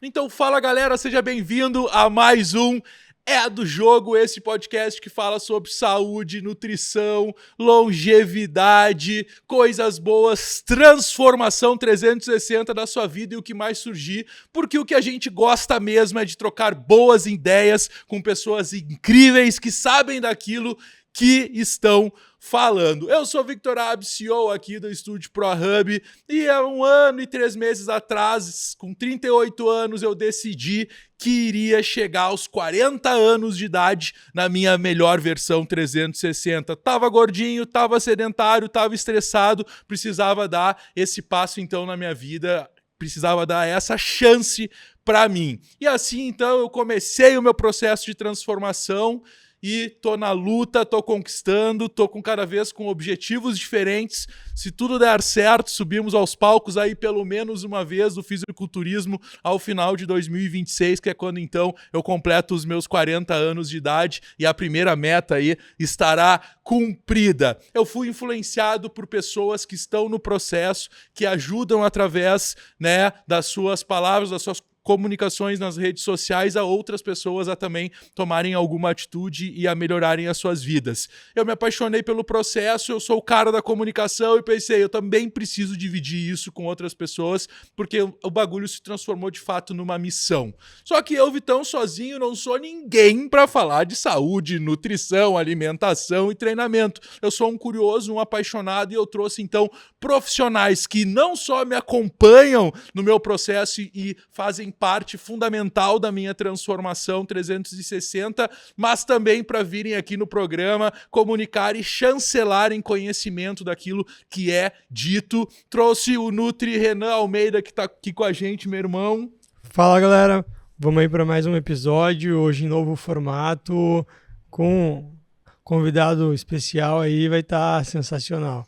Então fala galera, seja bem-vindo a mais um É do Jogo, esse podcast que fala sobre saúde, nutrição, longevidade, coisas boas, transformação 360 da sua vida e o que mais surgir, porque o que a gente gosta mesmo é de trocar boas ideias com pessoas incríveis que sabem daquilo que estão falando. Eu sou Victor Abbe, CEO aqui do Estúdio ProHub, e há 1 ano e 3 meses atrás, com 38 anos, eu decidi que iria chegar aos 40 anos de idade na minha melhor versão 360. Tava gordinho, tava sedentário, tava estressado, precisava dar esse passo então na minha vida, precisava dar essa chance para mim. E assim então eu comecei o meu processo de transformação e tô na luta, tô conquistando, tô cada vez com objetivos diferentes. Se tudo der certo, subimos aos palcos aí pelo menos uma vez do fisiculturismo ao final de 2026, que é quando então eu completo os meus 40 anos de idade e a primeira meta aí estará cumprida. Eu fui influenciado por pessoas que estão no processo, que ajudam através, né, das suas palavras, das suas comunicações nas redes sociais a outras pessoas a também tomarem alguma atitude e a melhorarem as suas vidas. Eu me apaixonei pelo processo, eu sou o cara da comunicação e pensei, eu também preciso dividir isso com outras pessoas, porque o bagulho se transformou de fato numa missão. Só que eu, Vitão, sozinho, não sou ninguém para falar de saúde, nutrição, alimentação e treinamento. Eu sou um curioso, um apaixonado e eu trouxe então profissionais que não só me acompanham no meu processo e fazem parte fundamental da minha transformação 360, mas também para virem aqui no programa comunicar e chancelarem conhecimento daquilo que é dito. Trouxe o Nutri Renan Almeida, que está aqui com a gente, meu irmão. Fala, galera. Vamos aí para mais um episódio, hoje em novo formato, com convidado especial aí, vai estar sensacional.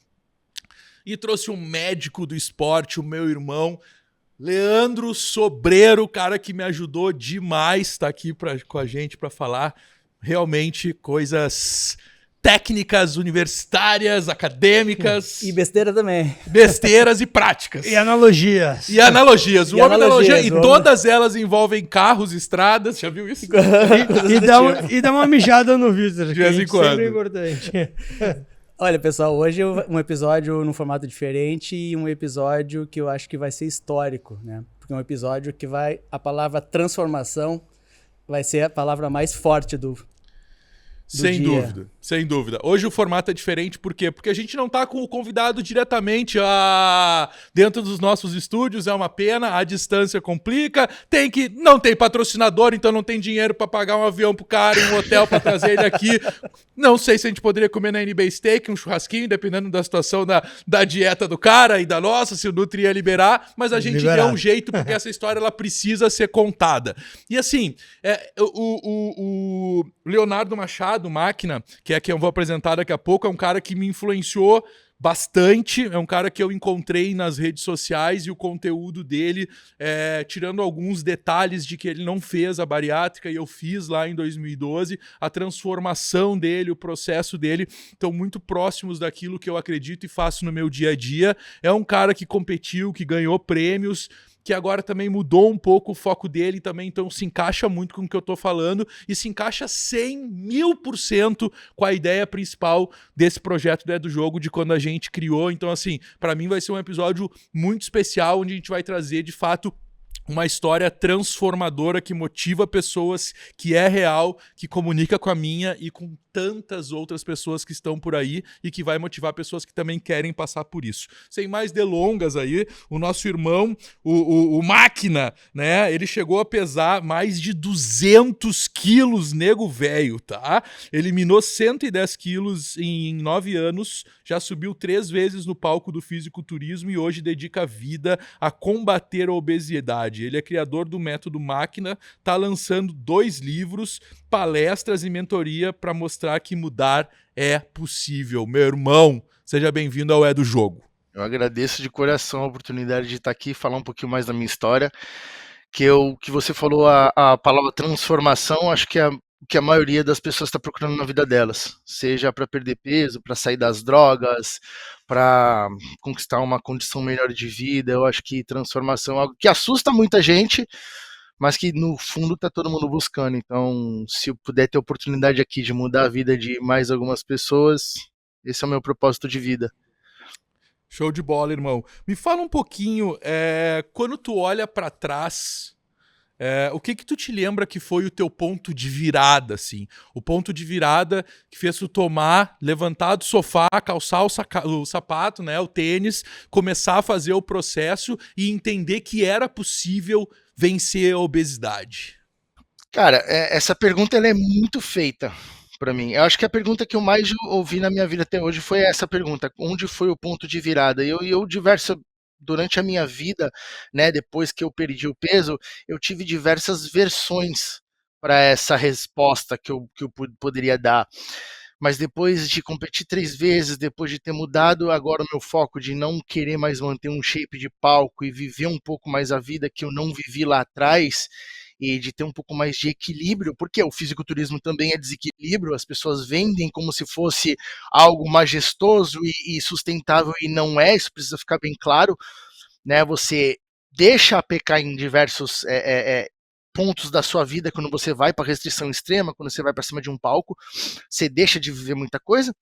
E trouxe um médico do esporte, o meu irmão, Leandro Sobreiro, cara que me ajudou demais, tá aqui com a gente para falar realmente coisas técnicas, universitárias, acadêmicas. E besteira também. Besteiras e práticas. E analogias. E analogias. O homem da analogia, e todas elas envolvem carros, estradas, já viu isso? E dá uma mijada no Victor. De vez em quando. Sempre é importante. Olha, pessoal, hoje um episódio num formato diferente e um episódio que eu acho que vai ser histórico, né? Porque é um episódio que a palavra transformação vai ser a palavra mais forte do Sem dia. dúvida, sem dúvida. Hoje o formato é diferente, por quê? Porque a gente não tá com o convidado diretamente dentro dos nossos estúdios, é uma pena, a distância complica, não tem patrocinador, então não tem dinheiro pra pagar um avião pro cara, um hotel pra trazer ele aqui. Não sei se a gente poderia comer na NB Steak, um churrasquinho, dependendo da situação da dieta do cara e da nossa, se o Nutri ia liberar, mas a gente deu um jeito, porque essa história ela precisa ser contada. E assim, o Leonardo Machado, Máquina, que é quem eu vou apresentar daqui a pouco, é um cara que me influenciou bastante, é um cara que eu encontrei nas redes sociais e o conteúdo dele, tirando alguns detalhes de que ele não fez a bariátrica e eu fiz lá em 2012, a transformação dele, o processo dele, estão muito próximos daquilo que eu acredito e faço no meu dia a dia. É um cara que competiu, que ganhou prêmios, que agora também mudou um pouco o foco dele também, então se encaixa muito com o que eu tô falando e se encaixa 100.000% com a ideia principal desse projeto do Jogo, de quando a gente criou. Então assim, para mim vai ser um episódio muito especial, onde a gente vai trazer de fato uma história transformadora que motiva pessoas, que é real, que comunica com a minha e com tantas outras pessoas que estão por aí e que vai motivar pessoas que também querem passar por isso. Sem mais delongas aí, o nosso irmão, o Máquina, né? Ele chegou a pesar mais de 200 quilos, nego velho, tá? Eliminou 110 quilos em 9 anos, já subiu 3 vezes no palco do fisiculturismo e hoje dedica a vida a combater a obesidade. Ele é criador do método Máquina, tá lançando 2 livros, palestras e mentoria para mostrar que mudar é possível. Meu irmão, seja bem-vindo ao É do Jogo. Eu agradeço de coração a oportunidade de estar aqui e falar um pouquinho mais da minha história, que você falou a palavra transformação, acho que a maioria das pessoas está procurando na vida delas, seja para perder peso, para sair das drogas, para conquistar uma condição melhor de vida. Eu acho que transformação é algo que assusta muita gente, mas que no fundo tá todo mundo buscando. Então, se eu puder ter oportunidade aqui de mudar a vida de mais algumas pessoas, esse é o meu propósito de vida. Show de bola, irmão. Me fala um pouquinho, quando tu olha pra trás, o que tu te lembra que foi o teu ponto de virada, assim? O ponto de virada que fez tu levantar do sofá, calçar o sapato, né, o tênis, começar a fazer o processo e entender que era possível vencer a obesidade. Cara, essa pergunta ela é muito feita para mim. Eu acho que a pergunta que eu mais ouvi na minha vida até hoje foi essa pergunta: onde foi o ponto de virada? Durante a minha vida, né, depois que eu perdi o peso, eu tive diversas versões para essa resposta que eu poderia dar. Mas depois de competir 3 vezes, depois de ter mudado agora o meu foco de não querer mais manter um shape de palco e viver um pouco mais a vida que eu não vivi lá atrás, e de ter um pouco mais de equilíbrio, porque o fisiculturismo também é desequilíbrio, as pessoas vendem como se fosse algo majestoso e sustentável, e não é, isso precisa ficar bem claro, né? Você deixa pecar em diversos pontos da sua vida quando você vai para restrição extrema, quando você vai para cima de um palco, você deixa de viver muita coisa.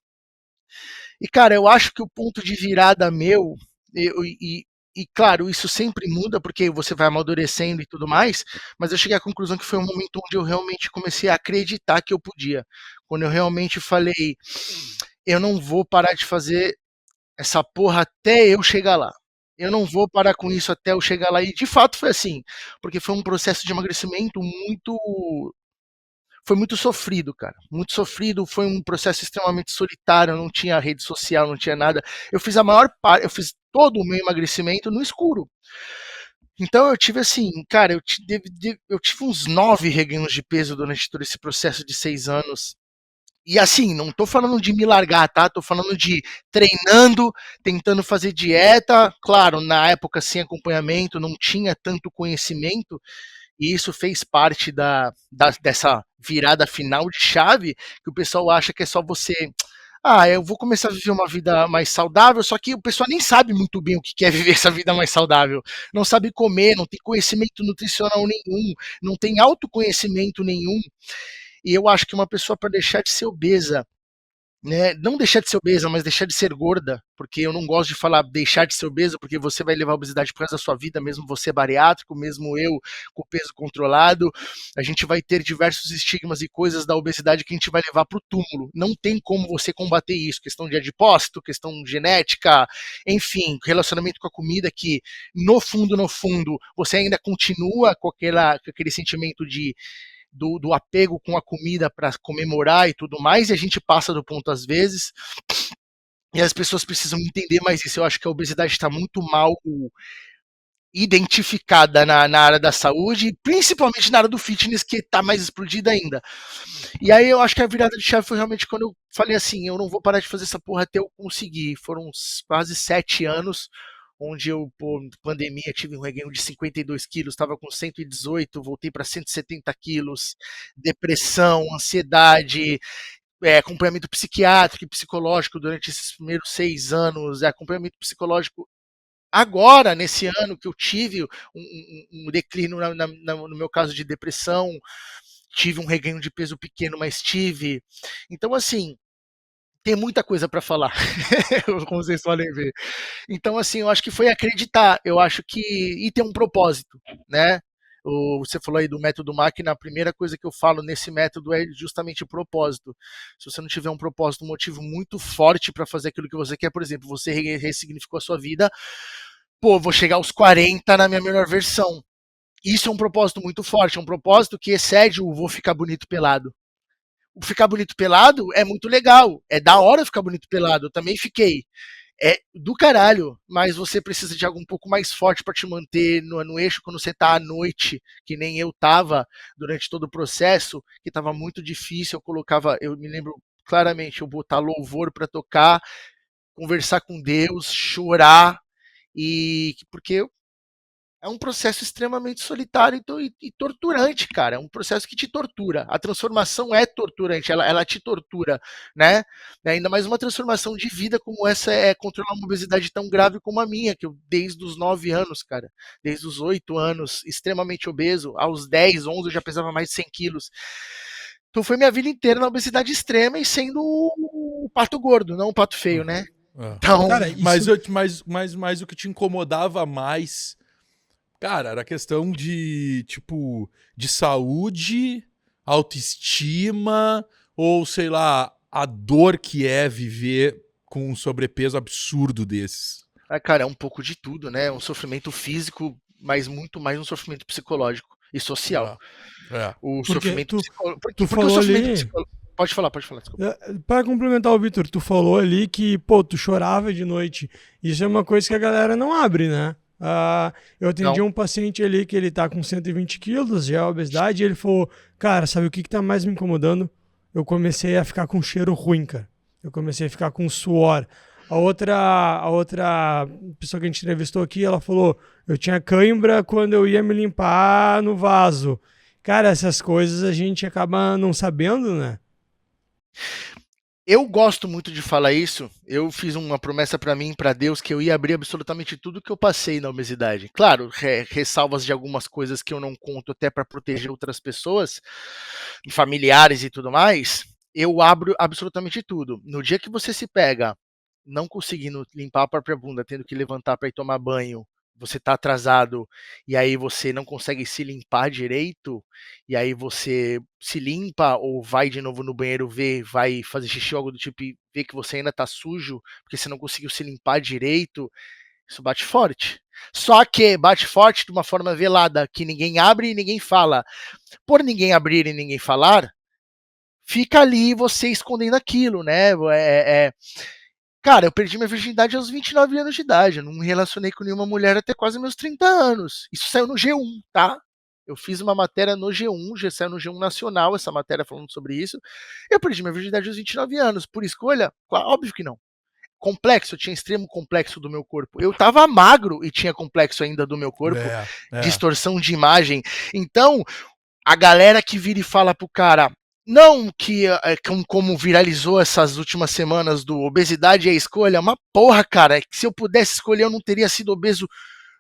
E, cara, eu acho que o ponto de virada meu, e claro, isso sempre muda porque você vai amadurecendo e tudo mais, mas eu cheguei à conclusão que foi um momento onde eu realmente comecei a acreditar que eu podia. Quando eu realmente falei, eu não vou parar de fazer essa porra até eu chegar lá. Eu não vou parar com isso até eu chegar lá. E de fato foi assim, porque foi um processo de emagrecimento foi muito sofrido, cara. Muito sofrido, foi um processo extremamente solitário, não tinha rede social, não tinha nada. Eu fiz a maior parte, eu fiz todo o meu emagrecimento no escuro. Então eu tive assim, cara, eu tive uns 9 reganhos de peso durante todo esse processo de 6 anos. E assim, não tô falando de me largar, tá? Tô falando de treinando, tentando fazer dieta. Claro, na época sem acompanhamento, não tinha tanto conhecimento, e isso fez parte dessa virada final de chave, que o pessoal acha que é só você. Ah, eu vou começar a viver uma vida mais saudável, só que o pessoal nem sabe muito bem o que é viver essa vida mais saudável. Não sabe comer, não tem conhecimento nutricional nenhum, não tem autoconhecimento nenhum. E eu acho que uma pessoa, para deixar de ser obesa, né, não deixar de ser obesa, mas deixar de ser gorda, porque eu não gosto de falar deixar de ser obesa, porque você vai levar a obesidade por causa da sua vida, mesmo você bariátrico, mesmo eu com o peso controlado, a gente vai ter diversos estigmas e coisas da obesidade que a gente vai levar para o túmulo. Não tem como você combater isso, questão de adipócito, questão genética, enfim, relacionamento com a comida, que no fundo, você ainda continua com aquele sentimento do apego com a comida para comemorar e tudo mais, e a gente passa do ponto às vezes, e as pessoas precisam entender mais isso. Eu acho que a obesidade está muito mal identificada na área da saúde, principalmente na área do fitness, que está mais explodida ainda. E aí eu acho que a virada de chave foi realmente quando eu falei assim, eu não vou parar de fazer essa porra até eu conseguir. Foram quase 7 anos, onde eu, por pandemia, tive um reganho de 52 quilos, estava com 118, voltei para 170 quilos, depressão, ansiedade, acompanhamento psiquiátrico e psicológico durante esses primeiros 6 anos, acompanhamento psicológico agora, nesse ano, que eu tive um declínio no meu caso de depressão, tive um reganho de peso pequeno, mas tive. Então, assim, tem muita coisa para falar, como vocês podem ver. Então, assim, eu acho que foi acreditar, eu acho que. E ter um propósito, né? Você falou aí do método máquina, a primeira coisa que eu falo nesse método é justamente o propósito. Se você não tiver um propósito, um motivo muito forte para fazer aquilo que você quer, por exemplo, você ressignificou a sua vida, pô, vou chegar aos 40 na minha melhor versão. Isso é um propósito muito forte, é um propósito que excede o vou ficar bonito pelado. O ficar bonito pelado é muito legal, é da hora ficar bonito pelado, eu também fiquei. É do caralho, mas você precisa de algo um pouco mais forte para te manter no eixo quando você tá à noite, que nem eu tava durante todo o processo, que tava muito difícil, eu me lembro claramente, eu botar louvor para tocar, conversar com Deus, chorar, e porque É um processo extremamente solitário e torturante, cara. É um processo que te tortura. A transformação é torturante, ela te tortura, né? Ainda mais uma transformação de vida como essa é controlar uma obesidade tão grave como a minha, que eu desde os 9 anos, cara, desde os 8 anos, extremamente obeso, aos 10, 11 eu já pesava mais de 100 quilos. Então foi minha vida inteira na obesidade extrema e sendo o pato gordo, não o pato feio, né? Então, Cara, Mas o que te incomodava mais, cara, era a questão de, tipo, de saúde, autoestima, ou sei lá, a dor que é viver com um sobrepeso absurdo desses. cara, é um pouco de tudo, né? Um sofrimento físico, mas muito mais um sofrimento psicológico e social. É. O Porque sofrimento psicológico. tu Porque o falou sofrimento ali, psicológico. Pode falar, desculpa. para complementar o Vitor, tu falou ali que, pô, tu chorava de noite. Isso é uma coisa que a galera não abre, né? Eu atendi Não. um paciente ali que ele tá com 120 quilos, já é obesidade, e ele falou, cara, sabe o que tá mais me incomodando? Eu comecei a ficar com cheiro ruim, cara. Eu comecei a ficar com suor. A outra pessoa que a gente entrevistou aqui, ela falou, eu tinha cãibra quando eu ia me limpar no vaso. Cara, essas coisas a gente acaba não sabendo, né? Eu gosto muito de falar isso. Eu fiz uma promessa pra mim, pra Deus, que eu ia abrir absolutamente tudo que eu passei na obesidade. Claro, ressalvas de algumas coisas que eu não conto até pra proteger outras pessoas, familiares e tudo mais. Eu abro absolutamente tudo. No dia que você se pega não conseguindo limpar a própria bunda, tendo que levantar pra ir tomar banho, você tá atrasado e aí você não consegue se limpar direito, e aí você se limpa ou vai de novo no banheiro ver, vai fazer xixi ou algo do tipo e vê que você ainda tá sujo, porque você não conseguiu se limpar direito, isso bate forte. Só que bate forte de uma forma velada, que ninguém abre e ninguém fala. Por ninguém abrir e ninguém falar, fica ali você escondendo aquilo, né? Cara, eu perdi minha virgindade aos 29 anos de idade. Eu não me relacionei com nenhuma mulher até quase meus 30 anos. Isso saiu no G1, tá? Eu fiz uma matéria no G1, já saiu no G1 Nacional essa matéria falando sobre isso. Eu perdi minha virgindade aos 29 anos. Por escolha? Óbvio que não. Complexo, eu tinha extremo complexo do meu corpo. Eu tava magro e tinha complexo ainda do meu corpo. Distorção de imagem. Então, a galera que vira e fala pro cara, não que como viralizou essas últimas semanas do obesidade é a escolha, uma porra, cara, se eu pudesse escolher eu não teria sido obeso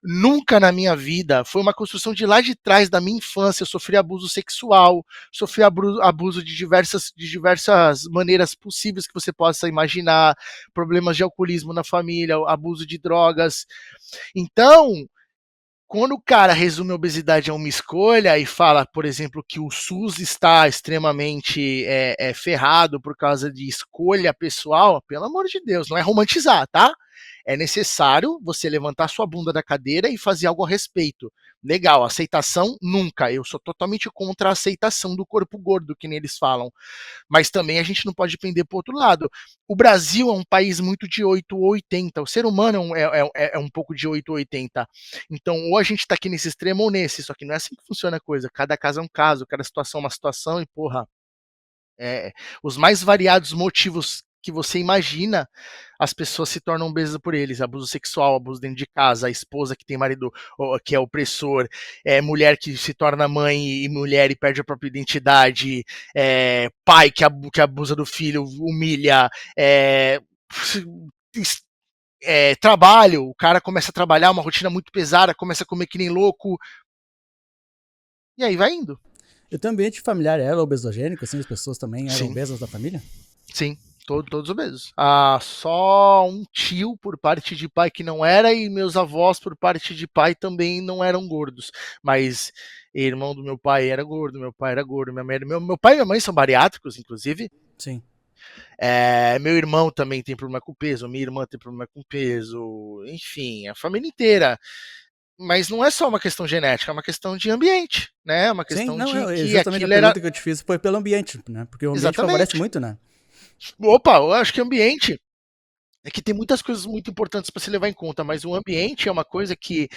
nunca na minha vida. Foi uma construção de lá de trás da minha infância. Eu sofri abuso sexual, sofri abuso de diversas maneiras possíveis que você possa imaginar, problemas de alcoolismo na família, abuso de drogas. Então, quando o cara resume a obesidade a uma escolha e fala, por exemplo, que o SUS está extremamente ferrado por causa de escolha pessoal, pelo amor de Deus, não é romantizar, tá? É necessário você levantar sua bunda da cadeira e fazer algo a respeito. Legal, aceitação nunca. Eu sou totalmente contra a aceitação do corpo gordo, que nem eles falam. Mas também a gente não pode pender para o outro lado. O Brasil é um país muito de 8 ou 80. O ser humano é um pouco de 8 ou 80. Então, ou a gente está aqui nesse extremo ou nesse. Só que não é assim que funciona a coisa. Cada caso é um caso, cada situação é uma situação. E, porra, os mais variados motivos que você imagina, as pessoas se tornam obesas por eles. Abuso sexual, abuso dentro de casa, a esposa que tem marido que é opressor, mulher que se torna mãe e mulher e perde a própria identidade, pai que abusa do filho, humilha, trabalho, o cara começa a trabalhar, uma rotina muito pesada, começa a comer que nem louco, e aí vai indo. O teu ambiente familiar era obesogênico, assim, as pessoas também eram Sim. obesas da família? Sim, todos obesos. Só um tio por parte de pai que não era, e meus avós por parte de pai também não eram gordos. Mas irmão do meu pai era gordo, meu pai era gordo, meu pai e minha mãe são bariátricos, inclusive. Sim. Meu irmão também tem problema com peso, minha irmã tem problema com peso, enfim, a família inteira. Mas não é só uma questão genética, é uma questão de ambiente, né? É uma questão Sim, não, de que exatamente a pergunta que eu te fiz foi pelo ambiente, né? Porque o ambiente favorece muito, né? Opa, eu acho que ambiente é que tem muitas coisas muito importantes para se levar em conta, mas o ambiente é uma coisa que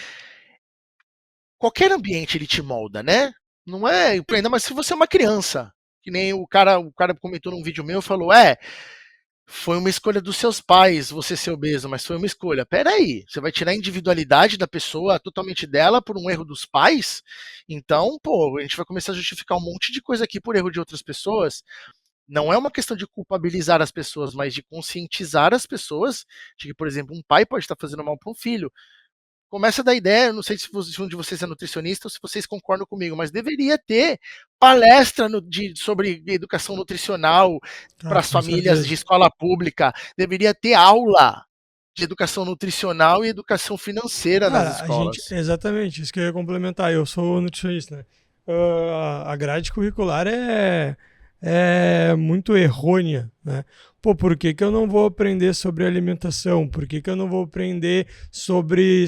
qualquer ambiente ele te molda, né? Não é, ainda mais se você é uma criança, que nem o cara comentou num vídeo meu, falou, foi uma escolha dos seus pais você ser obeso, mas foi uma escolha. Peraí, você vai tirar a individualidade da pessoa totalmente dela por um erro dos pais? Então, pô, a gente vai começar a justificar um monte de coisa aqui por erro de outras pessoas. Não é uma questão de culpabilizar as pessoas, mas de conscientizar as pessoas de que, por exemplo, um pai pode estar fazendo mal para um filho. Começa da ideia, eu não sei se um de vocês é nutricionista ou se vocês concordam comigo, mas deveria ter palestra sobre educação nutricional para as Com famílias certeza. de escola pública, deveria ter aula de educação nutricional e educação financeira nas Cara, a gente, escolas. exatamente, isso que eu ia complementar. Eu sou nutricionista, né? A grade curricular é muito errônea, né? Pô, por que que eu não vou aprender sobre alimentação? Por que que eu não vou aprender sobre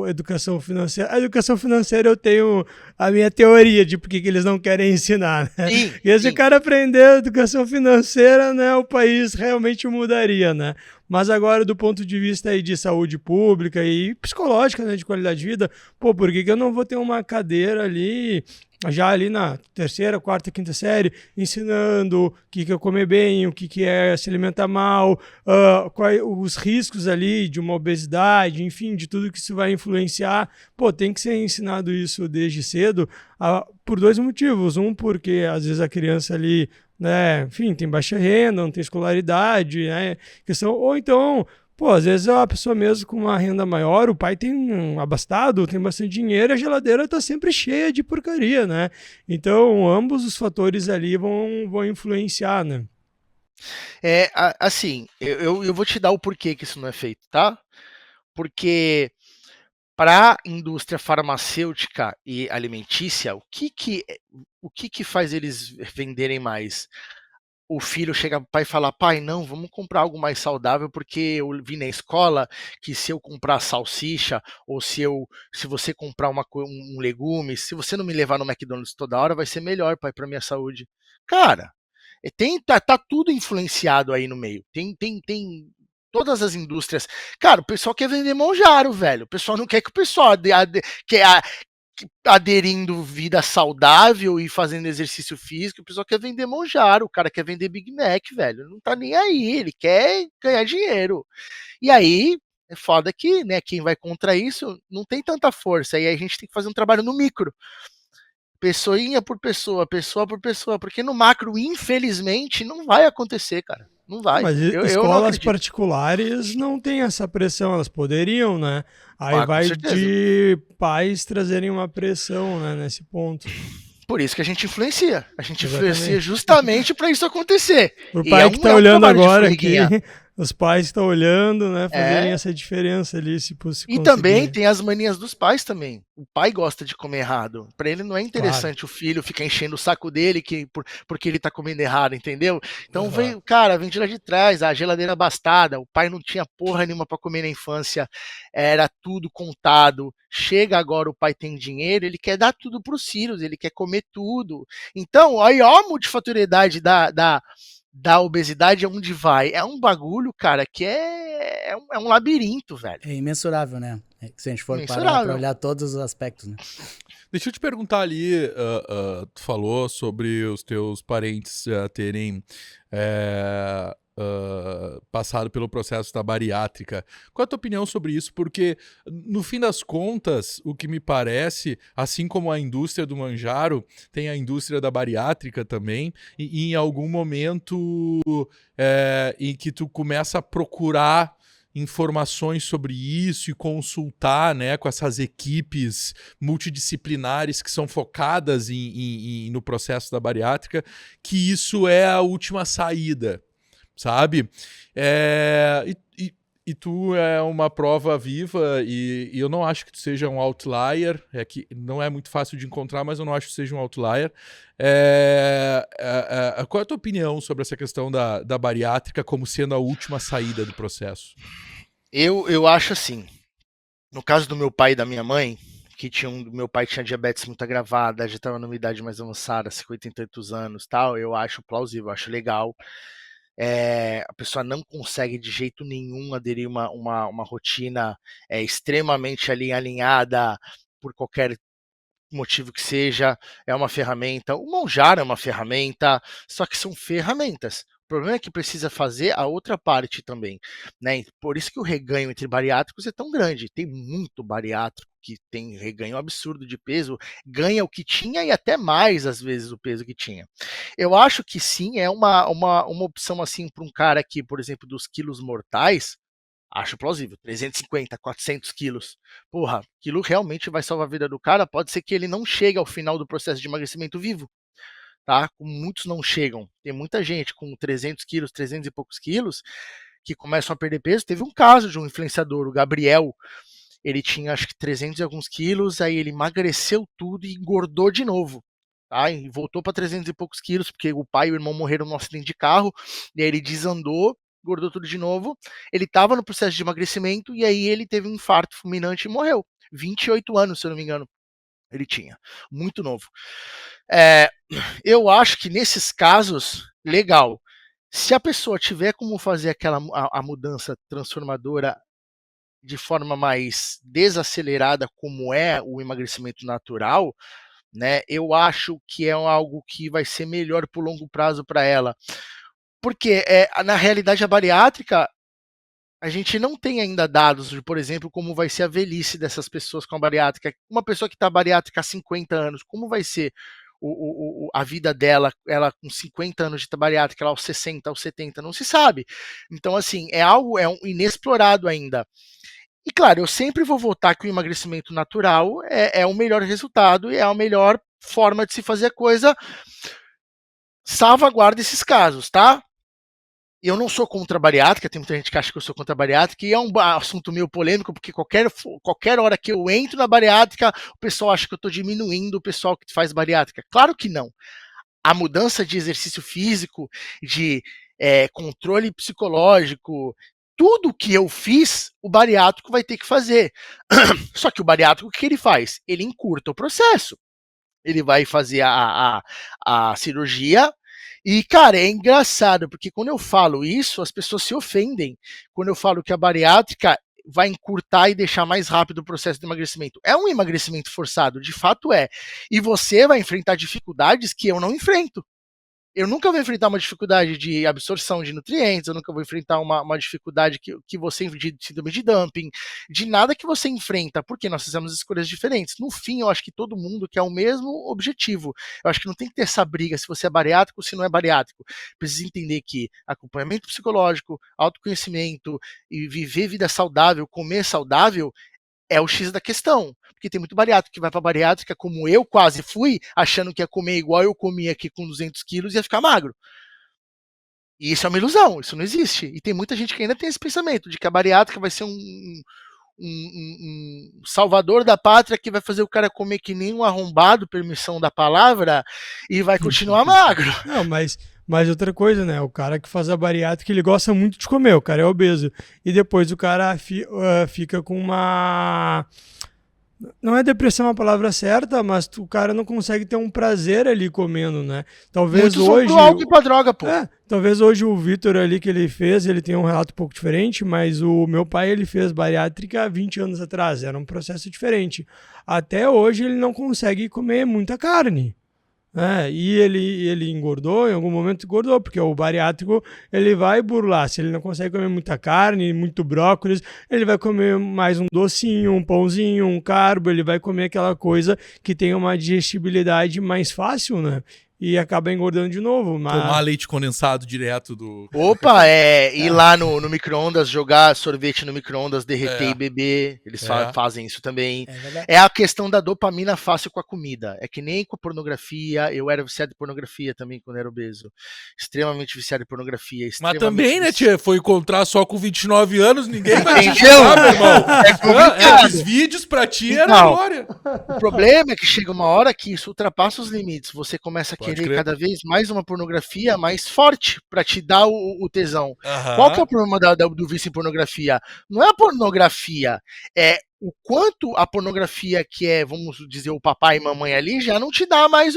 educação financeira? A educação financeira eu tenho a minha teoria de por que que eles não querem ensinar, né? Sim, E se o sim. cara aprender educação financeira, né, o país realmente mudaria, né? Mas agora, do ponto de vista aí de saúde pública e psicológica, né, de qualidade de vida, pô, por que que eu não vou ter uma cadeira ali, já ali na terceira, quarta, quinta série, ensinando o que é comer bem, o que é se alimentar mal, quais os riscos ali de uma obesidade, enfim, de tudo que isso vai influenciar. Pô, tem que ser ensinado isso desde cedo, por dois motivos. Um, porque às vezes a criança ali, né, enfim, tem baixa renda, não tem escolaridade, né, questão, ou então, pô, às vezes a pessoa mesmo com uma renda maior, o pai tem abastado, tem bastante dinheiro, a geladeira tá sempre cheia de porcaria, né? Então, ambos os fatores ali vão influenciar, né? Assim, eu vou te dar o porquê que isso não é feito, tá? Porque para a indústria farmacêutica e alimentícia, o que faz eles venderem mais? O filho chega para o pai e fala: pai, não, vamos comprar algo mais saudável, porque eu vi na escola que se eu comprar salsicha, ou se você comprar um legume, se você não me levar no McDonald's toda hora, vai ser melhor, pai, para minha saúde. Cara, tá tudo influenciado aí no meio. Tem todas as indústrias. Cara, o pessoal quer vender Monjaro, velho. O pessoal não quer que o pessoal quer aderindo vida saudável e fazendo exercício físico, o pessoal quer vender Monjaro, o cara quer vender Big Mac, velho. Não tá nem aí, ele quer ganhar dinheiro. E aí, é foda que, né, quem vai contra isso não tem tanta força. Aí a gente tem que fazer um trabalho no micro. Pessoinha por pessoa por pessoa, porque no macro, infelizmente, não vai acontecer, cara. Não vai. Mas Eu não escolas acredito. particulares não têm essa pressão, elas poderiam, né? Aí Ah, com vai certeza. de pais trazerem uma pressão, né, nesse ponto. Por isso que a gente influencia. A gente Exatamente. influencia justamente para isso acontecer. O E pai que tá um olhando trabalho de agora aqui, formiguinha. os pais que estão olhando, né, fazerem É. essa diferença ali, se E conseguir. também tem as manias dos pais também. O pai gosta de comer errado. Para ele não é interessante o filho ficar enchendo o saco dele porque ele tá comendo errado, entendeu? Então vem, cara, vem de lá de trás, a geladeira bastada, o pai não tinha porra nenhuma para comer na infância, era tudo contado. Chega agora, o pai tem dinheiro, ele quer dar tudo pros filhos, ele quer comer tudo. Então, aí ó a multifatoriedade da obesidade, aonde vai. É um bagulho, cara, que é um labirinto, velho. É imensurável, né? Se a gente for parar Imensurável. pra olhar todos os aspectos, né? Deixa eu te perguntar ali, tu falou sobre os teus parentes terem passado pelo processo da bariátrica. Qual é a tua opinião sobre isso? Porque, no fim das contas, o que me parece, assim como a indústria do Monjaro, tem a indústria da bariátrica também, e em algum momento em que tu começa a procurar informações sobre isso e consultar, né, com essas equipes multidisciplinares que são focadas no processo da bariátrica, que isso é a última saída, sabe? E tu é uma prova viva e eu não acho que tu seja um outlier, que não é muito fácil de encontrar, mas eu não acho que seja um outlier. Qual é a tua opinião sobre essa questão da bariátrica como sendo a última saída do processo? Eu acho assim, no caso do meu pai e da minha mãe, meu pai tinha diabetes muito agravada, já estava numa idade mais avançada, 50 e tantos anos, tal, eu acho plausível, acho legal. A pessoa não consegue de jeito nenhum aderir uma rotina extremamente alinhada por qualquer motivo que seja, é uma ferramenta. O Monjaro é uma ferramenta, só que são ferramentas. problema é que precisa fazer a outra parte também, né? Por isso que o reganho entre bariátricos é tão grande. Tem muito bariátrico que tem reganho absurdo de peso, ganha o que tinha e até mais, às vezes, o peso que tinha. Eu acho que sim, é uma opção assim para um cara que, por exemplo, dos quilos mortais, acho plausível, 350, 400 quilos. Porra, aquilo realmente vai salvar a vida do cara. Pode ser que ele não chegue ao final do processo de emagrecimento vivo, tá? Muitos não chegam. Tem muita gente com 300 quilos, 300 e poucos quilos, que começam a perder peso. Teve um caso de um influenciador, o Gabriel. Ele tinha acho que 300 e alguns quilos, aí ele emagreceu tudo e engordou de novo. Tá? E voltou para 300 e poucos quilos, porque o pai e o irmão morreram num acidente de carro, e aí ele desandou, engordou tudo de novo. Ele estava no processo de emagrecimento, e aí ele teve um infarto fulminante e morreu. 28 anos, se eu não me engano, ele tinha. Muito novo. Eu acho que nesses casos, legal. Se a pessoa tiver como fazer a mudança transformadora de forma mais desacelerada, como é o emagrecimento natural, né? Eu acho que é algo que vai ser melhor por longo prazo para ela. Porque na realidade a bariátrica, a gente não tem ainda dados de, por exemplo, como vai ser a velhice dessas pessoas com a bariátrica. Uma pessoa que está bariátrica há 50 anos, como vai ser a vida dela, ela com 50 anos de bariátrica, ela aos 60, aos 70, não se sabe. Então, assim, é inexplorado ainda. E claro, eu sempre vou votar que o emagrecimento natural é o melhor resultado e é a melhor forma de se fazer a coisa. Salvaguarda esses casos, tá? Eu não sou contra a bariátrica, tem muita gente que acha que eu sou contra a bariátrica, e é um assunto meio polêmico, porque qualquer hora que eu entro na bariátrica, o pessoal acha que eu estou diminuindo o pessoal que faz bariátrica. Claro que não. A mudança de exercício físico, de controle psicológico, tudo que eu fiz, o bariátrico vai ter que fazer. Só que o bariátrico, o que ele faz? Ele encurta o processo. Ele vai fazer a cirurgia. E, cara, é engraçado, porque quando eu falo isso, as pessoas se ofendem. Quando eu falo que a bariátrica vai encurtar e deixar mais rápido o processo de emagrecimento. É um emagrecimento forçado, de fato é. E você vai enfrentar dificuldades que eu não enfrento. Eu nunca vou enfrentar uma dificuldade de absorção de nutrientes, eu nunca vou enfrentar uma dificuldade que você de síndrome de dumping, de nada que você enfrenta, porque nós fizemos escolhas diferentes. No fim, eu acho que todo mundo quer o mesmo objetivo. Eu acho que não tem que ter essa briga se você é bariátrico ou se não é bariátrico. Precisa entender que acompanhamento psicológico, autoconhecimento e viver vida saudável, comer saudável, é o X da questão. Porque tem muito bariátrico que vai pra bariátrica, como eu quase fui, achando que ia comer igual eu comia aqui com 200 quilos e ia ficar magro. E isso é uma ilusão, isso não existe. E tem muita gente que ainda tem esse pensamento de que a bariátrica vai ser um salvador da pátria que vai fazer o cara comer que nem um arrombado, permissão da palavra, e vai continuar magro. Não, mas outra coisa, né? O cara que faz a bariátrica, ele gosta muito de comer, o cara é obeso. E depois o cara fica com uma... Não é depressão a palavra certa, mas o cara não consegue ter um prazer ali comendo, né? Talvez Muitos hoje... vão pro álcool e pra droga, pô. Talvez hoje o Vitor ali que ele fez, ele tem um relato um pouco diferente, mas o meu pai, ele fez bariátrica há 20 anos atrás, era um processo diferente. Até hoje ele não consegue comer muita carne. E ele engordou, em algum momento engordou, porque o bariátrico ele vai burlar. Se ele não consegue comer muita carne, muito brócolis, ele vai comer mais um docinho, um pãozinho, um carbo, ele vai comer aquela coisa que tem uma digestibilidade mais fácil, né? E acaba engordando de novo. Tomar leite condensado direto do... Opa, ir lá no micro-ondas, jogar sorvete no micro-ondas, derreter e beber. Eles fazem isso também. É a questão da dopamina fácil com a comida. É que nem com a pornografia. Eu era viciado em pornografia também quando era obeso. Extremamente viciado em pornografia. Mas também, né, tia? Foi encontrar só com 29 anos, ninguém vai te Entendeu? chamar, meu irmão. É complicado. Esses vídeos pra ti Então, era glória. O problema é que chega uma hora que isso ultrapassa os limites. Você começa a querer cada vez mais uma pornografia mais forte pra te dar o tesão. Qual que é o problema do vício em pornografia? Não é a pornografia, é o quanto a pornografia que é, vamos dizer, o papai e mamãe ali, já não te dá mais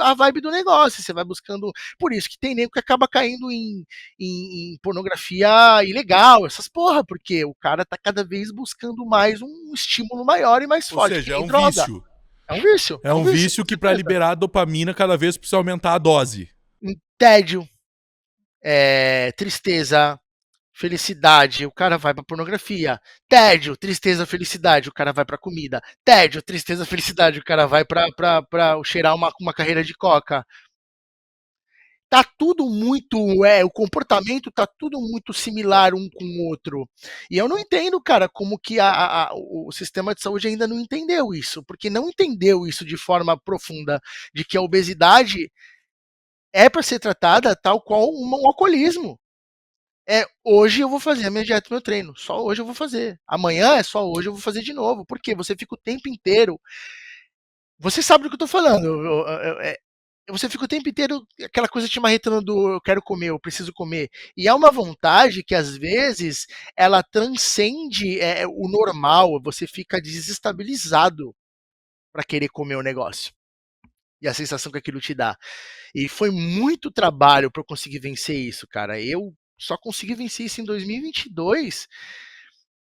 a vibe do negócio. Você vai buscando... Por isso que tem nego que acaba caindo em pornografia ilegal, essas porra, porque o cara tá cada vez buscando mais um estímulo maior e mais forte. Ou seja, é um droga. vício. É um vício. É um vício que pra liberar a dopamina cada vez precisa aumentar a dose. Um tédio. tristeza, felicidade, o cara vai pra pornografia. Tédio, tristeza, felicidade, o cara vai pra comida. Tédio, tristeza, felicidade, o cara vai pra cheirar uma carreira de coca. Tá tudo muito, o comportamento tá tudo muito similar um com o outro. E eu não entendo, cara, como que o sistema de saúde ainda não entendeu isso, porque não entendeu isso de forma profunda, de que a obesidade é para ser tratada tal qual um alcoolismo. Hoje eu vou fazer a minha dieta e meu treino, só hoje eu vou fazer. Amanhã é só hoje eu vou fazer de novo. Por quê? Você fica o tempo inteiro. Você sabe do que eu tô falando. Você fica o tempo inteiro aquela coisa te marretando do eu quero comer, eu preciso comer. E é uma vontade que às vezes ela transcende o normal, você fica desestabilizado para querer comer o negócio. E a sensação que aquilo te dá. E foi muito trabalho para eu conseguir vencer isso, cara. Eu só consegui vencer isso em 2022.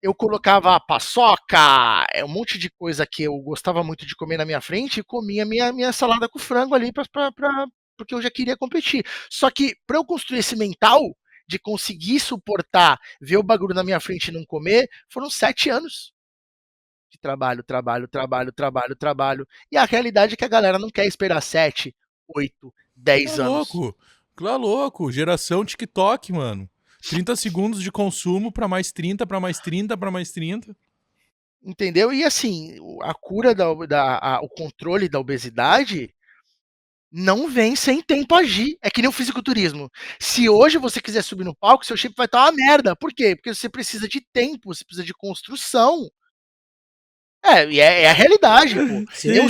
Eu colocava paçoca, um monte de coisa que eu gostava muito de comer na minha frente e comia minha salada com frango ali porque eu já queria competir. Só que para eu construir esse mental de conseguir suportar ver o bagulho na minha frente e não comer, foram 7 anos de trabalho, trabalho, trabalho, trabalho, trabalho. E a realidade é que a galera não quer esperar 7, 8, 10 anos. Louco. Geração TikTok, mano. 30 segundos de consumo pra mais 30, pra mais 30, pra mais 30. Entendeu? E assim, a cura o controle da obesidade não vem sem tempo agir. É que nem o fisiculturismo. Se hoje você quiser subir no palco, seu shape vai estar uma merda. Por quê? Porque você precisa de tempo, você precisa de construção. E é a realidade, pô. Sim, Eu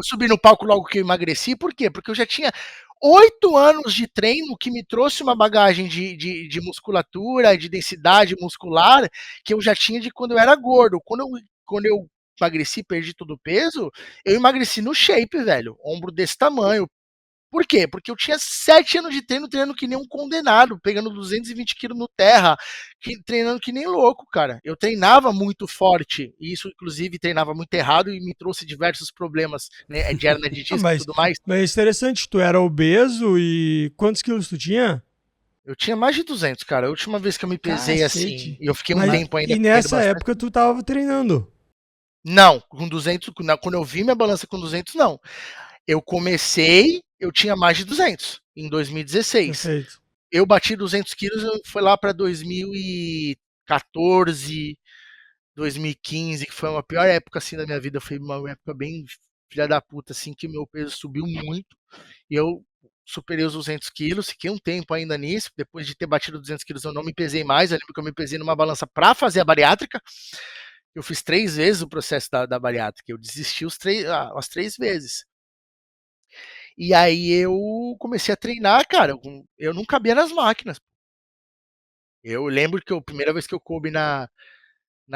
subi no palco logo que eu emagreci, por quê? Porque eu já tinha 8 anos de treino que me trouxe uma bagagem de musculatura, de densidade muscular, que eu já tinha de quando eu era gordo. Quando eu emagreci, perdi todo o peso, eu emagreci no shape, velho. Ombro desse tamanho. Por quê? Porque eu tinha 7 anos de treino, treinando que nem um condenado, pegando 220 quilos no terra, treinando que nem louco, cara. Eu treinava muito forte, e isso, inclusive, treinava muito errado e me trouxe diversos problemas, né, de hernia de disco e tudo mais. Mas interessante, tu era obeso e quantos quilos tu tinha? Eu tinha mais de 200, cara. A última vez que eu me pesei assim, e eu fiquei um tempo ainda. E nessa época tu tava treinando? Não, com 200, quando eu vi minha balança com 200, não. Eu comecei, eu tinha mais de 200 em 2016. Perfeito. Eu bati 200 quilos, foi lá para 2014, 2015, que foi uma pior época assim da minha vida. Foi uma época bem filha da puta, assim, que meu peso subiu muito. E eu superei os 200 quilos, fiquei um tempo ainda nisso. Depois de ter batido 200 quilos, eu não me pesei mais. Eu lembro que eu me pesei numa balança para fazer a bariátrica. Eu fiz 3 vezes o processo da bariátrica. Eu desisti as 3 vezes. E aí eu comecei a treinar, cara. Eu não cabia nas máquinas. Eu lembro que a primeira vez que eu coube na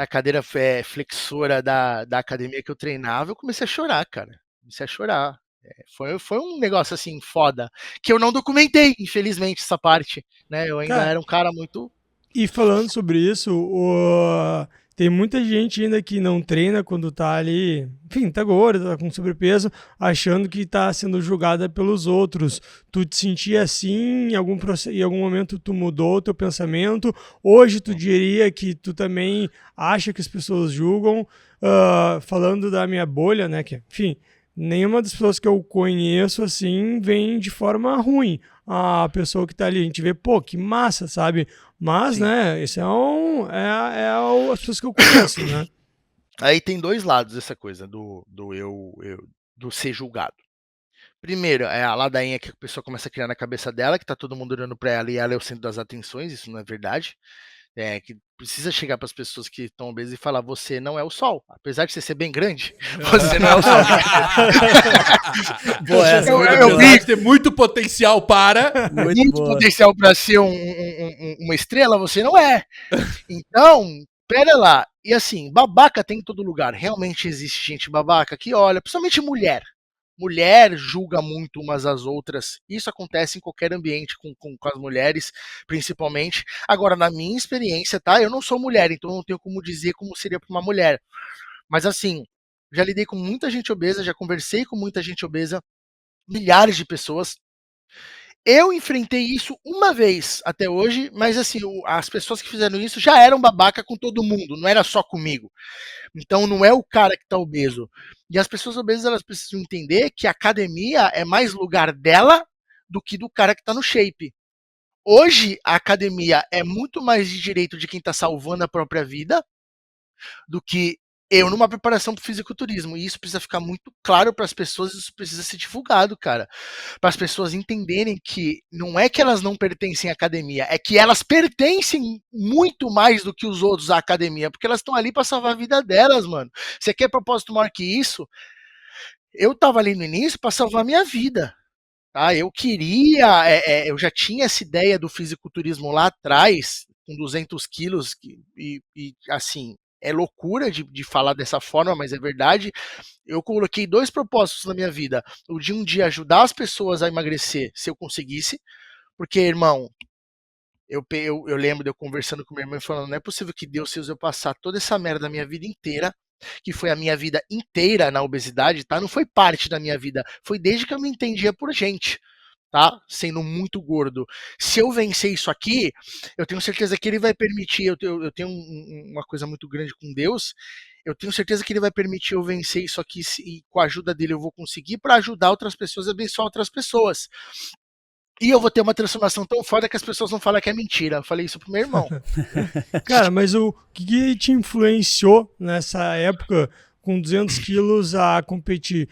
cadeira flexora da academia que eu treinava, eu comecei a chorar, cara. Comecei a chorar. Foi um negócio assim foda, que eu não documentei, infelizmente, essa parte, né? Eu ainda era um cara muito. E falando sobre isso, tem muita gente ainda que não treina quando tá ali, enfim, tá gordo, tá com sobrepeso, achando que tá sendo julgada pelos outros. Tu te sentia assim em algum momento tu mudou o teu pensamento? Hoje tu diria que tu também acha que as pessoas julgam? Falando da minha bolha, né, que, enfim, nenhuma das pessoas que eu conheço assim vem de forma ruim. A pessoa que tá ali, a gente vê, pô, que massa, sabe? Mas, sim, né, isso as pessoas que eu conheço, né? Aí tem 2 lados essa coisa do ser julgado. Primeiro, é a ladainha que a pessoa começa a criar na cabeça dela, que tá todo mundo olhando pra ela e ela é o centro das atenções, isso não é verdade. Que precisa chegar para as pessoas que estão obesas e falar: você não é o sol, apesar de você ser bem grande, você não é o sol. Boa, eu vi que tem muito potencial para muito potencial para ser uma estrela, você não é. Então, pera lá. E assim, babaca tem em todo lugar. Realmente existe gente babaca que olha, principalmente mulher. Mulher julga muito umas às outras. Isso acontece em qualquer ambiente com as mulheres, principalmente. Agora, na minha experiência, tá? Eu não sou mulher, então não tenho como dizer como seria para uma mulher. Mas assim, já lidei com muita gente obesa, já conversei com muita gente obesa, milhares de pessoas. Eu enfrentei isso uma vez até hoje, mas assim, as pessoas que fizeram isso já eram babaca com todo mundo, não era só comigo. Então não é o cara que tá obeso. E as pessoas obesas, elas precisam entender que a academia é mais lugar dela do que do cara que tá no shape. Hoje, a academia é muito mais de direito de quem tá salvando a própria vida do que eu numa preparação para o fisiculturismo. E isso precisa ficar muito claro para as pessoas, isso precisa ser divulgado, cara. Para as pessoas entenderem que não é que elas não pertencem à academia, é que elas pertencem muito mais do que os outros à academia, porque elas estão ali para salvar a vida delas, mano. Você quer propósito maior que isso? Eu tava ali no início para salvar a minha vida. Tá? Eu queria, eu já tinha essa ideia do fisiculturismo lá atrás, com 200 quilos, e assim, é loucura de falar dessa forma, mas é verdade. Eu coloquei 2 propósitos na minha vida. O de um dia ajudar as pessoas a emagrecer, se eu conseguisse, porque, irmão, eu lembro de eu conversando com minha irmã e falando, não é possível que Deus fez eu passar toda essa merda da minha vida inteira, que foi a minha vida inteira na obesidade, tá? Não foi parte da minha vida, foi desde que eu me entendia por gente, tá? Sendo muito gordo. Se eu vencer isso aqui, eu tenho certeza que ele vai permitir, eu tenho uma coisa muito grande com Deus, eu tenho certeza que ele vai permitir eu vencer isso aqui e com a ajuda dele eu vou conseguir para ajudar outras pessoas, abençoar outras pessoas. E eu vou ter uma transformação tão foda que as pessoas vão falar que é mentira. Eu falei isso pro meu irmão. Cara, mas o que te influenciou nessa época com 200 quilos a competir?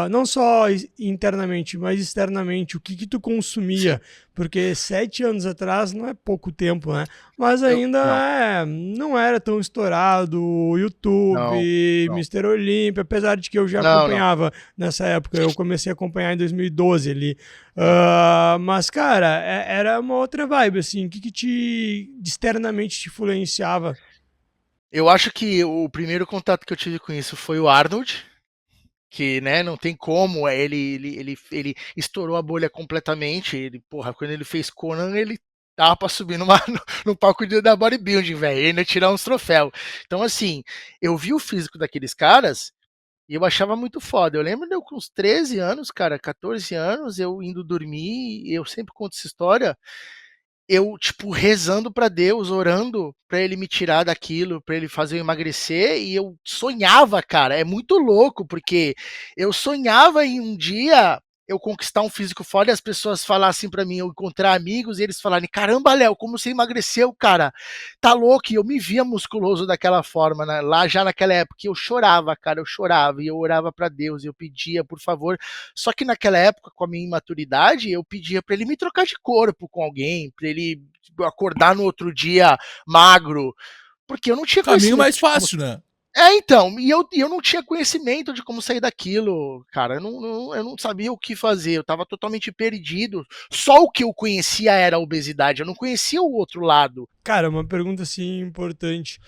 Não só internamente, mas externamente, o que tu consumia? Porque 7 anos atrás não é pouco tempo, né? Mas ainda não era tão estourado o YouTube, Não. Mr. Olímpia, apesar de que eu já acompanhava nessa época. Eu comecei a acompanhar em 2012 ali. Mas, cara, era uma outra vibe, assim. O que externamente te influenciava? Eu acho que o primeiro contato que eu tive com isso foi o Arnold, que, né, não tem como, ele estourou a bolha completamente, porra, quando ele fez Conan, ele tava pra subir no palco da bodybuilding, velho, e ainda tirar uns troféus. Então, assim, eu vi o físico daqueles caras e eu achava muito foda. Eu lembro de eu com uns 13 anos, cara, 14 anos, eu indo dormir, eu sempre conto essa história, eu, tipo, rezando pra Deus, orando pra ele me tirar daquilo, pra ele fazer eu emagrecer, e eu sonhava, cara, é muito louco, porque eu sonhava em um dia eu conquistar um físico foda e as pessoas falassem pra mim, eu encontrar amigos e eles falarem, caramba, Léo, como você emagreceu, cara, tá louco, e eu me via musculoso daquela forma, né? Lá já naquela época, eu chorava, cara, eu chorava, e eu orava pra Deus, e eu pedia, por favor, só que naquela época, com a minha imaturidade, eu pedia pra ele me trocar de corpo com alguém, pra ele acordar no outro dia magro, porque eu não tinha Caminho conhecimento mais de como... fácil, né? Então, e eu não tinha conhecimento de como sair daquilo, cara, eu não sabia o que fazer, eu tava totalmente perdido, só o que eu conhecia era a obesidade, eu não conhecia o outro lado. Cara, uma pergunta assim importante.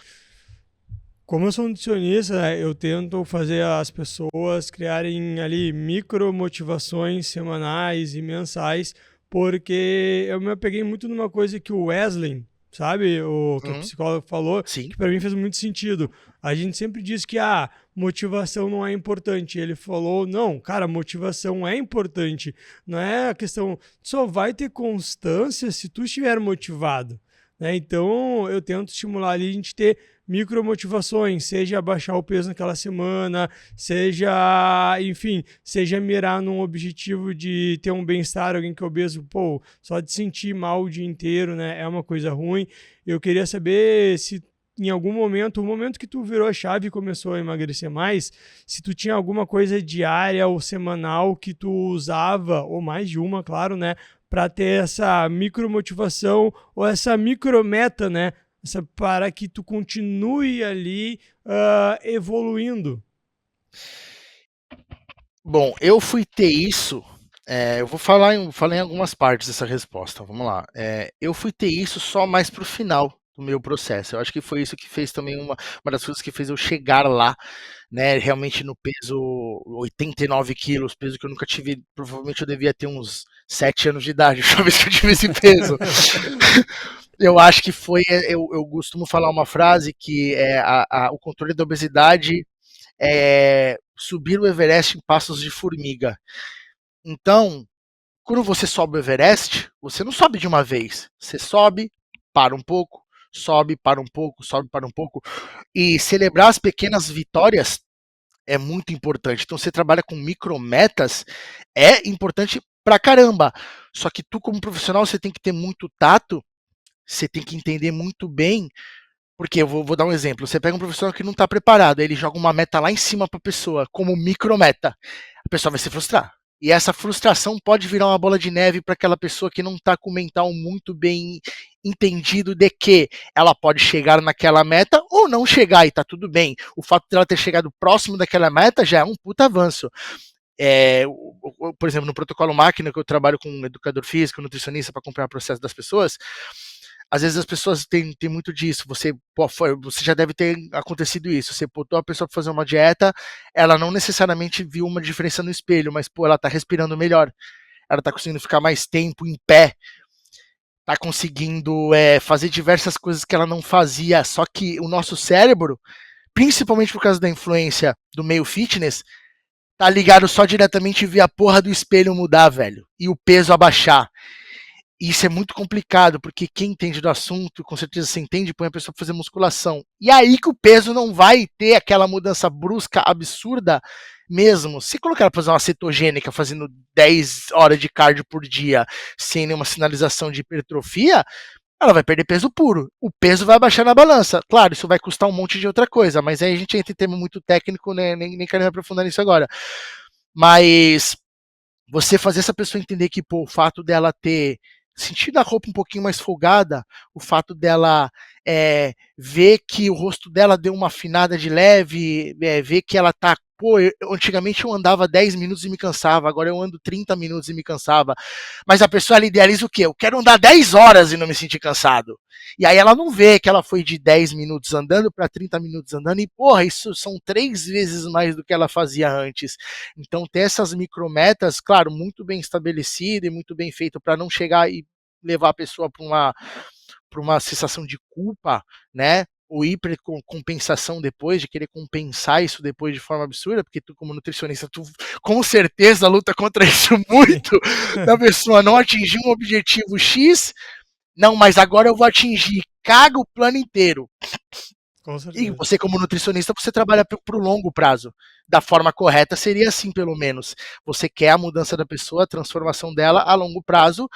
Como eu sou nutricionista, né, eu tento fazer as pessoas criarem ali micro motivações semanais e mensais, porque eu me apeguei muito numa coisa que o Wesley, sabe, o que o psicólogo falou, Sim. que para mim fez muito sentido. A gente sempre diz que a motivação não é importante. Ele falou, não, cara, motivação é importante. Não é a questão, só vai ter constância se tu estiver motivado. Né? Então, eu tento estimular ali a gente ter micromotivações, seja baixar o peso naquela semana, seja, enfim, seja mirar num objetivo de ter um bem-estar, alguém que é obeso, pô, só de sentir mal o dia inteiro, né, é uma coisa ruim. Eu queria saber se em algum momento, o momento que tu virou a chave e começou a emagrecer mais, se tu tinha alguma coisa diária ou semanal que tu usava, ou mais de uma, claro, né, para ter essa micromotivação ou essa micrometa, né, para que tu continue ali evoluindo. Bom, eu fui ter isso, eu vou falar em algumas partes dessa resposta, vamos lá. Eu fui ter isso só mais pro final do meu processo. Eu acho que foi isso que fez também uma das coisas que fez eu chegar lá, né, realmente no peso 89 quilos, peso que eu nunca tive, provavelmente eu devia ter uns 7 anos de idade, a última vez que eu tive esse peso. Eu acho que foi, eu costumo falar uma frase que é o controle da obesidade é subir o Everest em passos de formiga. Então, quando você sobe o Everest, você não sobe de uma vez. Você sobe, para um pouco, sobe, para um pouco, sobe, para um pouco. E celebrar as pequenas vitórias é muito importante. Então você trabalha com micrometas, é importante pra caramba. Só que tu, como profissional, você tem que ter muito tato, você tem que entender muito bem. Porque eu vou dar um exemplo. Você pega um profissional que não está preparado, ele joga uma meta lá em cima para a pessoa, como micrometa. A pessoa vai se frustrar. E essa frustração pode virar uma bola de neve para aquela pessoa que não está com o mental muito bem entendido de que ela pode chegar naquela meta ou não chegar e tá tudo bem. O fato dela ter chegado próximo daquela meta já é um puta avanço. Por exemplo, no protocolo máquina, que eu trabalho com um educador físico, nutricionista para acompanhar o processo das pessoas, às vezes as pessoas têm muito disso. Você já deve ter acontecido isso. Você botou a pessoa para fazer uma dieta, ela não necessariamente viu uma diferença no espelho, mas ela tá respirando melhor, ela tá conseguindo ficar mais tempo em pé, tá conseguindo fazer diversas coisas que ela não fazia. Só que o nosso cérebro, principalmente por causa da influência do meio fitness, tá ligado só diretamente via a porra do espelho mudar, velho, e o peso abaixar. E isso é muito complicado, porque quem entende do assunto, com certeza você entende, põe a pessoa pra fazer musculação. E aí que o peso não vai ter aquela mudança brusca, absurda mesmo. Se colocar ela pra fazer uma cetogênica, fazendo 10 horas de cardio por dia, sem nenhuma sinalização de hipertrofia, ela vai perder peso puro. O peso vai baixar na balança. Claro, isso vai custar um monte de outra coisa, mas aí a gente entra em termo muito técnico, né? Nem quero me aprofundar nisso agora. Mas você fazer essa pessoa entender que, pô, o fato dela ter sentido a roupa um pouquinho mais folgada, o fato dela ver que o rosto dela deu uma afinada de leve, ver que ela tá. Pô, antigamente eu andava 10 minutos e me cansava, agora eu ando 30 minutos e me cansava. Mas a pessoa ela idealiza o quê? Eu quero andar 10 horas e não me sentir cansado. E aí ela não vê que ela foi de 10 minutos andando para 30 minutos andando, e porra, isso são 3 vezes mais do que ela fazia antes. Então ter essas micrometas, claro, muito bem estabelecido e muito bem feito para não chegar e levar a pessoa para uma sensação de culpa, né? Ou hipercompensação depois, de querer compensar isso depois de forma absurda, porque tu, como nutricionista, tu com certeza luta contra isso muito, da pessoa não atingir um objetivo X, não, mas agora eu vou atingir, caga o plano inteiro. E você, como nutricionista, você trabalha para o longo prazo. Da forma correta seria assim, pelo menos. Você quer a mudança da pessoa, a transformação dela a longo prazo,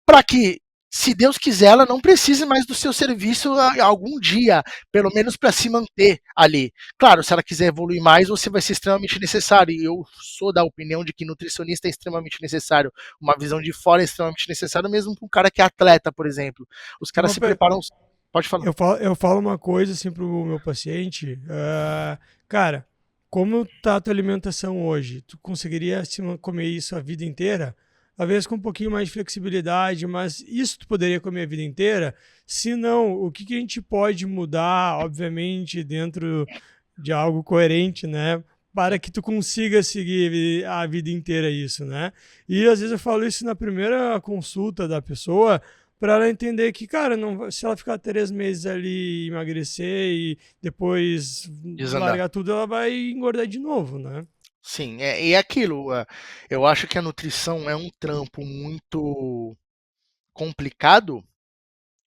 para que, se Deus quiser, ela não precise mais do seu serviço algum dia, pelo menos para se manter ali. Claro, se ela quiser evoluir mais, você vai ser extremamente necessário, e eu sou da opinião de que nutricionista é extremamente necessário, uma visão de fora é extremamente necessário, mesmo para um cara que é atleta, por exemplo. Os caras se preparam... Pode falar. Eu falo uma coisa assim pro meu paciente, cara, como tá a tua alimentação hoje? Tu conseguiria comer isso a vida inteira? Talvez com um pouquinho mais de flexibilidade, mas isso tu poderia comer a vida inteira? Se não, o que a gente pode mudar, obviamente, dentro de algo coerente, né? Para que tu consiga seguir a vida inteira isso, né? E às vezes eu falo isso na primeira consulta da pessoa, para ela entender que, cara, não, se ela ficar 3 meses ali emagrecer e depois largar tudo, ela vai engordar de novo, né? Sim, e é aquilo. Eu acho que a nutrição é um trampo muito complicado,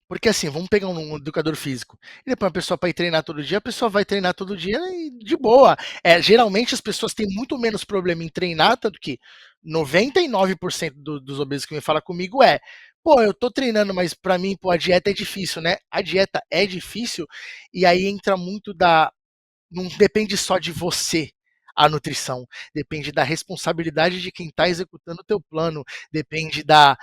porque assim, vamos pegar um educador físico. Ele põe a pessoa para ir treinar todo dia, a pessoa vai treinar todo dia e de boa. Geralmente as pessoas têm muito menos problema em treinar, tanto que 99% dos obesos que me falam comigo pô, eu tô treinando, mas pra mim, pô, a dieta é difícil, né? A dieta é difícil, e aí entra muito não depende só de você, a nutrição. Depende da responsabilidade de quem está executando o teu plano. Depende da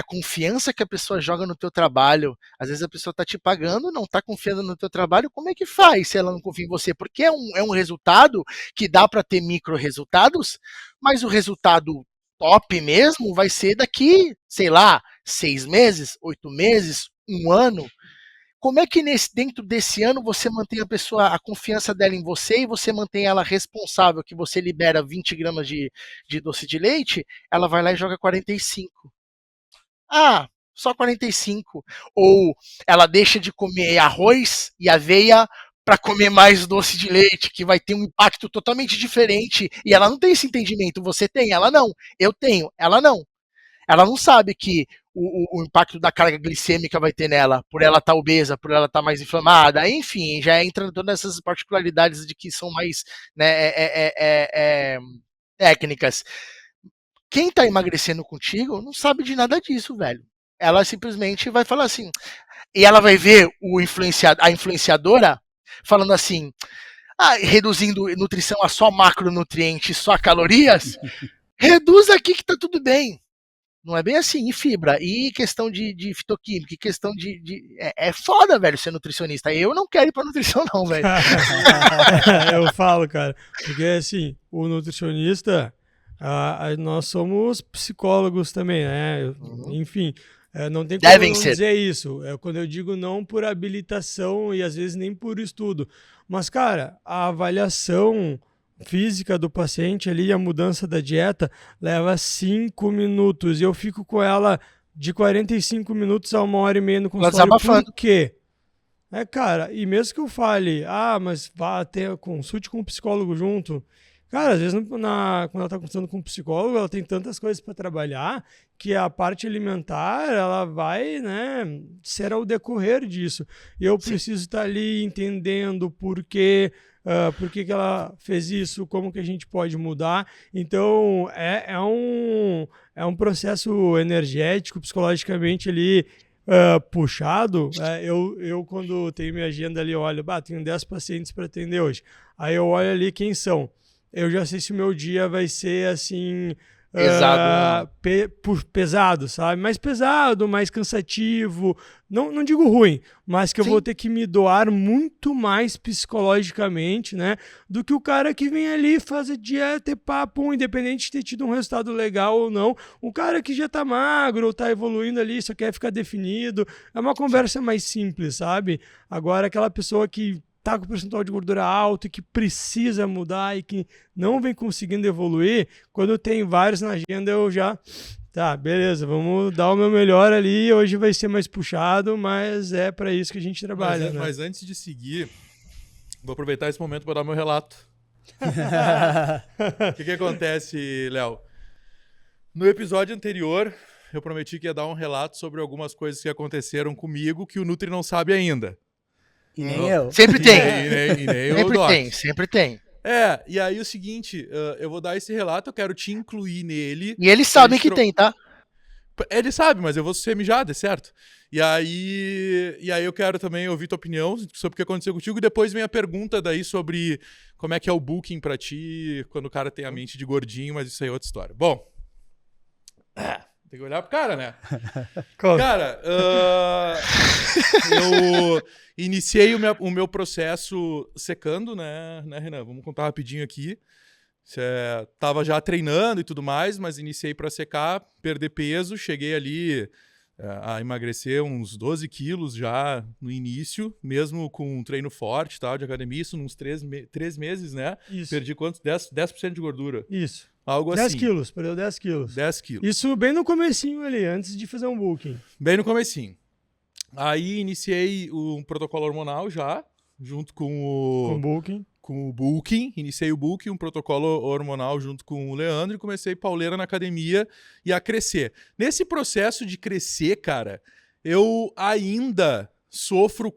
confiança que a pessoa joga no teu trabalho. Às vezes a pessoa está te pagando, não está confiando no teu trabalho. Como é que faz se ela não confia em você? Porque é um resultado que dá para ter micro resultados, mas o resultado top mesmo vai ser daqui, sei lá, 6 meses, 8 meses, 1 ano. Como é que dentro desse ano você mantém a confiança dela em você e você mantém ela responsável, que você libera 20 gramas de doce de leite, ela vai lá e joga 45. Ah, só 45. Ou ela deixa de comer arroz e aveia para comer mais doce de leite, que vai ter um impacto totalmente diferente, e ela não tem esse entendimento. Você tem, ela não. Eu tenho, ela não. ela não sabe que o impacto da carga glicêmica vai ter nela, por ela estar obesa, por ela estar mais inflamada, enfim, já entra todas essas particularidades de que são mais, né, técnicas. Quem tá emagrecendo contigo não sabe de nada disso, velho. Ela simplesmente vai falar assim, e ela vai ver a influenciadora falando assim, reduzindo nutrição a só macronutrientes, só calorias, reduz aqui que tá tudo bem. Não é bem assim, e fibra, e questão de fitoquímica, e questão é foda, velho, ser nutricionista. Eu não quero ir pra nutrição, não, velho. Eu falo, cara, porque assim, o nutricionista, nós somos psicólogos também, né? Enfim, não tem como Devem não ser. dizer isso. Quando eu digo não por habilitação e às vezes nem por estudo. Mas, cara, a avaliação física do paciente ali, a mudança da dieta, leva 5 minutos. E eu fico com ela de 45 minutos a 1h30 no consultório. Desabafando. Por quê? Cara, e mesmo que eu fale, mas vá ter consulte com um psicólogo junto. Cara, às vezes quando ela tá consultando com um psicólogo, ela tem tantas coisas para trabalhar que a parte alimentar, ela vai, né, ser ao decorrer disso. E eu preciso estar ali entendendo por que ela fez isso, como que a gente pode mudar. Então, é um processo energético, psicologicamente ali, puxado. Eu quando tenho minha agenda ali, olho, tenho 10 pacientes para atender hoje. Aí eu olho ali quem são. Eu já sei se o meu dia vai ser assim... pesado, sabe? Mais pesado, mais cansativo. Não digo ruim, mas que eu vou ter que me doar muito mais psicologicamente, né? Do que o cara que vem ali fazer dieta e papo, independente de ter tido um resultado legal ou não. O cara que já tá magro ou tá evoluindo ali, só quer ficar definido. É uma conversa mais simples, sabe? Agora, aquela pessoa que tá com o percentual de gordura alto e que precisa mudar e que não vem conseguindo evoluir, quando tem vários na agenda eu já... Tá, beleza, vamos dar o meu melhor ali, hoje vai ser mais puxado, mas é para isso que a gente trabalha. Mas antes de seguir, vou aproveitar esse momento para dar meu relato. O que acontece, Léo? No episódio anterior, eu prometi que ia dar um relato sobre algumas coisas que aconteceram comigo que o Nutri não sabe ainda. E nem eu. Sempre tem. E nem eu, sempre tem. E aí o seguinte, eu vou dar esse relato, eu quero te incluir nele. E eles sabem que tem, tá? Ele sabe, mas eu vou ser mijado, é certo? E aí eu quero também ouvir tua opinião sobre o que aconteceu contigo, e depois vem a pergunta daí sobre como é que é o booking pra ti, quando o cara tem a mente de gordinho, mas isso aí é outra história. Bom, tem que olhar pro cara, né? Cara, eu iniciei o meu processo secando, né, Renan? Vamos contar rapidinho aqui. Tava já treinando e tudo mais, mas iniciei para secar, perder peso, cheguei ali a emagrecer uns 12 quilos já no início, mesmo com um treino forte, tal, de academia, isso nos 3 meses, né? Isso. Perdi quanto? 10% de gordura. Isso. Algo 10 assim. quilos, perdeu 10 quilos. 10 quilos. Isso bem no comecinho ali, antes de fazer um booking. Bem no comecinho. Aí iniciei um protocolo hormonal já, junto com o booking. Iniciei o booking, um protocolo hormonal junto com o Leandro e comecei pauleira na academia e a crescer. Nesse processo de crescer, cara, eu ainda sofro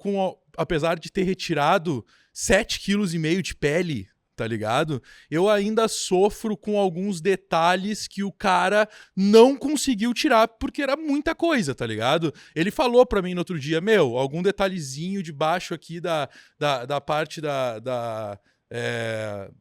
apesar de ter retirado 7,5 kg de pele, tá ligado? Eu ainda sofro com alguns detalhes que o cara não conseguiu tirar porque era muita coisa, tá ligado? Ele falou pra mim no outro dia, algum detalhezinho debaixo aqui da parte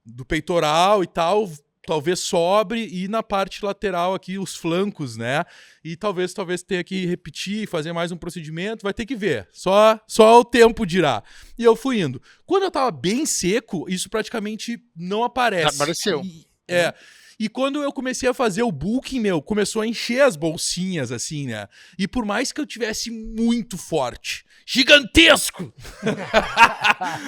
do peitoral e tal, talvez sobre, e na parte lateral aqui, os flancos, né? E talvez tenha que repetir, fazer mais um procedimento, vai ter que ver. Só o tempo dirá. E eu fui indo. Quando eu tava bem seco, isso praticamente não aparece. Apareceu. E quando eu comecei a fazer o booking, começou a encher as bolsinhas, assim, né? E por mais que eu tivesse muito forte, gigantesco,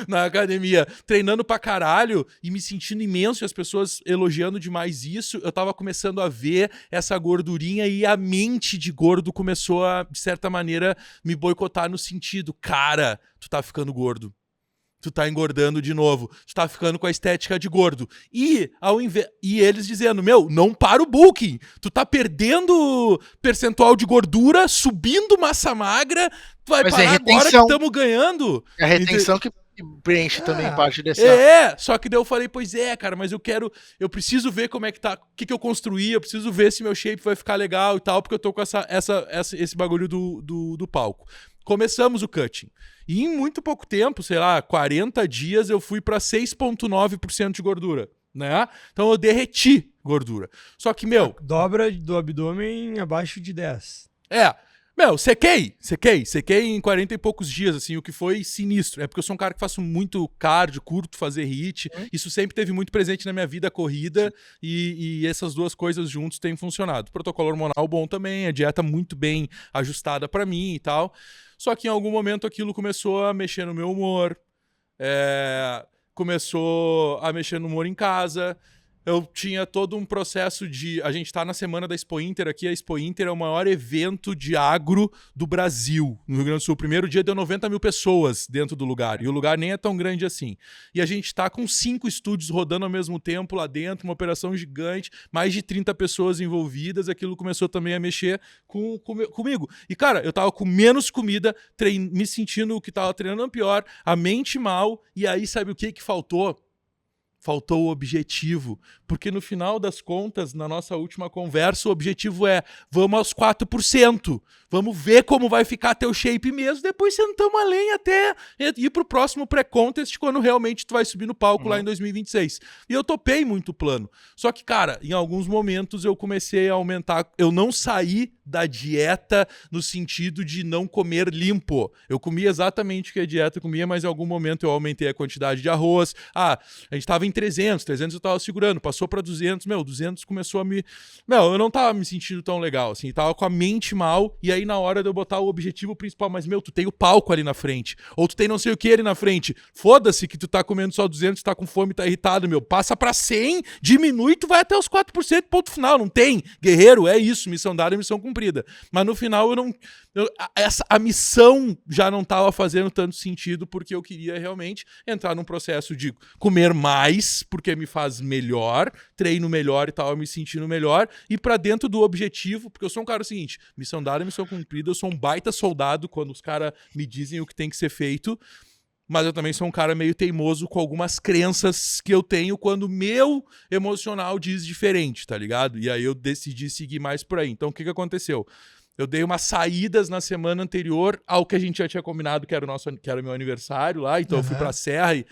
na academia, treinando pra caralho e me sentindo imenso e as pessoas elogiando demais isso, eu tava começando a ver essa gordurinha e a mente de gordo começou a, de certa maneira, me boicotar no sentido, cara, tu tá ficando gordo. tu tá engordando de novo, tu tá ficando com a estética de gordo. E eles dizendo, não para o bulking, tu tá perdendo percentual de gordura, subindo massa magra, tu vai parar agora que estamos ganhando. É a retenção que preenche também parte dessa... Só que daí eu falei, pois é, cara, mas eu preciso ver como é que tá, o que eu construí, eu preciso ver se meu shape vai ficar legal e tal, porque eu tô com esse bagulho do palco. Começamos o cutting. E em muito pouco tempo, sei lá, 40 dias, eu fui pra 6,9% de gordura, né? Então eu derreti gordura. Só que, dobra do abdômen abaixo de 10. Sequei em 40 e poucos dias, assim, o que foi sinistro. É porque eu sou um cara que faço muito cardio, curto fazer HIIT. Isso sempre teve muito presente na minha vida, a corrida, e essas duas coisas juntos têm funcionado. Protocolo hormonal bom também, a dieta muito bem ajustada pra mim e tal. Só que em algum momento aquilo começou a mexer no meu humor, começou a mexer no humor em casa. Eu tinha todo um processo de... A gente tá na semana da Expo Inter aqui. A Expo Inter é o maior evento de agro do Brasil, no Rio Grande do Sul. O primeiro dia deu 90 mil pessoas dentro do lugar. E o lugar nem é tão grande assim. E a gente tá com 5 estúdios rodando ao mesmo tempo lá dentro, uma operação gigante, mais de 30 pessoas envolvidas. Aquilo começou também a mexer comigo. E, cara, eu tava com menos comida, me sentindo que tava treinando pior, a mente mal. E aí, sabe o que faltou? Faltou o objetivo, porque no final das contas, na nossa última conversa, o objetivo é, vamos aos 4%, vamos ver como vai ficar teu shape mesmo, depois sentamos a lenha até ir pro próximo pré-contest, quando realmente tu vai subir no palco lá em 2026. E eu topei muito o plano. Só que, cara, em alguns momentos eu comecei a aumentar, eu não saí da dieta no sentido de não comer limpo. Eu comia exatamente o que a dieta comia, mas em algum momento eu aumentei a quantidade de arroz. A gente tava em 300 eu tava segurando, passou pra 200, 200 começou a me... eu não tava me sentindo tão legal, assim, tava com a mente mal, e aí na hora de eu botar o objetivo principal, mas, tu tem o palco ali na frente, ou tu tem não sei o que ali na frente, foda-se que tu tá comendo só 200, tá com fome, tá irritado, passa pra 100, diminui, tu vai até os 4%, ponto final, não tem, guerreiro, é isso, missão dada, missão cumprida. Mas no final a missão já não tava fazendo tanto sentido, porque eu queria realmente entrar num processo de comer mais, porque me faz melhor, treino melhor e tal, me sentindo melhor, e pra dentro do objetivo, porque eu sou um cara seguinte, missão dada, missão cumprida, eu sou um baita soldado quando os caras me dizem o que tem que ser feito, mas eu também sou um cara meio teimoso com algumas crenças que eu tenho quando o meu emocional diz diferente, tá ligado? E aí eu decidi seguir mais por aí. Então o que aconteceu? Eu dei umas saídas na semana anterior ao que a gente já tinha combinado, que era o meu aniversário lá, então eu fui pra Serra e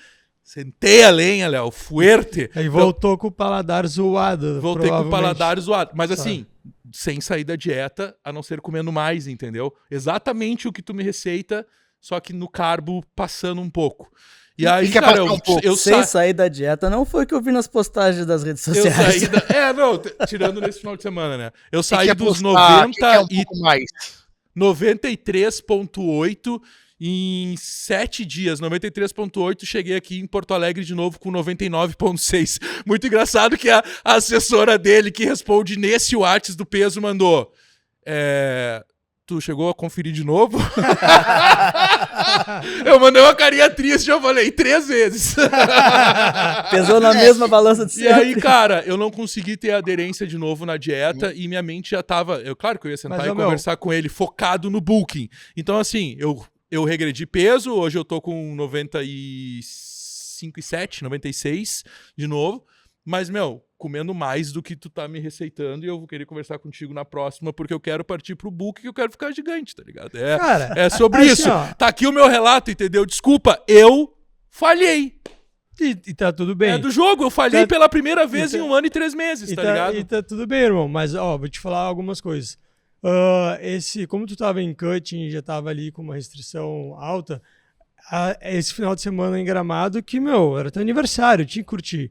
sentei a lenha, Léo, fuerte. Aí voltou com o paladar zoado. Voltei com o paladar zoado. Mas assim, sem sair da dieta, a não ser comendo mais, entendeu? Exatamente o que tu me receita, só que no carbo passando um pouco. E aí, cara, eu sem sair da dieta, não foi o que eu vi nas postagens das redes sociais. Eu saí tirando nesse final de semana, né? Eu saí dos 90 um pouco mais. 93,8 em 7 dias, 93,8, cheguei aqui em Porto Alegre de novo com 99,6. Muito engraçado que a assessora dele, que responde nesse WhatsApp do peso, mandou... Tu chegou a conferir de novo? Eu mandei uma carinha triste, eu falei 3 vezes. Pesou na mesma balança de sempre. E aí, cara, eu não consegui ter aderência de novo na dieta e minha mente já tava... Claro que eu ia sentar e conversar com ele, focado no bulking. Então, assim, eu regredi peso, hoje eu tô com 95,7, 96 de novo. Mas, comendo mais do que tu tá me receitando, e eu vou querer conversar contigo na próxima, porque eu quero partir pro book e eu quero ficar gigante, tá ligado? Cara, é sobre isso. Tá aqui o meu relato, entendeu? Desculpa, eu falhei. E tá tudo bem. É do jogo, eu falhei pela primeira vez em 1 ano e 3 meses, tá ligado? E tá tudo bem, irmão, mas, vou te falar algumas coisas. Como tu tava em cutting e já tava ali com uma restrição alta, esse final de semana em Gramado, que, era teu aniversário, tinha que curtir.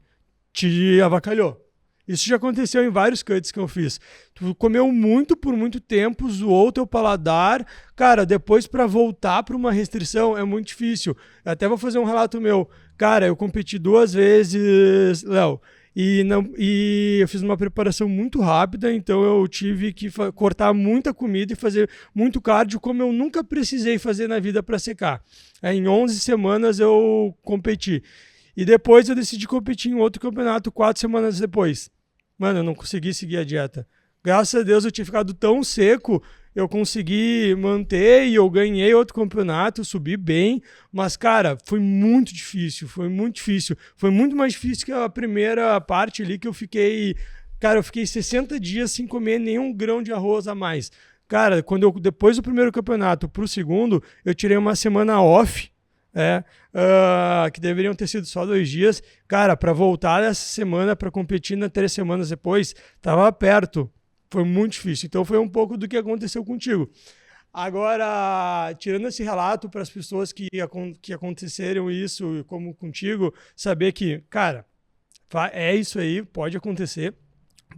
Te avacalhou. Isso já aconteceu em vários cuts que eu fiz. Tu comeu muito por muito tempo, zoou teu paladar. Cara, depois pra voltar pra uma restrição é muito difícil. Eu até vou fazer um relato meu. Cara, eu competi 2 vezes, Léo, E eu fiz uma preparação muito rápida, então eu tive que cortar muita comida e fazer muito cardio, como eu nunca precisei fazer na vida para secar. Em 11 semanas eu competi. E depois eu decidi competir em outro campeonato 4 semanas depois. Mano, eu não consegui seguir a dieta. Graças a Deus eu tinha ficado tão seco, eu consegui manter e eu ganhei outro campeonato, subi bem, mas, cara, foi muito difícil, foi muito difícil. Foi muito mais difícil que a primeira parte ali que eu fiquei... Cara, eu fiquei 60 dias sem comer nenhum grão de arroz a mais. Cara, depois do primeiro campeonato pro segundo, eu tirei uma semana off, que deveriam ter sido só 2 dias. Cara, para voltar essa semana, para competir 3 semanas depois, tava perto. Foi muito difícil. Então foi um pouco do que aconteceu contigo. Agora, tirando esse relato para as pessoas que aconteceram isso, como contigo, saber que, cara, é isso aí, pode acontecer.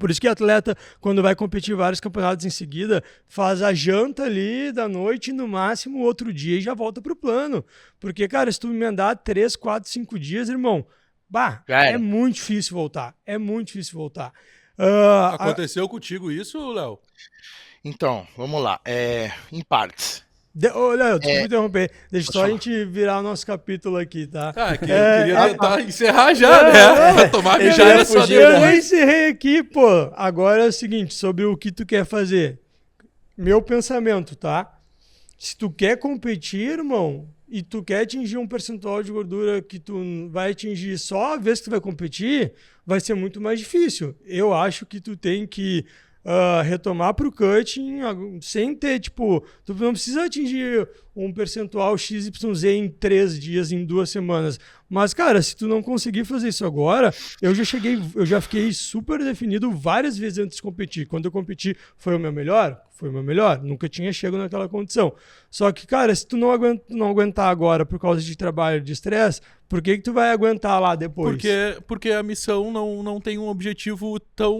Por isso que atleta, quando vai competir vários campeonatos em seguida, faz a janta ali da noite, no máximo outro dia, e já volta pro plano. Porque, cara, se tu emendar 3, 4, 5 dias, irmão, é muito difícil voltar. É muito difícil voltar. Aconteceu contigo isso, Léo? Então, vamos lá. Em partes. Léo, desculpa interromper. Deixa só a gente virar o nosso capítulo aqui, tá? Eu queria tentar encerrar já, né? Pra tomar mijada só Eu já encerrei aqui, pô. Agora é o seguinte, sobre o que tu quer fazer. Meu pensamento, tá? Se tu quer competir, irmão, e tu quer atingir um percentual de gordura que tu vai atingir só a vez que tu vai competir, vai ser muito mais difícil. Eu acho que tu tem que retomar pro cutting sem ter, tipo, tu não precisa atingir um percentual XYZ em 3 dias, em 2 semanas. Mas, cara, se tu não conseguir fazer isso agora, eu já fiquei super definido várias vezes antes de competir. Quando eu competi, foi o meu melhor? Foi o meu melhor. Nunca tinha chegado naquela condição. Só que, cara, se tu não aguentar agora por causa de trabalho, de estresse, por que tu vai aguentar lá depois? Porque a missão não tem um objetivo tão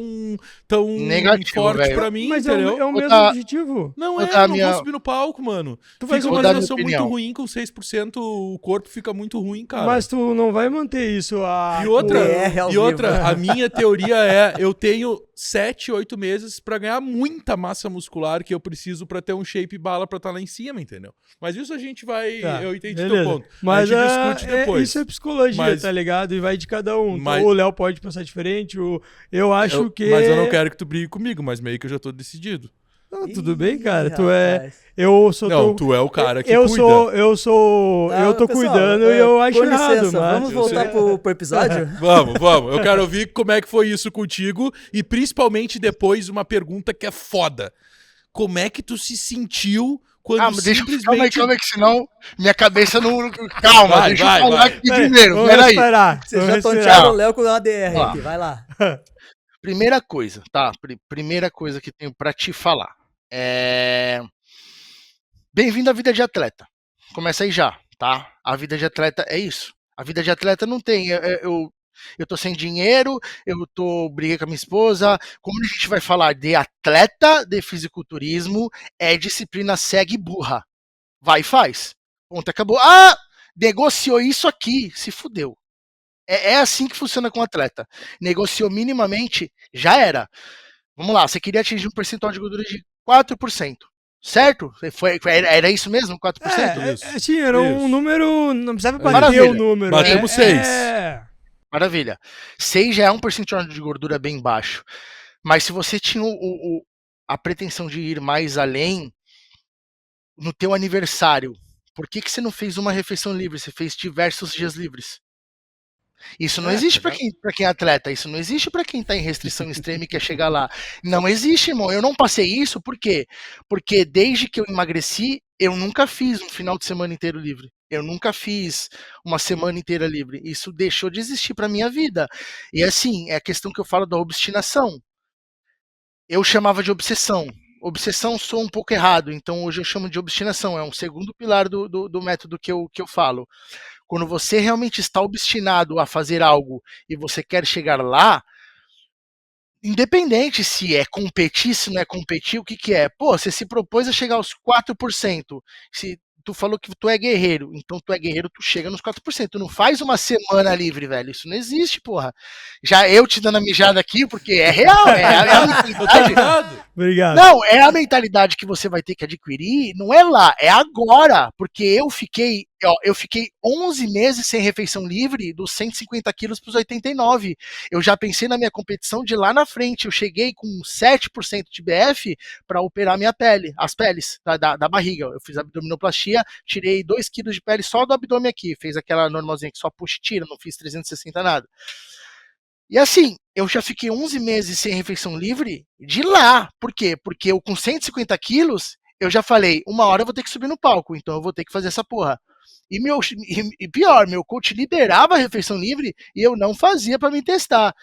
negativo, forte pra mim, mas entendeu? é o mesmo objetivo. Não vou subir no palco, mano. Tu vai Fica uma dar minha sensação muito opinião. ruim com 6%, o corpo fica muito ruim, cara. Mas tu não vai manter isso E outra, a minha teoria é, eu tenho 7, 8 meses pra ganhar muita massa muscular que eu preciso pra ter um shape bala pra estar lá em cima, entendeu? Mas isso a gente vai... eu entendi teu ponto. Mas a gente discute depois. Isso é psicologia, tá ligado? E vai de cada um. O Léo pode pensar diferente, eu acho que... Mas eu não quero que tu brigue comigo, mas meio que eu já tô decidido. Não, tudo bem, cara. Tu tu é o cara que cuida. Eu tô pessoal, cuidando e eu acho errado. Licença, vamos voltar pro episódio? Vamos. Eu quero ouvir como é que foi isso contigo e principalmente depois uma pergunta que é foda. Como é que tu se sentiu quando simplesmente... Calma aí, que senão minha cabeça não... Calma, deixa eu falar aqui primeiro. Peraí. Vocês já tontearam o Léo com o ADR aqui, vai lá. Primeira coisa, tá? Primeira coisa que tenho pra te falar. Bem-vindo à vida de atleta. Começa aí já, tá? A vida de atleta é isso. A vida de atleta não tem... Eu tô sem dinheiro, briguei com a minha esposa. Como a gente vai falar de atleta de fisiculturismo, é disciplina cega e burra. Vai e faz. Ponto, acabou. Negociou isso aqui, se fudeu. É assim que funciona com o atleta. Negociou minimamente, já era. Vamos lá, você queria atingir um percentual de gordura de 4%. Certo? Era isso mesmo? 4%? Sim, era um número. Não precisava bater Maravilha. o número. Batemos 6. Maravilha. 6 já é um percentual de gordura bem baixo. Mas se você tinha a pretensão de ir mais além, no teu aniversário, por que você não fez uma refeição livre? Você fez diversos dias livres. Isso não existe pra quem é atleta, isso não existe pra quem tá em restrição extrema e quer chegar lá. Não existe, irmão. Eu não passei isso, por quê? Porque desde que eu emagreci, eu nunca fiz um final de semana inteiro livre. Eu nunca fiz uma semana inteira livre. Isso deixou de existir pra minha vida. E assim, é a questão que eu falo da obstinação. Eu chamava de obsessão. Obsessão soa um pouco errado, então hoje eu chamo de obstinação. É um segundo pilar do método que eu falo. Quando você realmente está obstinado a fazer algo e você quer chegar lá, independente se é competir, se não é competir, o que é? Pô, você se propôs a chegar aos 4%. Se tu falou que tu é guerreiro, então tu é guerreiro, tu chega nos 4%. Tu não faz uma semana livre, velho. Isso não existe, porra. Já eu te dando a mijada aqui, porque é real, é a mentalidade. Obrigado. Não, é a mentalidade que você vai ter que adquirir, não é lá, é agora. Porque eu fiquei 11 meses sem refeição livre, dos 150 quilos para os 89. Eu já pensei na minha competição de lá na frente. Eu cheguei com 7% de BF para operar minha pele, as peles da barriga. Eu fiz abdominoplastia, tirei 2 quilos de pele só do abdômen aqui. Fez aquela normalzinha que só puxa e tira, não fiz 360 nada. E assim, eu já fiquei 11 meses sem refeição livre de lá. Por quê? Porque eu com 150 quilos, eu já falei, uma hora eu vou ter que subir no palco, então eu vou ter que fazer essa porra. E pior, meu coach liberava a refeição livre e eu não fazia para me testar.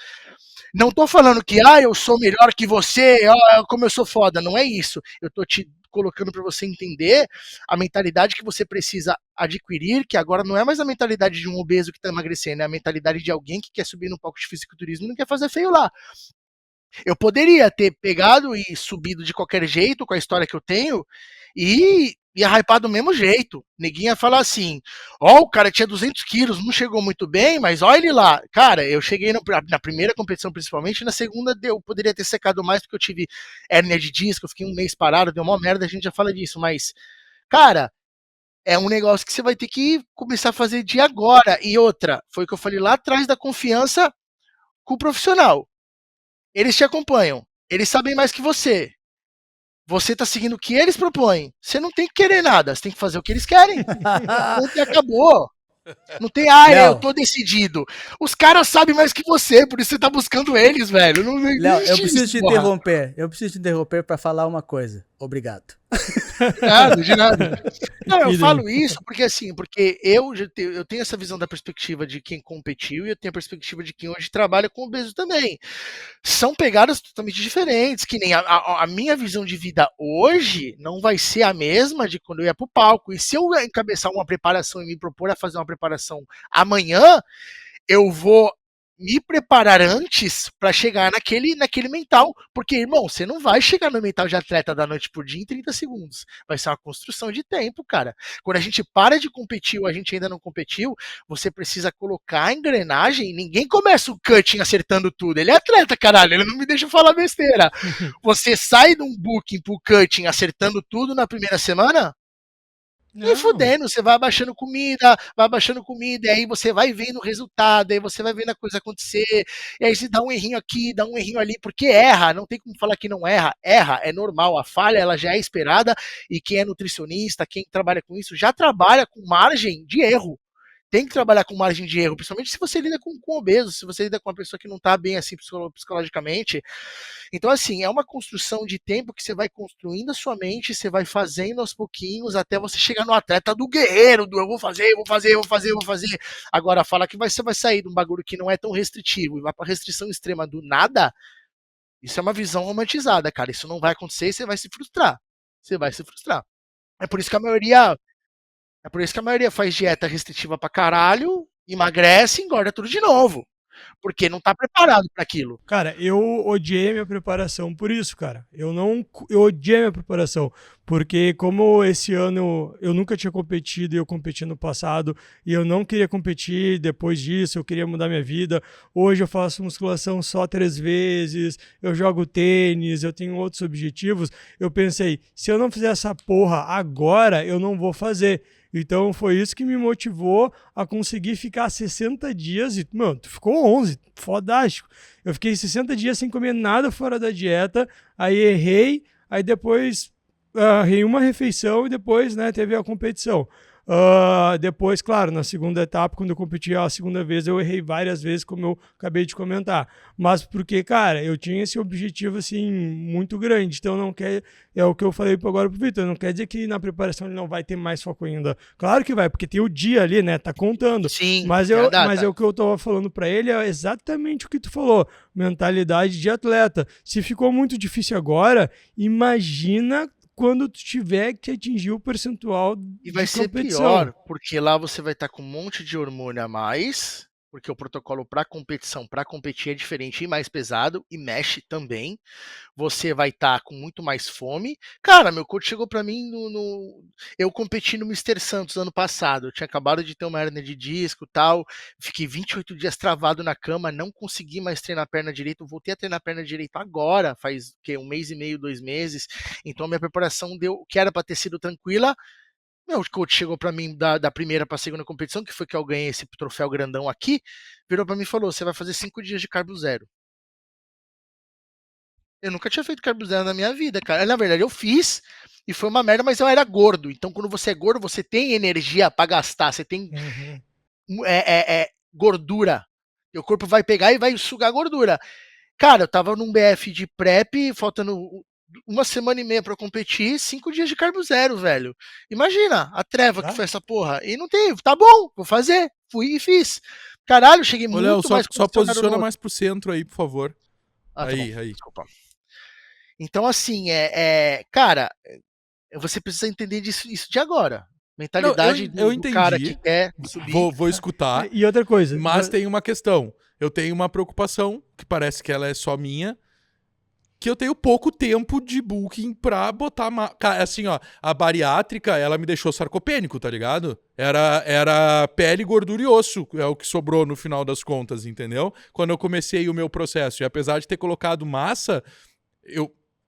Não tô falando que eu sou melhor que você, como eu sou foda, não é isso. Eu tô te colocando para você entender a mentalidade que você precisa adquirir, que agora não é mais a mentalidade de um obeso que tá emagrecendo, é a mentalidade de alguém que quer subir no palco de fisiculturismo e não quer fazer feio lá. Eu poderia ter pegado e subido de qualquer jeito com a história que eu tenho e ia hypar do mesmo jeito. Neguinha ia falar assim, o cara tinha 200 quilos, não chegou muito bem, mas olha ele lá. Cara, eu cheguei na primeira competição principalmente, na segunda eu poderia ter secado mais porque eu tive hérnia de disco, eu fiquei um mês parado, deu uma merda, a gente já fala disso, mas, cara, é um negócio que você vai ter que começar a fazer de agora. E outra, foi o que eu falei lá atrás da confiança com o profissional. Eles te acompanham, eles sabem mais que você. Você tá seguindo o que eles propõem. Você não tem que querer nada, você tem que fazer o que eles querem. Ponto e acabou. Não tem, eu tô decidido. Os caras sabem mais que você, por isso você tá buscando eles, velho. Léo, eu preciso te interromper. Eu preciso te interromper pra falar uma coisa. Obrigado. De nada. Não, eu falo isso porque assim, porque eu tenho essa visão da perspectiva de quem competiu e eu tenho a perspectiva de quem hoje trabalha com obeso também. São pegadas totalmente diferentes, que nem a minha visão de vida hoje não vai ser a mesma de quando eu ia pro palco. E se eu encabeçar uma preparação e me propor a fazer uma preparação amanhã, eu vou me preparar antes para chegar naquele mental, porque, irmão, você não vai chegar no mental de atleta da noite pro dia em 30 segundos, vai ser uma construção de tempo, cara. Quando a gente para de competir ou a gente ainda não competiu, você precisa colocar a engrenagem, ninguém começa o cutting acertando tudo, ele é atleta, caralho, ele não me deixa falar besteira. Você sai de um booking pro cutting acertando tudo na primeira semana? E fudendo, você vai abaixando comida, e aí você vai vendo o resultado, aí você vai vendo a coisa acontecer, e aí você dá um errinho aqui, dá um errinho ali, porque erra, não tem como falar que não erra, é normal, a falha ela já é esperada, e quem é nutricionista, quem trabalha com isso, já trabalha com margem de erro. Tem que trabalhar com margem de erro, principalmente se você lida com obeso, se você lida com uma pessoa que não está bem assim psicologicamente. Então, assim, é uma construção de tempo que você vai construindo a sua mente, você vai fazendo aos pouquinhos até você chegar no atleta do guerreiro, do eu vou fazer. Agora, fala que você vai sair de um bagulho que não é tão restritivo e vai para restrição extrema do nada, isso é uma visão romantizada, cara. Isso não vai acontecer e você vai se frustrar. É por isso que a maioria faz dieta restritiva pra caralho, emagrece e engorda tudo de novo. Porque não tá preparado para aquilo. Cara, eu odiei minha preparação por isso, cara. Eu odiei minha preparação. Porque como esse ano eu nunca tinha competido e eu competi no passado, e eu não queria competir depois disso, eu queria mudar minha vida. Hoje eu faço musculação só 3 vezes, eu jogo tênis, eu tenho outros objetivos. Eu pensei, se eu não fizer essa porra agora, eu não vou fazer. Então foi isso que me motivou a conseguir ficar 60 dias e, mano, tu ficou 11, fodástico. Eu fiquei 60 dias sem comer nada fora da dieta, aí errei, aí depois errei uma refeição e depois, né, teve a competição. Depois, claro, na segunda etapa, quando eu competi a segunda vez, eu errei várias vezes, como eu acabei de comentar. Mas porque, cara, eu tinha esse objetivo, assim, muito grande. Então, não quer... É o que eu falei agora pro Vitor. Não quer dizer que na preparação ele não vai ter mais foco ainda. Claro que vai, porque tem o dia ali, né? Tá contando. Sim, mas é o que eu tava falando pra ele, é exatamente o que tu falou. Mentalidade de atleta. Se ficou muito difícil agora, imagina quando tu tiver que atingir o percentual e vai ser pior, porque lá você vai estar com um monte de hormônio a mais, porque o protocolo para competição, para competir é diferente e mais pesado, e mexe também. Você vai estar com muito mais fome. Cara, meu coach chegou para mim eu competi no Mr. Santos ano passado. Eu tinha acabado de ter uma hernia de disco e tal. Fiquei 28 dias travado na cama, não consegui mais treinar a perna direita. Voltei a treinar a perna direita agora, faz um mês e meio, 2 meses. Então minha preparação deu, que era para ter sido tranquila. Meu coach chegou para mim da primeira para a segunda competição, que foi que eu ganhei esse troféu grandão aqui, virou para mim e falou: você vai fazer 5 dias de carbo zero. Eu nunca tinha feito carbo zero na minha vida, cara. Na verdade, eu fiz e foi uma merda, mas eu era gordo. Então, quando você é gordo, você tem energia para gastar, você tem gordura. Teu corpo vai pegar e vai sugar gordura. Cara, eu tava num BF de prep, faltando 1 semana e meia pra competir, 5 dias de carbo zero, velho. Imagina a treva que foi essa porra. E não tem, tá bom, vou fazer. Fui e fiz. Caralho, cheguei muito Léo, mais só posiciona no... mais pro centro aí, por favor. Ah, aí, tá aí. Desculpa. Então, assim, cara, você precisa entender isso de agora. Mentalidade eu do entendi. cara que quer subir. Vou escutar. E outra coisa. Mas tem uma questão. Eu tenho uma preocupação, que parece que ela é só minha, que eu tenho pouco tempo de booking pra botar... Assim, ó, a bariátrica, ela me deixou sarcopênico, tá ligado? Era pele, gordura e osso, é o que sobrou no final das contas, entendeu? Quando eu comecei o meu processo. E apesar de ter colocado massa,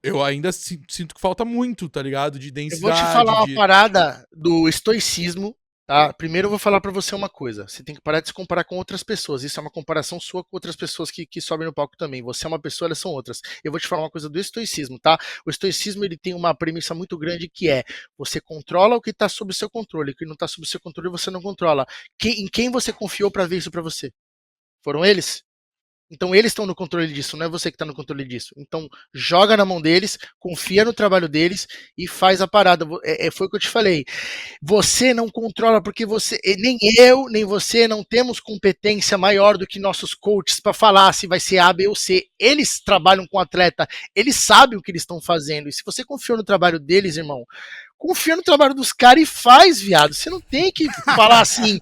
eu ainda sinto que falta muito, tá ligado? De densidade. Eu vou te falar uma parada do estoicismo, tá? Primeiro eu vou falar pra você uma coisa. Você tem que parar de se comparar com outras pessoas. Isso é uma comparação sua com outras pessoas que sobem no palco também. Você é uma pessoa, elas são outras. Eu vou te falar uma coisa do estoicismo, tá? O estoicismo, ele tem uma premissa muito grande que é: você controla o que tá sob seu controle. O que não tá sob seu controle, você não controla. Em quem você confiou pra ver isso pra você? Foram eles? Então eles estão no controle disso, não é você que está no controle disso. Então joga na mão deles, confia no trabalho deles e faz a parada. Foi o que eu te falei. Você não controla porque nem eu, nem você não temos competência maior do que nossos coaches para falar se vai ser A, B ou C. Eles trabalham com atleta, eles sabem o que eles estão fazendo. E se você confiou no trabalho deles, irmão, confia no trabalho dos caras e faz, viado. Você não tem que falar assim,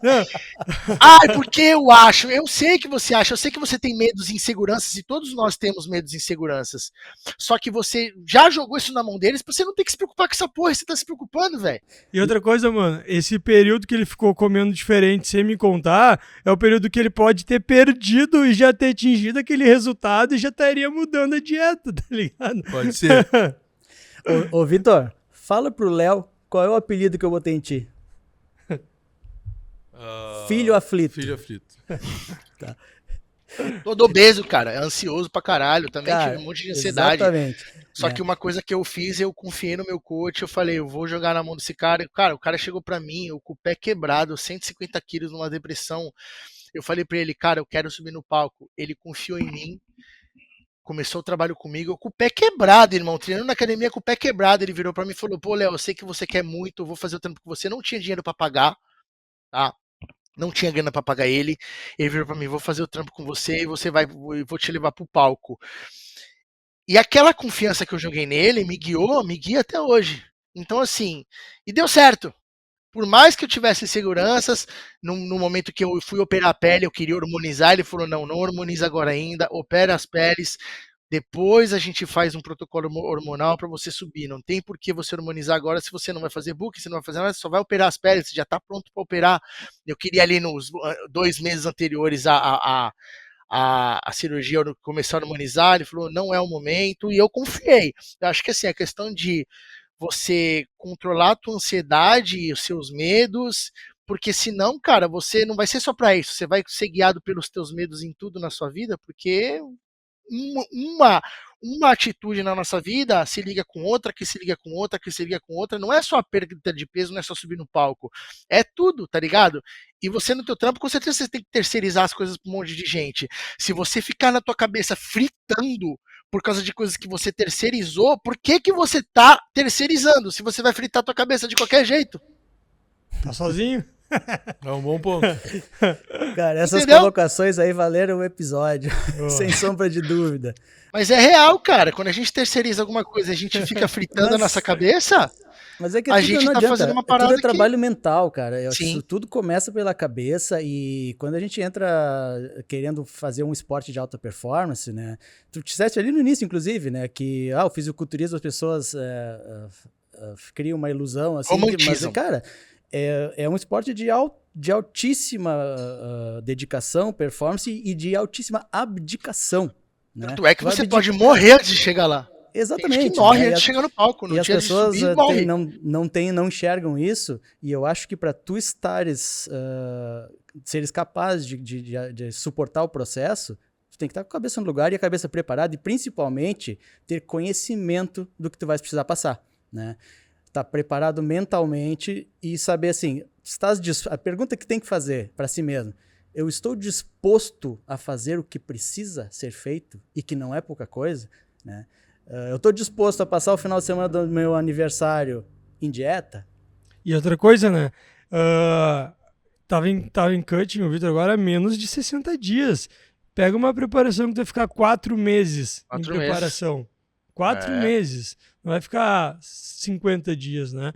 porque eu acho. Eu sei que você acha, eu sei que você tem medos e inseguranças, e todos nós temos medos e inseguranças. Só que você já jogou isso na mão deles pra você não ter que se preocupar com essa porra, você tá se preocupando, velho. E outra coisa, mano, esse período que ele ficou comendo diferente sem me contar, é o período que ele pode ter perdido e já ter atingido aquele resultado e já estaria mudando a dieta, tá ligado? Pode ser. Ô Vitor, fala pro Léo qual é o apelido que eu botei em ti. Filho aflito. Filho aflito. Tá. Todo obeso, cara, é ansioso pra caralho, também Cara, tive um monte de ansiedade. Exatamente. Só que uma coisa que eu fiz, eu confiei no meu coach, eu falei, eu vou jogar na mão desse cara. Cara, o cara chegou pra mim, eu com o pé quebrado, 150 quilos numa depressão. Eu falei pra ele, cara, eu quero subir no palco. Ele confiou em mim, começou o trabalho comigo, eu com o pé quebrado, irmão, treinando na academia com o pé quebrado. Ele virou pra mim e falou, pô, Léo, eu sei que você quer muito, eu vou fazer o trampo com você. Não tinha dinheiro pra pagar, tá? Não tinha grana pra pagar ele. Ele virou pra mim, vou fazer o trampo com você e vou te levar pro palco. E aquela confiança que eu joguei nele me guia até hoje. Então, assim, e deu certo. Por mais que eu tivesse inseguranças, no momento que eu fui operar a pele, eu queria hormonizar, ele falou, não hormoniza agora ainda, opera as peles, depois a gente faz um protocolo hormonal para você subir. Não tem por que você hormonizar agora se você não vai fazer booking, você não vai fazer nada, você só vai operar as peles, você já está pronto para operar. Eu queria ali nos 2 meses anteriores a cirurgia começar a hormonizar, ele falou, não é o momento, e eu confiei. Eu acho que assim, a questão de você controlar a tua ansiedade e os seus medos, porque senão, cara, você não vai ser só para isso, você vai ser guiado pelos teus medos em tudo na sua vida, porque uma atitude na nossa vida se liga com outra, que se liga com outra, que se liga com outra. Não é só a perda de peso, não é só subir no palco. É tudo, tá ligado? E você no teu trampo, com certeza você tem que terceirizar as coisas pra um monte de gente. Se você ficar na tua cabeça fritando por causa de coisas que você terceirizou, por que você tá terceirizando? Se você vai fritar a tua cabeça de qualquer jeito. Tá sozinho? É um bom ponto. Cara, essas Entendeu? colocações aí valeram o episódio, sem sombra de dúvida. Mas é real, cara. Quando a gente terceiriza alguma coisa, a gente fica fritando a nossa cabeça. Mas é que A tudo gente não tá adianta, fazendo uma tudo parada é que... trabalho mental, cara. Eu acho que Sim. isso tudo começa pela cabeça e quando a gente entra querendo fazer um esporte de alta performance, né? Tu disseste ali no início, inclusive, né? Que o fisiculturismo as pessoas criam uma ilusão, assim, mas, Romantizam. cara, é um esporte de altíssima dedicação, performance e de altíssima abdicação, né? Tanto é que Tu você abdica, pode morrer antes de chegar lá. Tem gente que exatamente, morre né? antes de chegar no palco. E No as dia de pessoas subir, morre. não enxergam isso, e eu acho que para tu estares, seres capaz de suportar o processo, tu tem que estar com a cabeça no lugar e a cabeça preparada, e principalmente ter conhecimento do que tu vais precisar passar, né? Tá preparado mentalmente e saber assim, a pergunta que tem que fazer para si mesmo, eu estou disposto a fazer o que precisa ser feito e que não é pouca coisa, né? Eu estou disposto a passar o final de semana do meu aniversário em dieta? E outra coisa, né? Tava em cutting, o Vitor, agora menos de 60 dias. Pega uma preparação que tu vai ficar 4 meses em 4 meses. preparação. 4 É. meses. Não vai ficar 50 dias, né?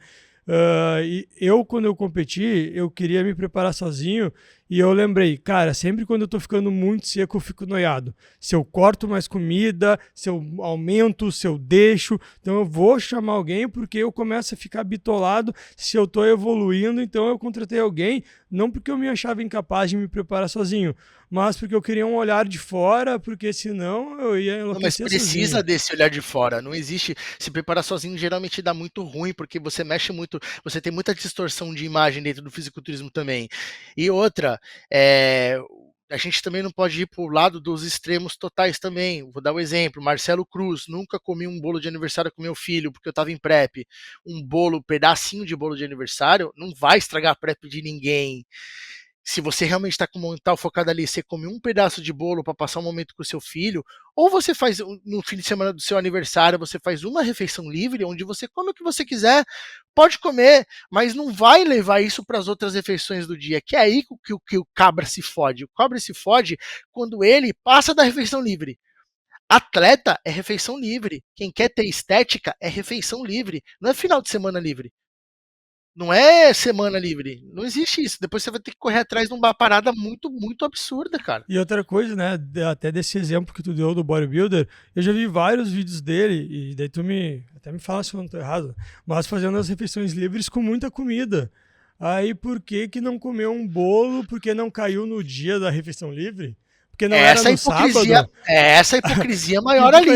E quando eu competi, eu queria me preparar sozinho e eu lembrei, cara, sempre quando eu tô ficando muito seco, eu fico noiado. Se eu corto mais comida, se eu aumento, se eu deixo, então eu vou chamar alguém porque eu começo a ficar bitolado se eu tô evoluindo, então eu contratei alguém, não porque eu me achava incapaz de me preparar sozinho, mas porque eu queria um olhar de fora, porque senão eu ia Não, mas enlouquecer precisa sozinho. desse olhar de fora. Não existe. Se preparar sozinho geralmente dá muito ruim, porque você mexe muito. Você tem muita distorção de imagem dentro do fisiculturismo também. E outra, a gente também não pode ir para o lado dos extremos totais também. Vou dar um exemplo. Marcelo Cruz, nunca comi um bolo de aniversário com meu filho, porque eu estava em prep. Um bolo, pedacinho de bolo de aniversário, não vai estragar a prep de ninguém. Se você realmente está com o mental focado ali, você come um pedaço de bolo para passar um momento com o seu filho, ou você faz no fim de semana do seu aniversário, você faz uma refeição livre, onde você come o que você quiser, pode comer, mas não vai levar isso para as outras refeições do dia, que é aí que o cabra se fode. O cabra se fode quando ele passa da refeição livre. Atleta é refeição livre. Quem quer ter estética é refeição livre. Não é final de semana livre. Não é semana livre. Não existe isso. Depois você vai ter que correr atrás de uma parada muito, muito absurda, cara. E outra coisa, né, até desse exemplo que tu deu do bodybuilder, eu já vi vários vídeos dele, e daí até me fala se eu não tô errado, mas fazendo as refeições livres com muita comida. Aí por que não comeu um bolo porque não caiu no dia da refeição livre? Porque não era no sábado? Essa hipocrisia maior ali.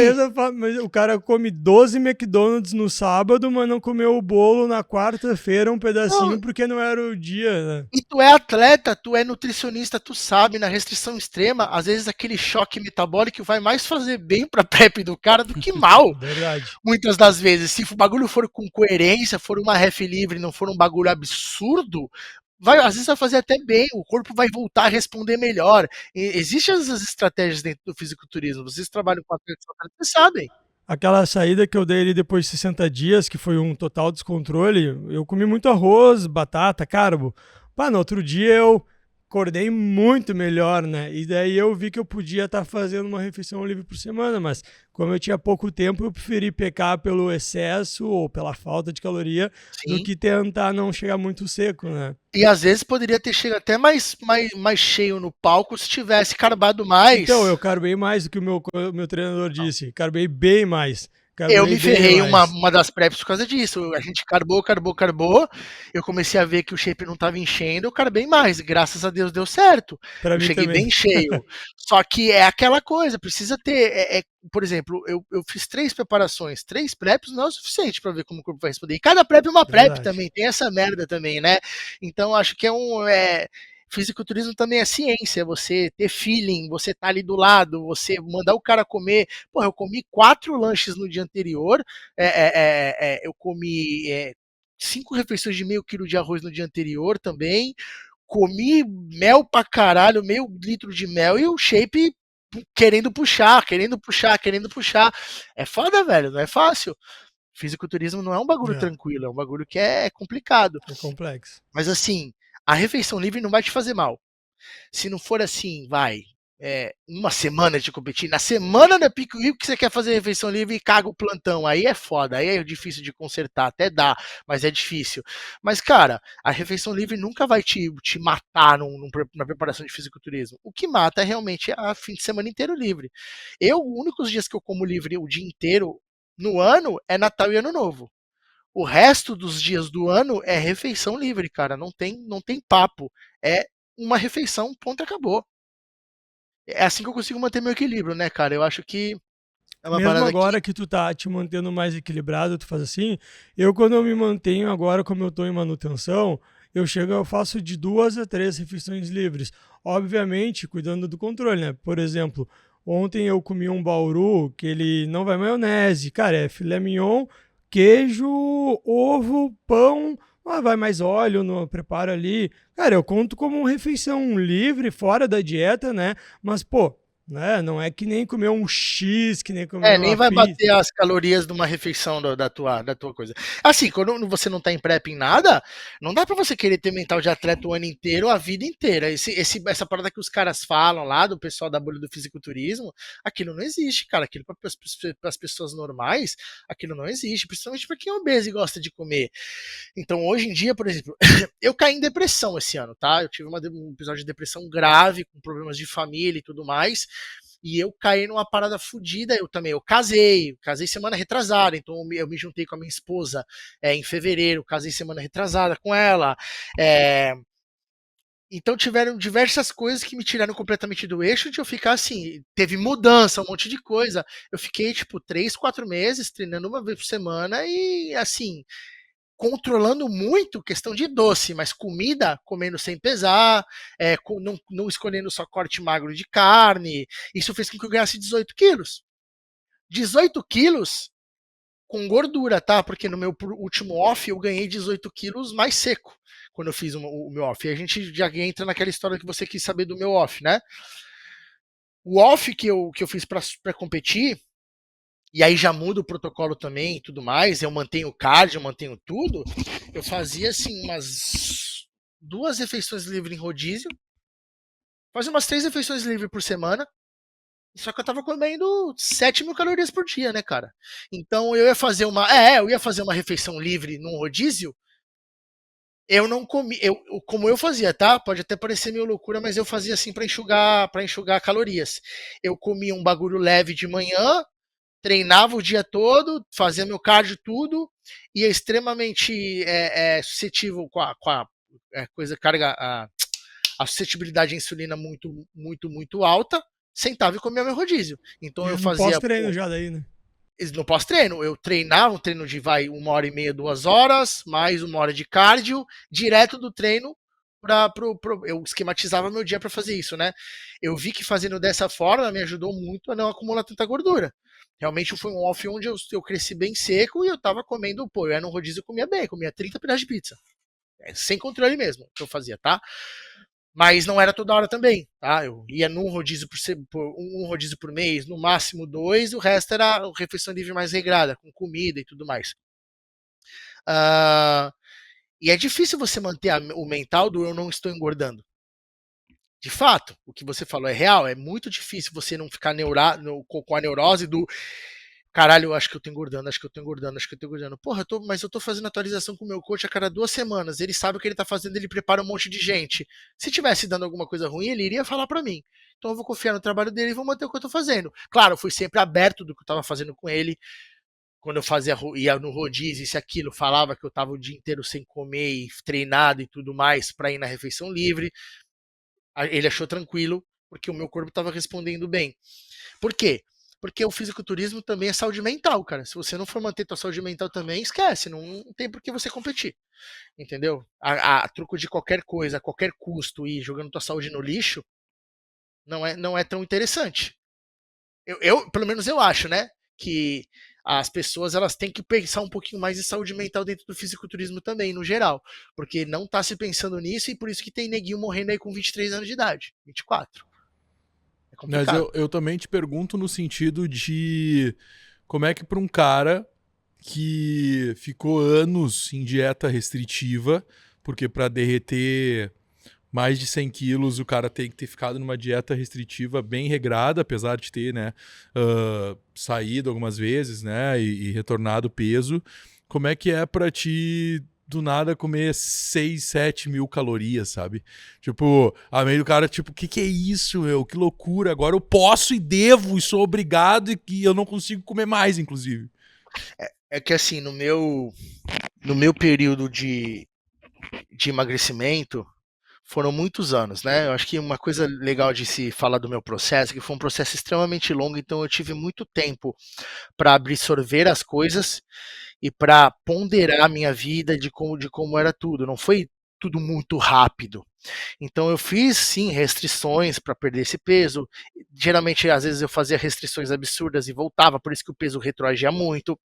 Mas o cara come 12 McDonald's no sábado, mas não comeu o bolo na quarta-feira, um pedacinho, porque não era o dia, né? E tu é atleta, tu é nutricionista, tu sabe, na restrição extrema, às vezes aquele choque metabólico vai mais fazer bem pra prep do cara do que mal. Verdade. Muitas das vezes. Se o bagulho for com coerência, for uma ref livre, não for um bagulho absurdo, às vezes vai fazer até bem, o corpo vai voltar a responder melhor. Existem essas estratégias dentro do fisiculturismo. Vocês trabalham com atletas, vocês sabem. Aquela saída que eu dei ali depois de 60 dias, que foi um total descontrole, eu comi muito arroz, batata, carbo. Pá, no outro dia eu acordei muito melhor, né? E daí eu vi que eu podia estar fazendo uma refeição livre por semana, mas como eu tinha pouco tempo, eu preferi pecar pelo excesso ou pela falta de caloria. Sim. Do que tentar não chegar muito seco, né? E às vezes poderia ter chegado até mais cheio no palco se tivesse carbado mais. Então, eu carbei mais do que o meu treinador disse. Carbei bem mais. Eu me ferrei uma das preps por causa disso. A gente carbou. Eu comecei a ver que o shape não estava enchendo, eu carbei mais. Graças a Deus deu certo. Eu cheguei bem cheio. Só que é aquela coisa, precisa ter. Por exemplo, eu fiz 3 preparações. 3 preps não é o suficiente para ver como o corpo vai responder. E cada prep é uma prep também. Tem essa merda também, né? Então acho que fisiculturismo também é ciência, você ter feeling, você tá ali do lado, você mandar o cara comer. Porra, eu comi 4 lanches no dia anterior, eu comi 5 refeições de meio quilo de arroz no dia anterior também, comi mel pra caralho, meio litro de mel e o shape querendo puxar. É foda, velho, não é fácil. Fisiculturismo não é um bagulho tranquilo, é um bagulho que é complicado. É complexo. Mas assim, a refeição livre não vai te fazer mal. Se não for assim, uma semana de competir, na semana da Pico Rio que você quer fazer refeição livre e caga o plantão, aí é foda, aí é difícil de consertar, até dá, mas é difícil. Mas, cara, a refeição livre nunca vai te matar na preparação de fisiculturismo. O que mata é realmente a fim de semana inteiro livre. Os únicos dias que eu como livre o dia inteiro no ano é Natal e Ano Novo. O resto dos dias do ano é refeição livre, cara, não tem papo. É uma refeição, ponto, acabou. É assim que eu consigo manter meu equilíbrio, né, cara? Eu acho que é uma Mesmo parada que. agora que tu tá te mantendo mais equilibrado, tu faz assim. Eu, quando eu me mantenho agora, como eu tô em manutenção, eu faço de 2 a 3 refeições livres. Obviamente, cuidando do controle, né? Por exemplo, ontem eu comi um bauru que ele não vai maionese. Cara, é filé mignon, queijo, ovo, pão. Vai mais óleo no preparo ali. Cara, eu conto como uma refeição livre, fora da dieta, né? Mas, pô, né? Não é que nem comer um X, que nem comer Nem uma vai pizza. bater as calorias de uma refeição da tua coisa. Assim, quando você não tá em prep em nada, não dá pra você querer ter mental de atleta o ano inteiro, a vida inteira. Essa parada que os caras falam lá, do pessoal da bolha do fisiculturismo, aquilo não existe, cara. Aquilo para as pessoas normais, aquilo não existe. Principalmente pra quem é obeso e gosta de comer. Então, hoje em dia, por exemplo, eu caí em depressão esse ano, tá? Eu tive um episódio de depressão grave, com problemas de família e tudo mais. E eu caí numa parada fodida. Eu casei semana retrasada, então eu me juntei com a minha esposa em fevereiro, casei semana retrasada com ela. Então tiveram diversas coisas que me tiraram completamente do eixo de eu ficar assim. Teve mudança, um monte de coisa. Eu fiquei tipo 3, 4 meses treinando uma vez por semana e assim, controlando muito questão de doce, mas comida, comendo sem pesar, não escolhendo só corte magro de carne. Isso fez com que eu ganhasse 18 quilos. 18 quilos com gordura, tá? Porque no meu último off eu ganhei 18 quilos mais seco quando eu fiz o meu off. E a gente já entra naquela história que você quis saber do meu off, né? O off que eu fiz para competir, e aí já muda o protocolo também e tudo mais, eu mantenho o cardio, eu mantenho tudo, eu fazia assim umas 2 refeições livres em rodízio, fazia umas 3 refeições livres por semana, só que eu tava comendo 7.000 calorias por dia, né, cara? Então eu ia fazer uma refeição livre num rodízio, eu não comi, como eu fazia, tá? Pode até parecer meio loucura, mas eu fazia assim para enxugar calorias. Eu comia um bagulho leve de manhã, treinava o dia todo, fazia meu cardio tudo, ia extremamente suscetível com a coisa, a suscetibilidade à insulina muito, muito, muito alta, sentava e comia meu rodízio. Então eu No fazia. pós-treino já daí, né? No pós-treino, eu treinava um treino de 1h30, 2 horas, mais 1 hora de cardio, direto do treino. Eu esquematizava meu dia para fazer isso, né? Eu vi que fazendo dessa forma me ajudou muito a não acumular tanta gordura. Realmente foi um off onde eu cresci bem seco e eu tava comendo, eu ia no rodízio e comia bem, comia 30 pedaços de pizza. Sem controle mesmo, que eu fazia, tá? Mas não era toda hora também, tá? Eu ia um rodízio por mês, no máximo 2, e o resto era refeição livre mais regrada, com comida e tudo mais. E é difícil você manter o mental do eu não estou engordando. De fato, o que você falou é real, é muito difícil você não ficar com a neurose do caralho, eu acho que eu tô engordando, acho que eu tô engordando, acho que eu tô engordando. Porra, mas eu tô fazendo atualização com o meu coach a cada 2 semanas. Ele sabe o que ele tá fazendo, ele prepara um monte de gente. Se tivesse dando alguma coisa ruim, ele iria falar para mim. Então eu vou confiar no trabalho dele e vou manter o que eu tô fazendo. Claro, eu fui sempre aberto do que eu tava fazendo com ele. Quando eu ia no rodízio, isso e aquilo, falava que eu tava o dia inteiro sem comer e treinado e tudo mais para ir na refeição livre. Ele achou tranquilo, porque o meu corpo tava respondendo bem. Por quê? Porque o fisiculturismo também é saúde mental, cara. Se você não for manter tua saúde mental também, esquece, não tem por que você competir. Entendeu? A truco de qualquer coisa, a qualquer custo e jogando tua saúde no lixo, não é tão interessante. Pelo menos eu acho, né? Que as pessoas elas têm que pensar um pouquinho mais em saúde mental dentro do fisiculturismo também, no geral. Porque não tá se pensando nisso e por isso que tem neguinho morrendo aí com 23 anos de idade, 24. É Mas complicado. eu também te pergunto no sentido de como é que para um cara que ficou anos em dieta restritiva, porque para derreter mais de 100 quilos, o cara tem que ter ficado numa dieta restritiva bem regrada, apesar de ter, né, saído algumas vezes, né, e retornado peso. Como é que é pra ti, do nada, comer 6, 7 mil calorias, sabe? Tipo, a meio do cara, tipo, o que é isso, meu? Que loucura, agora eu posso e devo e sou obrigado e que eu não consigo comer mais, inclusive. É que assim, no meu período de emagrecimento, foram muitos anos, né? Eu acho que uma coisa legal de se falar do meu processo é que foi um processo extremamente longo, então eu tive muito tempo para absorver as coisas e para ponderar a minha vida de como era tudo. Não foi tudo muito rápido. Então eu fiz sim restrições para perder esse peso. Geralmente, às vezes eu fazia restrições absurdas e voltava, por isso que o peso retroagia muito.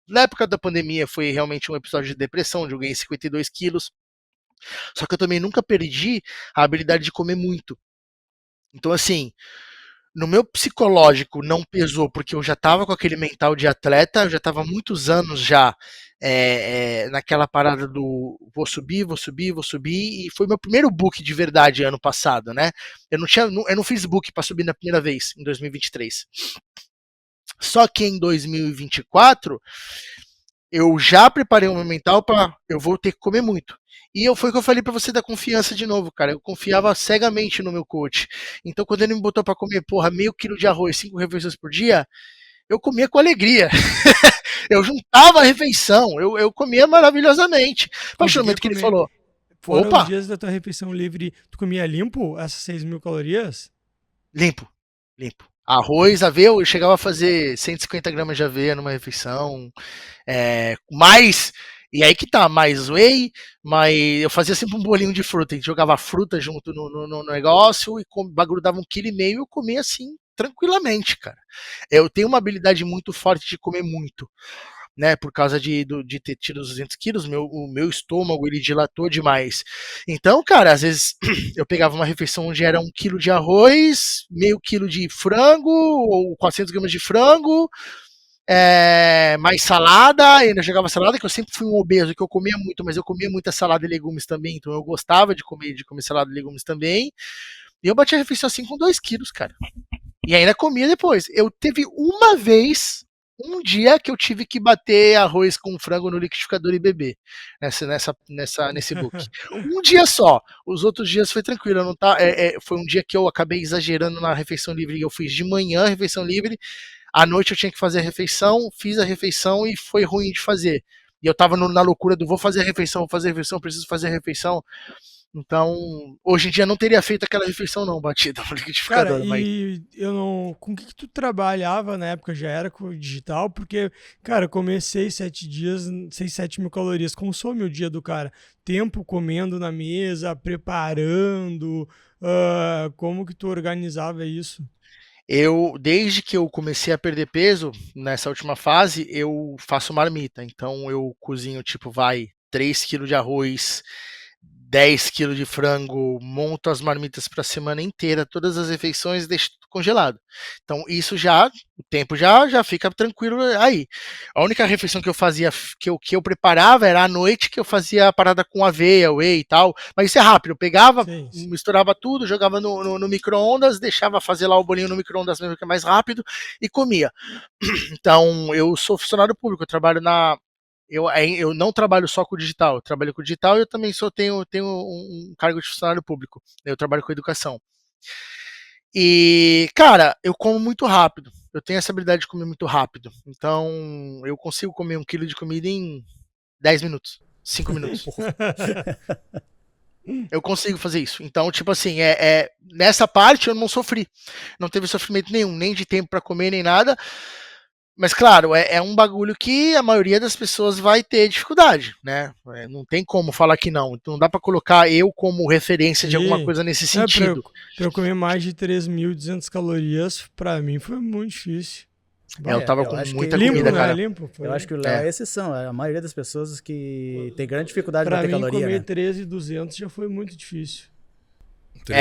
Na época da pandemia foi realmente um episódio de depressão, onde eu ganhei 52 quilos. Só que eu também nunca perdi a habilidade de comer muito. Então, assim, no meu psicológico não pesou, porque eu já estava com aquele mental de atleta, eu já estava há muitos anos já naquela parada do vou subir, vou subir, vou subir, e foi meu primeiro book de verdade ano passado, né? Eu não fiz book para subir na primeira vez, em 2023. Só que em 2024, eu já preparei o meu mental para eu vou ter que comer muito. E foi o que eu falei para você da confiança de novo, cara. Eu confiava cegamente no meu coach. Então, quando ele me botou para comer, porra, meio quilo de arroz, 5 refeições por dia, eu comia com alegria. Eu juntava a refeição, eu comia maravilhosamente. A partir do momento que ele falou, Foram opa, os dias da tua refeição livre, tu comia limpo essas 6 mil calorias? limpo. Arroz, aveia, eu chegava a fazer 150 gramas de aveia numa refeição, mais, e aí que tá, mais whey, mas eu fazia sempre um bolinho de fruta, a gente jogava fruta junto no negócio e o bagulho dava 1,5 kg e eu comia assim, tranquilamente, cara. Eu tenho uma habilidade muito forte de comer muito, né, por causa de ter tido os 200 quilos, o meu estômago, ele dilatou demais. Então, cara, às vezes eu pegava uma refeição onde era 1 quilo de arroz, meio quilo de frango, ou 400 gramas de frango, mais salada, ainda jogava salada, que eu sempre fui um obeso, que eu comia muito, mas eu comia muita salada e legumes também, então eu gostava de comer salada e legumes também, e eu batia a refeição assim com 2 quilos, cara. E ainda comia depois. Eu teve uma vez, um dia que eu tive que bater arroz com frango no liquidificador e beber nesse book. Um dia só. Os outros dias foi tranquilo. Eu não tá, foi um dia que eu acabei exagerando na refeição livre. Eu fiz de manhã a refeição livre. À noite eu tinha que fazer a refeição. Fiz a refeição e foi ruim de fazer. E eu tava na loucura do vou fazer a refeição, preciso fazer a refeição. Então, hoje em dia não teria feito aquela refeição não, batida no liquidificador. Cara, e eu não... Com o que tu trabalhava na época? Já era com o digital? Porque, cara, comer 6, 7 dias, 6, 7 mil calorias, consome o dia do cara. Tempo comendo na mesa, preparando, como que tu organizava isso? Desde que eu comecei a perder peso, nessa última fase, eu faço marmita. Então eu cozinho, 3 kg de arroz, 10 kg de frango, monto as marmitas para a semana inteira, todas as refeições, deixo tudo congelado. Então isso o tempo já fica tranquilo aí. A única refeição que eu fazia, que eu preparava, era à noite, que eu fazia a parada com aveia, whey e tal, mas isso é rápido, eu pegava, Sim. misturava tudo, jogava no micro-ondas, deixava fazer lá o bolinho no micro-ondas mesmo, que é mais rápido, e comia. Então, eu sou funcionário público, eu trabalho eu não trabalho só com o digital, eu trabalho com o digital e eu também tenho um cargo de funcionário público. Eu trabalho com educação. E, cara, eu como muito rápido. Eu tenho essa habilidade de comer muito rápido. Então, eu consigo comer 1 quilo de comida em 10 minutos, 5 minutos. Eu consigo fazer isso. Então, nessa parte eu não sofri. Não teve sofrimento nenhum, nem de tempo para comer, nem nada. Mas, claro, é um bagulho que a maioria das pessoas vai ter dificuldade, né? Não tem como falar que não. Não dá pra colocar eu como referência de alguma coisa nesse sentido. Pra eu comer mais de 3.200 calorias, pra mim foi muito difícil. Eu tava com muita limpo, comida, né? cara. Limpo, eu acho que o Léo é exceção. A maioria das pessoas que tem grande dificuldade pra de bater mim, caloria, comer né? 13.200 já foi muito difícil.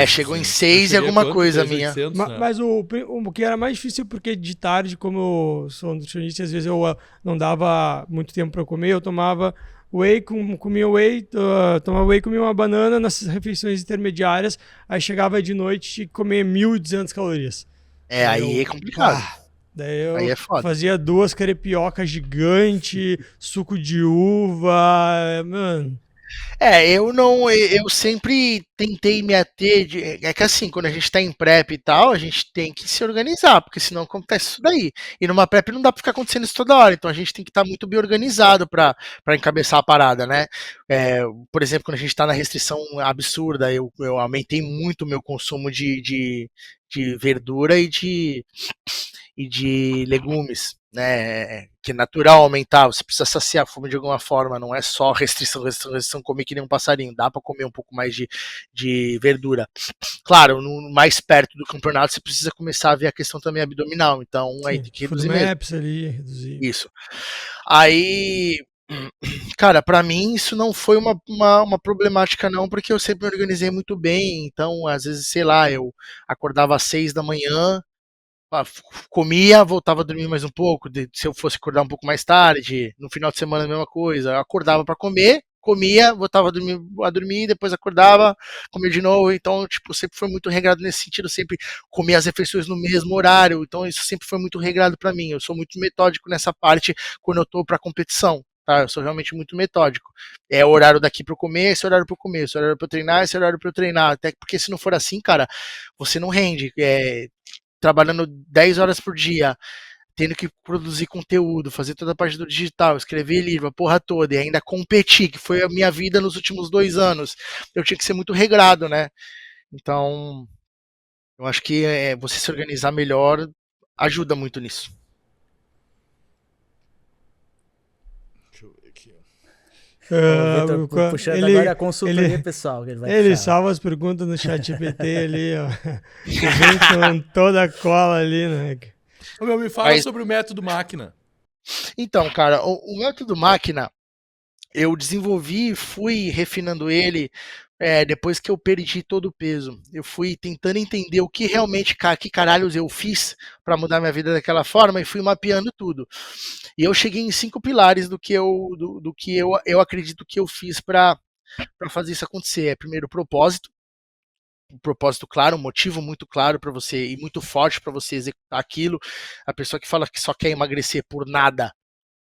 Chegou em 6 e alguma coisa minha. 800, né? Mas o que era mais difícil, porque de tarde, como eu sou nutricionista, às vezes eu não dava muito tempo para comer, eu tomava comia whey, tomava whey, comia uma banana nas refeições intermediárias, aí chegava de noite e tinha que comer 1.200 calorias. Aí é complicado. Daí eu Aí é foda. fazia 2 carepiocas gigantes, suco de uva, mano. Eu sempre tentei me ater é que assim, quando a gente tá em prep e tal, a gente tem que se organizar, porque senão acontece isso daí. E numa prep não dá pra ficar acontecendo isso toda hora, então a gente tem que estar muito bem organizado pra encabeçar a parada, né? Por exemplo, quando a gente tá na restrição absurda, eu aumentei muito o meu consumo de verdura e de legumes, né? Que é natural aumentar, você precisa saciar a fome de alguma forma, não é só restrição, comer que nem um passarinho, dá para comer um pouco mais de verdura. Claro, mais perto do campeonato você precisa começar a ver a questão também abdominal, então aí tem que reduzir mesmo. Ali, reduzir. Isso. Aí, cara, pra mim isso não foi uma problemática não, porque eu sempre me organizei muito bem, então às vezes, sei lá, eu acordava às 6 da manhã, comia, voltava a dormir mais um pouco, se eu fosse acordar um pouco mais tarde, no final de semana a mesma coisa, eu acordava para comer, comia, voltava a dormir, depois acordava, comia de novo, então, tipo, sempre foi muito regrado nesse sentido, sempre comia as refeições no mesmo horário, então isso sempre foi muito regrado para mim, eu sou muito metódico nessa parte quando eu tô para competição. Tá, eu sou realmente muito metódico. É o horário daqui para eu comer, esse horário para eu comer, esse horário para eu treinar, esse horário para eu treinar. Até porque se não for assim, cara, você não rende. Trabalhando 10 horas por dia, tendo que produzir conteúdo, fazer toda a parte do digital, escrever livro, a porra toda, e ainda competir, que foi a minha vida nos últimos 2 anos, eu tinha que ser muito regrado, né? Então, eu acho que você se organizar melhor ajuda muito nisso. Deixa eu ver aqui. Vitor, puxando agora a consultoria pessoal. Ele salva as perguntas no chat GPT ali, ó. Vem com toda a cola ali, né? Me fala sobre o método máquina. Então, cara, o método máquina, eu desenvolvi e fui refinando ele depois que eu perdi todo o peso. Eu fui tentando entender o que realmente, que caralhos eu fiz para mudar minha vida daquela forma e fui mapeando tudo. E eu cheguei em 5 pilares do que eu acredito que eu fiz para fazer isso acontecer. Primeiro, propósito. Um propósito claro, um motivo muito claro para você e muito forte para você executar aquilo. A pessoa que fala que só quer emagrecer por nada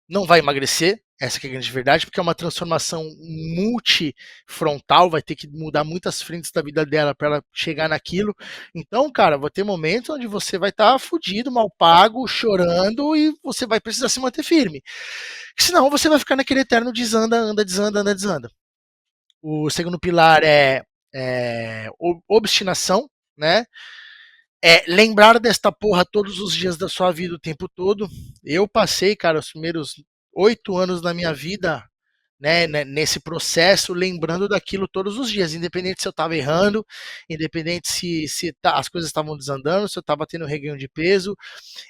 não vai emagrecer, essa que é a grande verdade, porque é uma transformação multifrontal, vai ter que mudar muitas frentes da vida dela para ela chegar naquilo. Então, cara, vai ter momentos onde você vai estar fudido, mal pago, chorando e você vai precisar se manter firme. Senão você vai ficar naquele eterno desanda, anda, desanda, anda, desanda. O segundo pilar é obstinação, né? Lembrar desta porra todos os dias da sua vida, o tempo todo. Eu passei, cara, os primeiros 8 anos da minha vida, né, nesse processo, lembrando daquilo todos os dias, independente se eu estava errando, independente se as coisas estavam desandando, se eu estava tendo reganho de peso,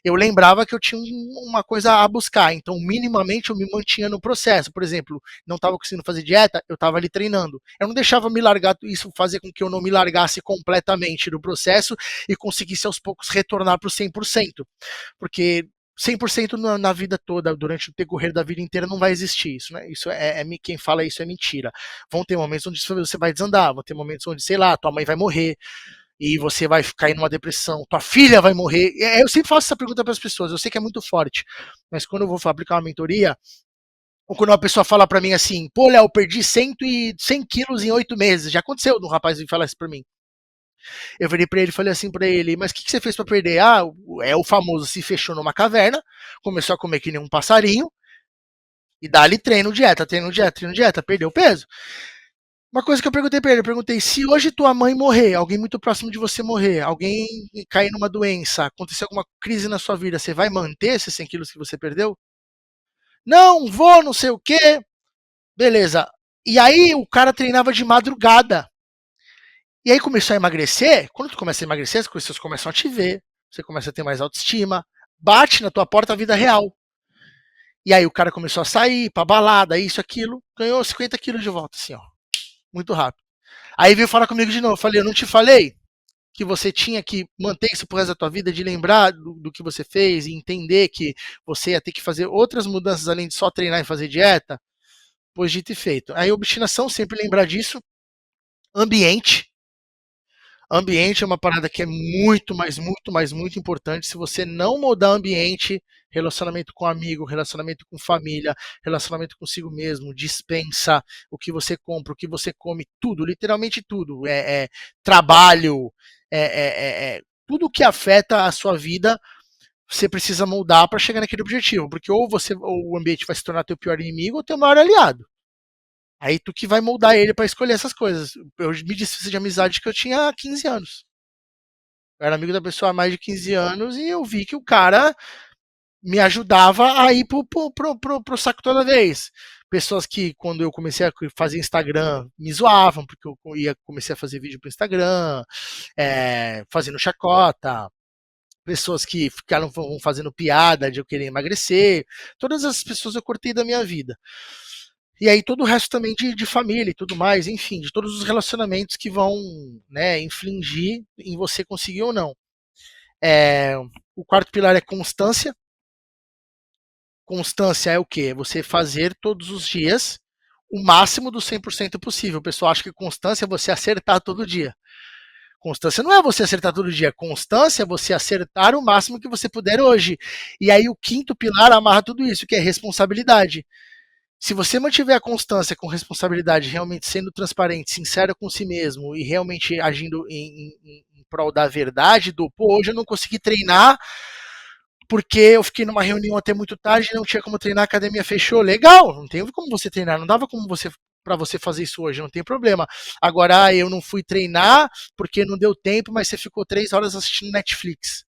eu lembrava que eu tinha uma coisa a buscar, então minimamente eu me mantinha no processo. Por exemplo, não estava conseguindo fazer dieta, eu estava ali treinando. Eu não deixava me largar, isso fazer com que eu não me largasse completamente do processo e conseguisse aos poucos retornar para o 100%, porque 100% na vida toda, durante o decorrer da vida inteira, não vai existir isso, né? Isso quem fala isso é mentira. Vão ter momentos onde você vai desandar, vão ter momentos onde, sei lá, tua mãe vai morrer e você vai cair numa depressão, tua filha vai morrer. Eu sempre faço essa pergunta para as pessoas, eu sei que é muito forte, mas quando eu vou aplicar uma mentoria, ou quando uma pessoa fala para mim assim, pô, Léo, perdi 100 quilos em 8 meses, já aconteceu de um rapaz vir falar isso para mim. Eu virei pra ele e falei assim pra ele, mas o que você fez pra perder? É o famoso se fechou numa caverna, começou a comer que nem um passarinho, e dá-lhe treino, dieta, perdeu peso. Uma coisa que eu perguntei pra ele, eu perguntei, se hoje tua mãe morrer, alguém muito próximo de você morrer, alguém cair numa doença, acontecer alguma crise na sua vida, você vai manter esses 100 quilos que você perdeu? Não, vou, não sei o quê. Beleza. E aí o cara treinava de madrugada. E aí começou a emagrecer, quando tu começa a emagrecer, as pessoas começam a te ver, você começa a ter mais autoestima, bate na tua porta a vida real. E aí o cara começou a sair pra balada, isso, aquilo, ganhou 50 quilos de volta, assim, ó. Muito rápido. Aí veio falar comigo de novo, eu falei, eu não te falei que você tinha que manter isso pro resto da tua vida, de lembrar do que você fez e entender que você ia ter que fazer outras mudanças além de só treinar e fazer dieta? Pois dito e feito. Aí obstinação, sempre lembrar disso. Ambiente. Ambiente é uma parada que é muito importante. Se você não mudar ambiente, relacionamento com amigo, relacionamento com família, relacionamento consigo mesmo, dispensa, o que você compra, o que você come, tudo, literalmente tudo. Trabalho, tudo que afeta a sua vida, você precisa mudar para chegar naquele objetivo. Porque ou o ambiente vai se tornar teu pior inimigo ou teu maior aliado. Aí tu que vai moldar ele para escolher essas coisas. Eu me desfiz de amizade que eu tinha há 15 anos. Eu era amigo da pessoa há mais de 15 anos e eu vi que o cara me ajudava a ir pro saco toda vez. Pessoas que, quando eu comecei a fazer Instagram, me zoavam, porque eu comecei a fazer vídeo pro Instagram, fazendo chacota. Pessoas que ficaram fazendo piada de eu querer emagrecer. Todas essas pessoas eu cortei da minha vida. E aí todo o resto também de família e tudo mais, enfim, de todos os relacionamentos que vão, né, infligir em você conseguir ou não. O quarto pilar é constância. Constância é o quê? Você fazer todos os dias o máximo do 100% possível. O pessoal acha que constância é você acertar todo dia. Constância não é você acertar todo dia. Constância é você acertar o máximo que você puder hoje. E aí o quinto pilar amarra tudo isso, que é responsabilidade. Se você mantiver a constância com responsabilidade, realmente sendo transparente, sincero com si mesmo e realmente agindo em prol da verdade, hoje eu não consegui treinar porque eu fiquei numa reunião até muito tarde, não tinha como treinar, a academia fechou. Legal, não tem como você treinar, não dava como para você fazer isso hoje, não tem problema. Agora, eu não fui treinar porque não deu tempo, mas você ficou 3 horas assistindo Netflix.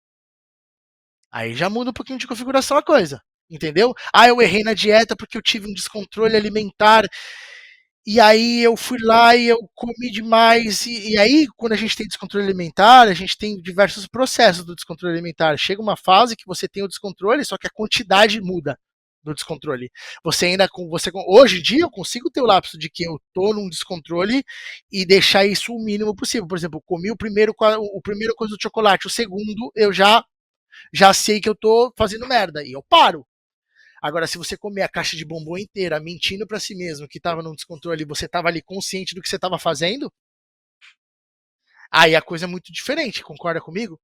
Aí já muda um pouquinho de configuração a coisa. Entendeu? Eu errei na dieta porque eu tive um descontrole alimentar. E aí eu fui lá e eu comi demais. E aí, quando a gente tem descontrole alimentar, a gente tem diversos processos do descontrole alimentar. Chega uma fase que você tem o descontrole, só que a quantidade muda do descontrole. Hoje em dia eu consigo ter o lapso de que eu tô num descontrole e deixar isso o mínimo possível. Por exemplo, eu comi o primeiro coisa do chocolate, o segundo eu já sei que eu tô fazendo merda e eu paro. Agora, se você comer a caixa de bombom inteira, mentindo para si mesmo que estava num descontrole, você estava ali consciente do que você estava fazendo, aí a coisa é muito diferente, concorda comigo?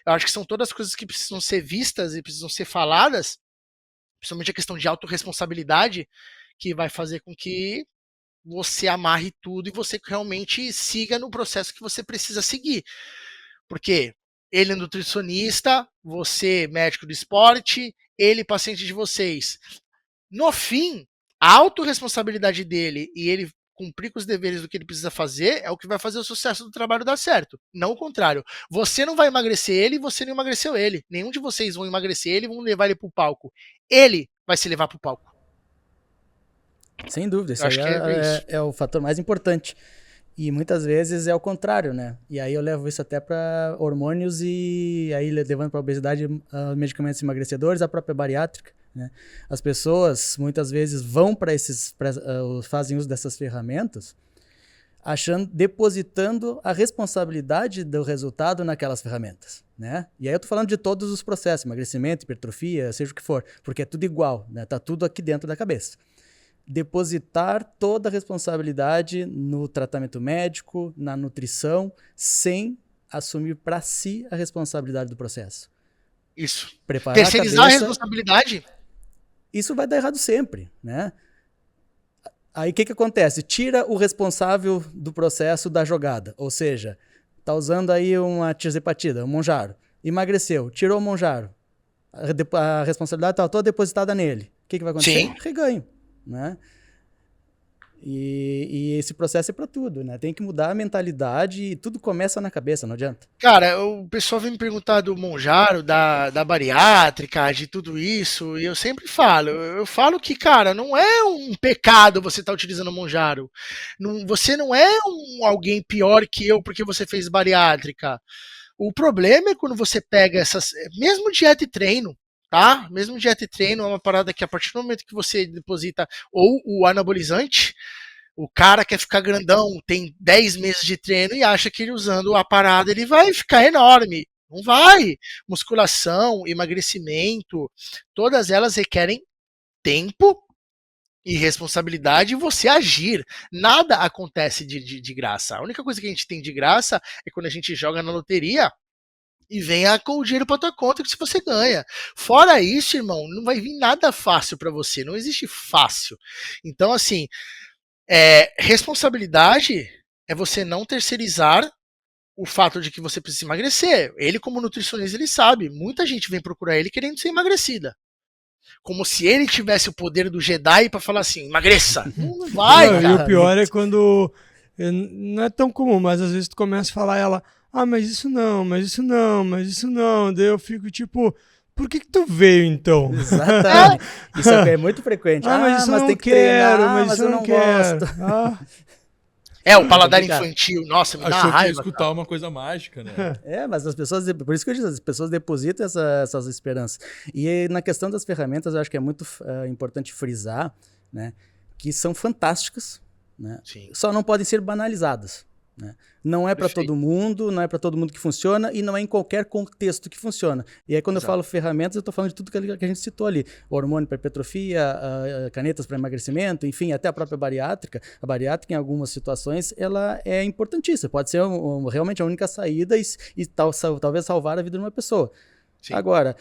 Eu acho que são todas coisas que precisam ser vistas e precisam ser faladas, principalmente a questão de autorresponsabilidade, que vai fazer com que você amarre tudo e você realmente siga no processo que você precisa seguir. Porque ele é nutricionista, você médico do esporte, ele paciente de vocês. No fim, a autorresponsabilidade dele e ele cumprir com os deveres do que ele precisa fazer é o que vai fazer o sucesso do trabalho dar certo. Não o contrário. Você não vai emagrecer ele e você não emagreceu ele. Nenhum de vocês vão emagrecer ele e vão levar ele pro palco. Ele vai se levar pro palco. Sem dúvida, isso Eu aí acho que é o fator mais importante. E muitas vezes é o contrário, né? E aí eu levo isso até para hormônios e aí levando para obesidade, medicamentos emagrecedores, a própria bariátrica, né? As pessoas muitas vezes vão para fazem uso dessas ferramentas, depositando a responsabilidade do resultado naquelas ferramentas, né? E aí eu tô falando de todos os processos, emagrecimento, hipertrofia, seja o que for, porque é tudo igual, né? Tá tudo aqui dentro da cabeça. Depositar toda a responsabilidade no tratamento médico, na nutrição, sem assumir para si a responsabilidade do processo. Isso. Preparar terceirizar a responsabilidade. Isso vai dar errado sempre, né? Aí o que acontece? Tira o responsável do processo da jogada, ou seja, tá usando aí uma tirzepatida, um Mounjaro, emagreceu, tirou o Mounjaro, a responsabilidade está toda depositada nele. O que vai acontecer? Sim. Reganho. Né? E esse processo é para tudo, né? Tem que mudar a mentalidade e tudo começa na cabeça, não adianta. Cara, o pessoal vem me perguntar do Mounjaro, da bariátrica, de tudo isso, e eu sempre falo, que, cara, não é um pecado você estar utilizando o Mounjaro. Você não é alguém pior que eu porque você fez bariátrica. O problema é quando você pega mesmo dieta e treino, tá? Mesmo dieta e treino é uma parada que a partir do momento que você deposita ou o anabolizante, o cara quer ficar grandão, tem 10 meses de treino e acha que ele usando a parada ele vai ficar enorme. Não vai. Musculação, emagrecimento, todas elas requerem tempo E responsabilidade você agir. Nada acontece de graça. A única coisa que a gente tem de graça é quando a gente joga na loteria e vem com o dinheiro para tua conta que se você ganha. Fora isso, irmão, não vai vir nada fácil para você. Não existe fácil. Então, assim, responsabilidade é você não terceirizar o fato de que você precisa emagrecer. Ele, como nutricionista, ele sabe. Muita gente vem procurar ele querendo ser emagrecida. Como se ele tivesse o poder do Jedi pra falar assim, emagreça. Não vai, Não, cara. e o pior é quando... Não é tão comum, mas às vezes tu começa a falar ela... Ah, mas isso não, mas isso não, mas isso não. Daí eu fico tipo... Por que tu veio, então? Exatamente. Isso é muito frequente. Mas isso eu não tem que quero, treinar, mas isso eu eu não não quero. gosto. O paladar complicado. infantil. Nossa, me dá Achou uma que ia raiva. escutar uma coisa mágica, né? Mas as pessoas, por isso que eu disse, as pessoas depositam essas esperanças. E na questão das ferramentas, eu acho que é muito importante frisar, né, que são fantásticas, né, Sim. só não podem ser banalizadas. Né? Não é para todo mundo, não é para todo mundo que funciona e não é em qualquer contexto que funciona. E aí quando eu falo ferramentas, eu estou falando de tudo que a gente citou ali. Hormônio para hipertrofia, canetas para emagrecimento, enfim, até a própria bariátrica. A bariátrica, em algumas situações, ela é importantíssima. Pode ser realmente a única saída e talvez salvar a vida de uma pessoa. Sim. Agora,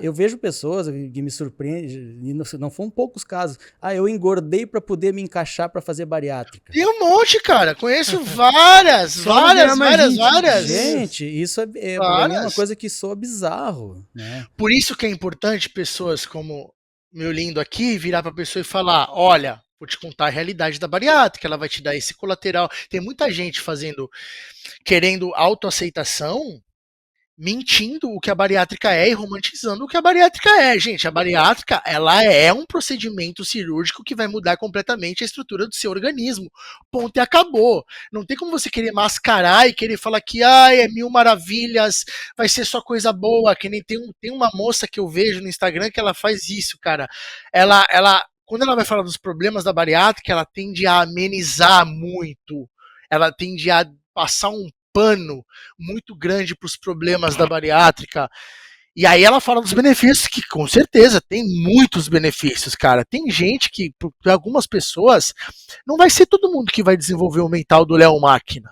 eu vejo pessoas que me surpreendem, e não foram poucos casos. Eu engordei para poder me encaixar para fazer bariátrica. Tem um monte, cara. Conheço várias. Gente, isso é uma coisa que soa bizarro. Né? Por isso que é importante pessoas como meu lindo aqui virar pra pessoa e falar, olha, vou te contar a realidade da bariátrica, ela vai te dar esse colateral. Tem muita gente querendo autoaceitação, mentindo o que a bariátrica é e romantizando o que a bariátrica é. Gente, a bariátrica, ela é um procedimento cirúrgico que vai mudar completamente a estrutura do seu organismo. Ponto e acabou. Não tem como você querer mascarar e querer falar que é 1000 maravilhas, vai ser só coisa boa, que nem tem uma moça que eu vejo no Instagram que ela faz isso, cara. Ela quando ela vai falar dos problemas da bariátrica, ela tende a amenizar muito. Ela tende a passar um pano muito grande para os problemas da bariátrica. E aí ela fala dos benefícios, que com certeza tem muitos benefícios, cara. Tem gente que, para algumas pessoas, não vai ser todo mundo que vai desenvolver o mental do Léo Máquina.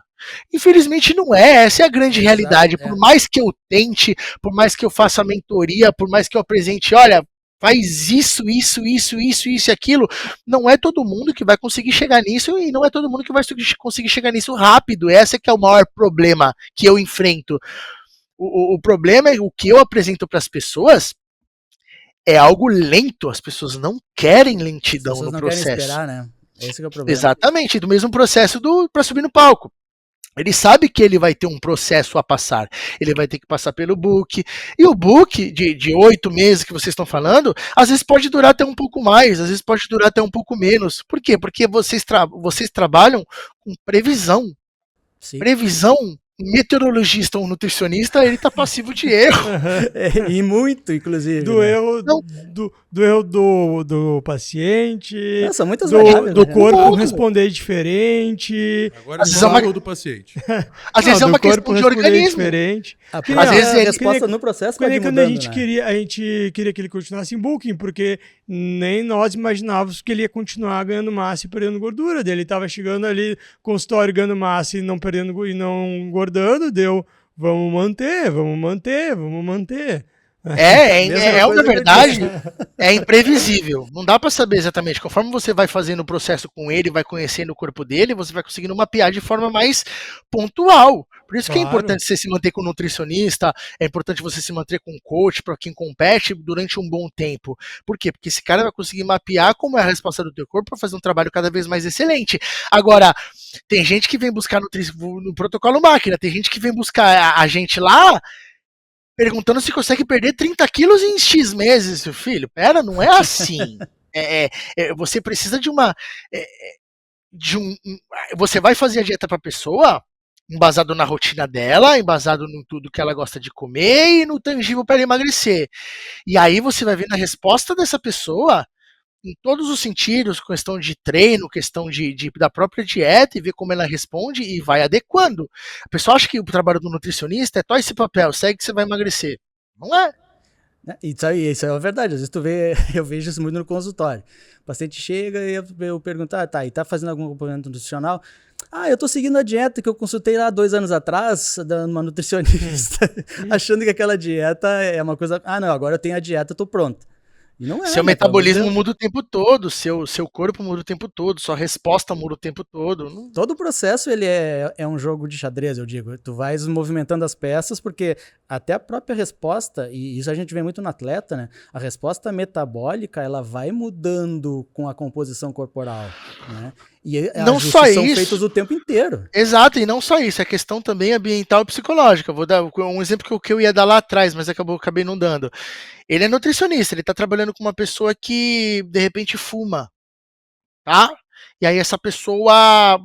Infelizmente não é, essa é a grande realidade. Por mais que eu tente, por mais que eu faça mentoria, por mais que eu apresente, olha, faz isso e aquilo, não é todo mundo que vai conseguir chegar nisso e não é todo mundo que vai conseguir chegar nisso rápido. Esse que é o maior problema que eu enfrento. O problema é o que eu apresento para as pessoas é algo lento, as pessoas não querem lentidão no processo. Querem esperar, né? Esse que é o problema. Exatamente, do mesmo processo para subir no palco. Ele sabe que ele vai ter um processo a passar. Ele vai ter que passar pelo book. E o book de 8 meses que vocês estão falando, às vezes pode durar até um pouco mais, às vezes pode durar até um pouco menos. Por quê? Porque vocês trabalham com previsão. Sim. Previsão, um meteorologista ou um nutricionista, ele tá passivo de erro. E muito, inclusive. Do erro do paciente, são muitas do corpo responder diferente. Agora às vezes é uma erro do paciente. Às vezes é uma questão de organismo. Diferente. Às vezes a resposta no processo pode mudando, quando a gente queria que ele continuasse em booking, porque nem nós imaginávamos que ele ia continuar ganhando massa e perdendo gordura. Ele estava chegando ali, consultório ganhando massa e não perdendo e não engordando, vamos manter. Na verdade, é imprevisível. Não dá pra saber exatamente. Conforme você vai fazendo o processo com ele, vai conhecendo o corpo dele, você vai conseguindo mapear de forma mais pontual. Por isso que é importante você se manter com um nutricionista, é importante você se manter com um coach para quem compete durante um bom tempo. Por quê? Porque esse cara vai conseguir mapear como é a resposta do teu corpo para fazer um trabalho cada vez mais excelente. Agora, tem gente que vem buscar no protocolo máquina, tem gente que vem buscar a gente lá perguntando se consegue perder 30 quilos em X meses, seu filho. Pera, não é assim. Você precisa você vai fazer a dieta para a pessoa embasado na rotina dela, embasado em tudo que ela gosta de comer e no tangível para emagrecer. E aí você vai ver na resposta dessa pessoa em todos os sentidos, questão de treino, questão da própria dieta, e ver como ela responde e vai adequando. A pessoa acha que o trabalho do nutricionista é só esse papel, segue que você vai emagrecer. Não é. Isso é uma verdade. Às vezes tu vê, eu vejo isso muito no consultório. O paciente chega e eu pergunto, tá, e tá fazendo algum acompanhamento nutricional? Eu tô seguindo a dieta que eu consultei lá 2 anos atrás, da uma nutricionista, achando que aquela dieta é uma coisa... não, agora eu tenho a dieta, eu tô pronto. E não é, Seu né, metabolismo muda o tempo todo, seu corpo muda o tempo todo, sua resposta muda o tempo todo. Todo o processo ele é um jogo de xadrez, eu digo. Tu vais movimentando as peças, porque até a própria resposta, e isso a gente vê muito no atleta, né? A resposta metabólica, ela vai mudando com a composição corporal, né? E Não ajustes só são isso. feitos o tempo inteiro. Exato, e não só isso, é questão também ambiental e psicológica. Vou dar um exemplo que eu ia dar lá atrás, mas acabei não dando. Ele é nutricionista, ele tá trabalhando com uma pessoa que de repente fuma, tá? E aí essa pessoa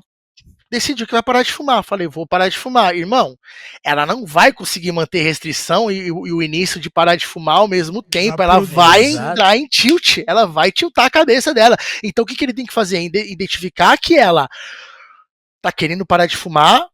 decidiu que vai parar de fumar. Eu falei, vou parar de fumar. Irmão, ela não vai conseguir manter restrição e o início de parar de fumar ao mesmo tempo. Ela vai entrar em tilt, ela vai tiltar a cabeça dela. Então o que ele tem que fazer? Identificar que ela tá querendo parar de fumar.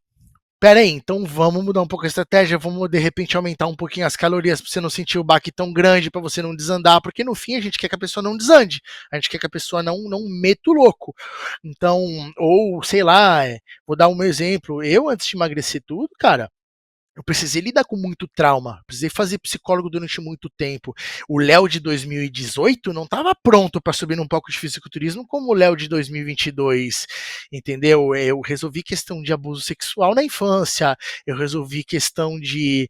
Pera aí, então vamos mudar um pouco a estratégia, vamos de repente aumentar um pouquinho as calorias para você não sentir o baque tão grande, para você não desandar, porque no fim a gente quer que a pessoa não desande, a gente quer que a pessoa não meta o louco. Então, ou sei lá, vou dar um exemplo, eu antes de emagrecer tudo, cara, eu precisei lidar com muito trauma, precisei fazer psicólogo durante muito tempo. O Léo de 2018 não estava pronto para subir num palco de fisiculturismo como o Léo de 2022, entendeu? Eu resolvi questão de abuso sexual na infância, eu resolvi questão de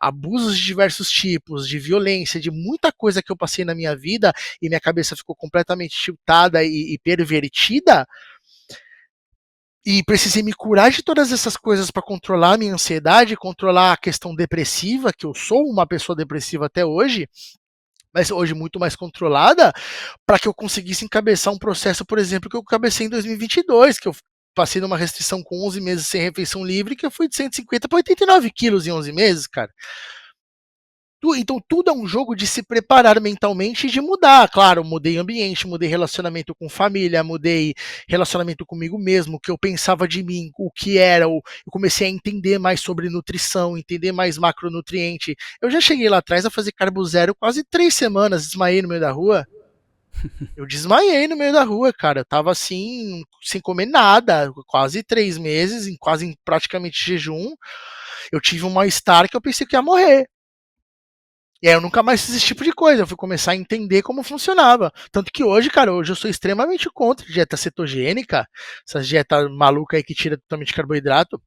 abusos de diversos tipos, de violência, de muita coisa que eu passei na minha vida e minha cabeça ficou completamente tiltada e pervertida. E precisei me curar de todas essas coisas para controlar a minha ansiedade, controlar a questão depressiva, que eu sou uma pessoa depressiva até hoje, mas hoje muito mais controlada, para que eu conseguisse encabeçar um processo, por exemplo, que eu cabecei em 2022, que eu passei numa restrição com 11 meses sem refeição livre, que eu fui de 150 para 89 quilos em 11 meses, cara. Então tudo é um jogo de se preparar mentalmente e de mudar. Claro, mudei ambiente, mudei relacionamento com família, mudei relacionamento comigo mesmo, o que eu pensava de mim, o que era. Eu comecei a entender mais sobre nutrição, entender mais macronutriente. Eu já cheguei lá atrás a fazer carbo zero quase 3 semanas, desmaiei no meio da rua. Eu desmaiei no meio da rua, cara. Eu tava assim, sem comer nada, quase 3 meses, quase praticamente jejum. Eu tive um mal-estar que eu pensei que ia morrer. E aí eu nunca mais fiz esse tipo de coisa, eu fui começar a entender como funcionava. Tanto que hoje, cara, hoje eu sou extremamente contra dieta cetogênica, essas dietas malucas aí que tira totalmente carboidrato.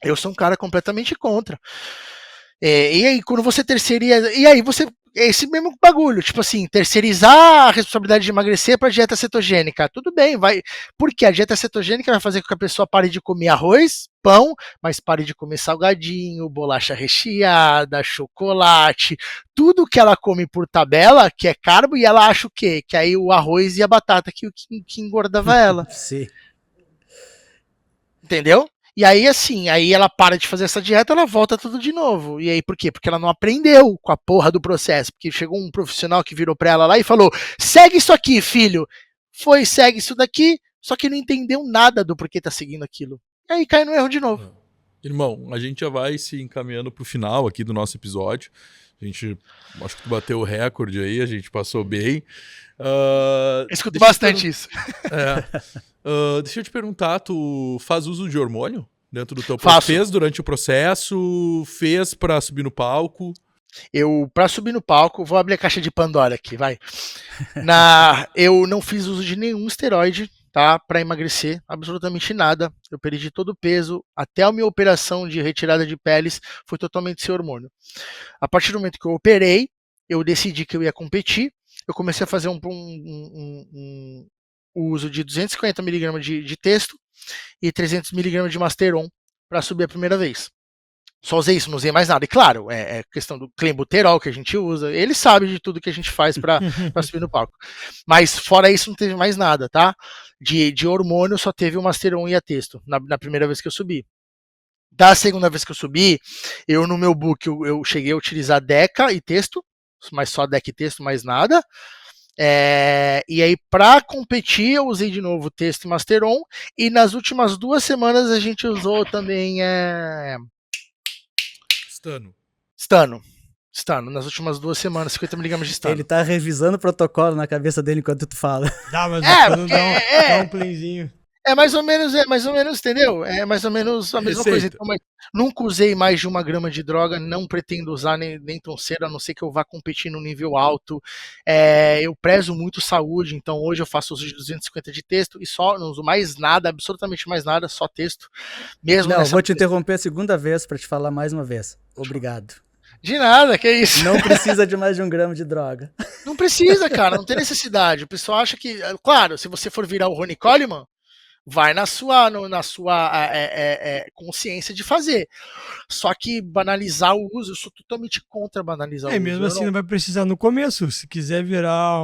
Eu sou um cara completamente contra. E aí, quando você terceiriza. E aí, você. É esse mesmo bagulho, tipo assim, terceirizar a responsabilidade de emagrecer para dieta cetogênica. Tudo bem, vai. Porque a dieta cetogênica vai fazer com que a pessoa pare de comer arroz, pão, mas pare de comer salgadinho, bolacha recheada, chocolate, tudo que ela come por tabela, que é carbo, e ela acha o quê? Que aí o arroz e a batata que engordava ela. Sim. Entendeu? E aí, assim, aí ela para de fazer essa dieta, ela volta tudo de novo. E aí, por quê? Porque ela não aprendeu com a porra do processo. Porque chegou um profissional que virou pra ela lá e falou: segue isso aqui, filho. Foi, segue isso daqui, só que não entendeu nada do porquê tá seguindo aquilo. E aí cai no erro de novo. Irmão, a gente já vai se encaminhando pro final aqui do nosso episódio. A gente, acho que tu bateu o recorde aí, a gente passou bem. Escuto bastante isso. Deixa eu te perguntar, tu faz uso de hormônio dentro do teu processo? Fez durante o processo? Fez pra subir no palco? Pra subir no palco, vou abrir a caixa de Pandora aqui, vai. Eu não fiz uso de nenhum esteroide, tá? Pra emagrecer, absolutamente nada. Eu perdi todo o peso, até a minha operação de retirada de peles foi totalmente sem hormônio. A partir do momento que eu operei, eu decidi que eu ia competir. Eu comecei a fazer o uso de 250mg de texto e 300mg de Masteron para subir a primeira vez. Só usei isso, não usei mais nada. E claro, é questão do clenbuterol que a gente usa. Ele sabe de tudo que a gente faz para subir no palco. Mas fora isso, não teve mais nada, tá? De hormônio, só teve o Masteron e a texto na primeira vez que eu subi. Da segunda vez que eu subi, no meu book eu cheguei a utilizar Deca e texto, mas só Deca e texto, mais nada. E aí, para competir, eu usei de novo o texto e Masteron. E nas últimas 2 semanas a gente usou também Stano. Está, nas últimas 2 semanas, 50 miligramas de estano. Ele tá revisando o protocolo na cabeça dele enquanto tu fala. Dá, mas porque quando dá um playzinho. É mais ou menos, entendeu? É mais ou menos a mesma coisa. Receita. Então, mas nunca usei mais de 1 grama de droga, não pretendo usar nem tão cedo, a não ser que eu vá competir no nível alto. Eu prezo muito saúde, então hoje eu faço uso de 250 de texto e só não uso mais nada, absolutamente mais nada, só texto. Mesmo Não, nessa... vou te interromper a segunda vez pra te falar mais uma vez. Obrigado. De nada, que isso. Não precisa de mais de 1 grama de droga. Não precisa, cara, não tem necessidade. O pessoal acha que, claro, se você for virar o Ronnie Coleman, vai na sua consciência de fazer. Só que banalizar o uso, eu sou totalmente contra banalizar o uso. Mesmo assim não vai precisar no começo. Se quiser virar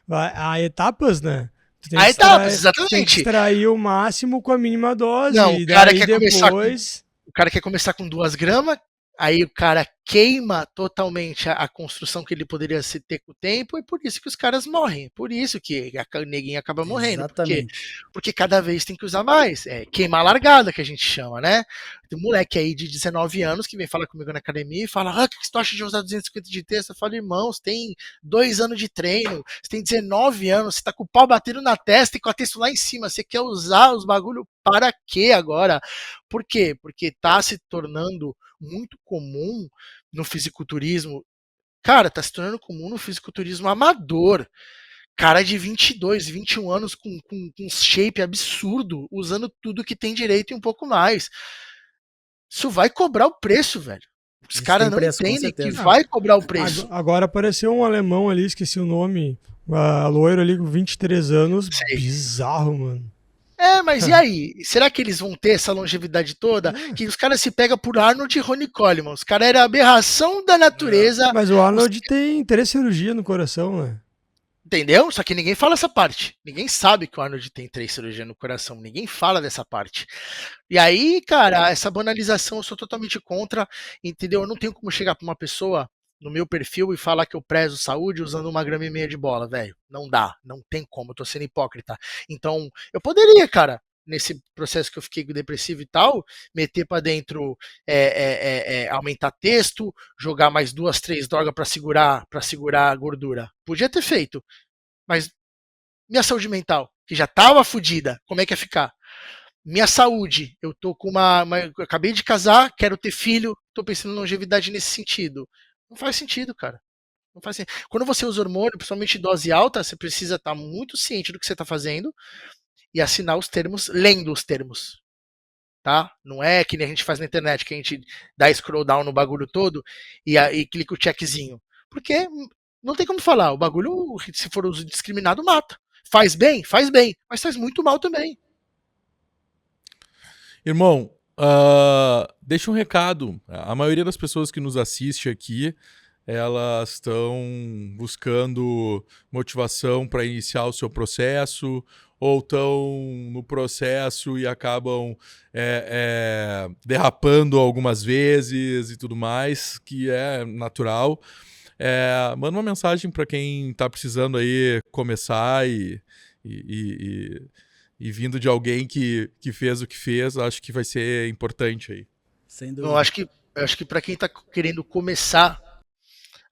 a etapas, né? Tu tem A que etapas, extrair- Tem que exatamente. extrair o máximo com a mínima dose. Não, e o cara daí quer começar depois... O cara quer começar com 2 gramas, aí o cara queima totalmente a construção que ele poderia ter com o tempo, e por isso que os caras morrem. Por isso que o neguinho acaba morrendo. Exatamente. Porque cada vez tem que usar mais. É queimar a largada, que a gente chama, né? Tem um moleque aí de 19 anos que vem falar comigo na academia e fala: o que você acha de usar 250 de texto? Eu falo: irmão, você tem 2 anos de treino, você tem 19 anos, você tá com o pau batendo na testa e com a texto lá em cima. Você quer usar os bagulho para quê agora? Por quê? Porque tá se tornando muito comum no fisiculturismo. Cara, tá se tornando comum no fisiculturismo amador. Cara de 22, 21 anos com um shape absurdo, usando tudo que tem direito e um pouco mais. Isso vai cobrar o preço, velho. Os Isso caras tem não preço, com entendem que certeza. vai cobrar o preço. Agora apareceu um alemão ali, esqueci o nome. Loiro ali com 23 anos. Sei. Bizarro, mano. Mas e aí? Será que eles vão ter essa longevidade toda? Que os caras se pegam por Arnold e Ronnie Coleman. Os caras eram a aberração da natureza. Mas o Arnold tem 3 cirurgias no coração, né? Entendeu? Só que ninguém fala essa parte. Ninguém sabe que o Arnold tem 3 cirurgias no coração. Ninguém fala dessa parte. E aí, cara, essa banalização eu sou totalmente contra. Entendeu? Eu não tenho como chegar pra uma pessoa no meu perfil e falar que eu prezo saúde usando 1,5 grama de bola, velho. Não dá. Não tem como. Eu tô sendo hipócrita. Então, eu poderia, cara, nesse processo que eu fiquei depressivo e tal, meter pra dentro, aumentar texto, jogar mais 2, 3 drogas pra segurar a gordura. Podia ter feito. Mas minha saúde mental, que já tava fodida, como é que ia ficar? Minha saúde, eu tô com eu acabei de casar, quero ter filho, tô pensando em longevidade nesse sentido. Não faz sentido, cara. Não faz sentido. Quando você usa hormônio, principalmente dose alta, você precisa estar muito ciente do que você está fazendo e assinar os termos, lendo os termos. Tá? Não é que nem a gente faz na internet, que a gente dá scroll down no bagulho todo e clica o checkzinho. Porque não tem como falar, o bagulho, se for uso indiscriminado, mata. Faz bem, mas faz muito mal também. Irmão, deixa um recado. A maioria das pessoas que nos assiste aqui, elas estão buscando motivação para iniciar o seu processo, ou estão no processo e acabam derrapando algumas vezes e tudo mais, que é natural. Manda uma mensagem para quem está precisando aí começar e vindo de alguém que fez o que fez, acho que vai ser importante aí. Sem dúvida. Eu acho que para quem está querendo começar,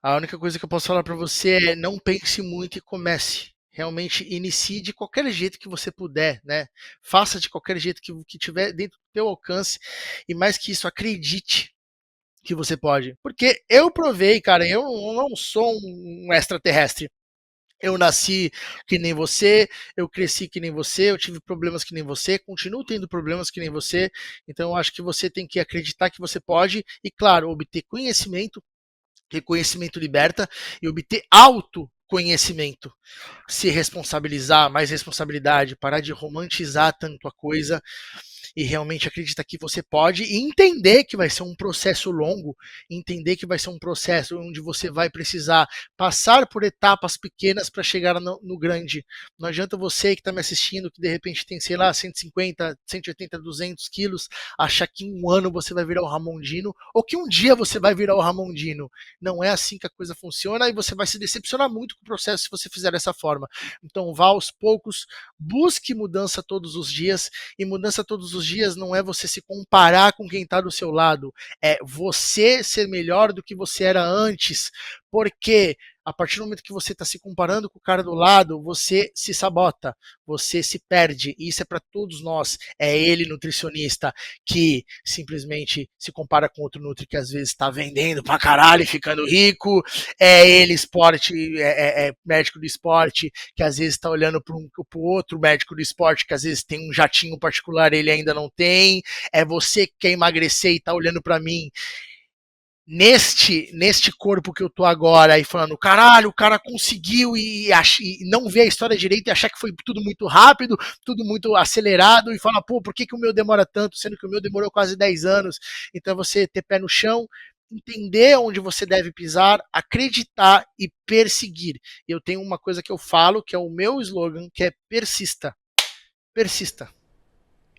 a única coisa que eu posso falar para você é não pense muito e comece. Realmente inicie de qualquer jeito que você puder, né? Faça de qualquer jeito que tiver dentro do teu alcance e mais que isso, acredite que você pode. Porque eu provei, cara, eu não sou um extraterrestre. Eu nasci que nem você, eu cresci que nem você, eu tive problemas que nem você, continuo tendo problemas que nem você. Então eu acho que você tem que acreditar que você pode e, claro, obter conhecimento, que conhecimento liberta, e obter autoconhecimento. Se responsabilizar, mais responsabilidade, parar de romantizar tanto a coisa e realmente acreditar que você pode e entender que vai ser um processo longo, entender que vai ser um processo onde você vai precisar passar por etapas pequenas para chegar no grande. Não adianta você que está me assistindo, que de repente tem, sei lá, 150, 180, 200 quilos, achar que em um ano você vai virar o Ramondino ou que um dia você vai virar o Ramondino. Não é assim que a coisa funciona e você vai se decepcionar muito com o processo se você fizer dessa forma. Então vá aos poucos, busque mudança todos os dias e mudança todos os dias não é você se comparar com quem está do seu lado, é você ser melhor do que você era antes, porque a partir do momento que você está se comparando com o cara do lado, você se sabota, você se perde. E isso é para todos nós. É ele, nutricionista, que simplesmente se compara com outro nutri que às vezes está vendendo pra caralho e ficando rico. É ele, médico do esporte, que às vezes está olhando para o outro médico do esporte, que às vezes tem um jatinho particular e ele ainda não tem. É você que quer emagrecer e está olhando para mim neste corpo que eu tô agora e falando, caralho, o cara conseguiu e não ver a história direito e achar que foi tudo muito rápido, tudo muito acelerado e falar, pô, por que o meu demora tanto, sendo que o meu demorou quase 10 anos? Então você ter pé no chão, entender onde você deve pisar, acreditar e perseguir. Eu tenho uma coisa que eu falo, que é o meu slogan, que é persista. Persista.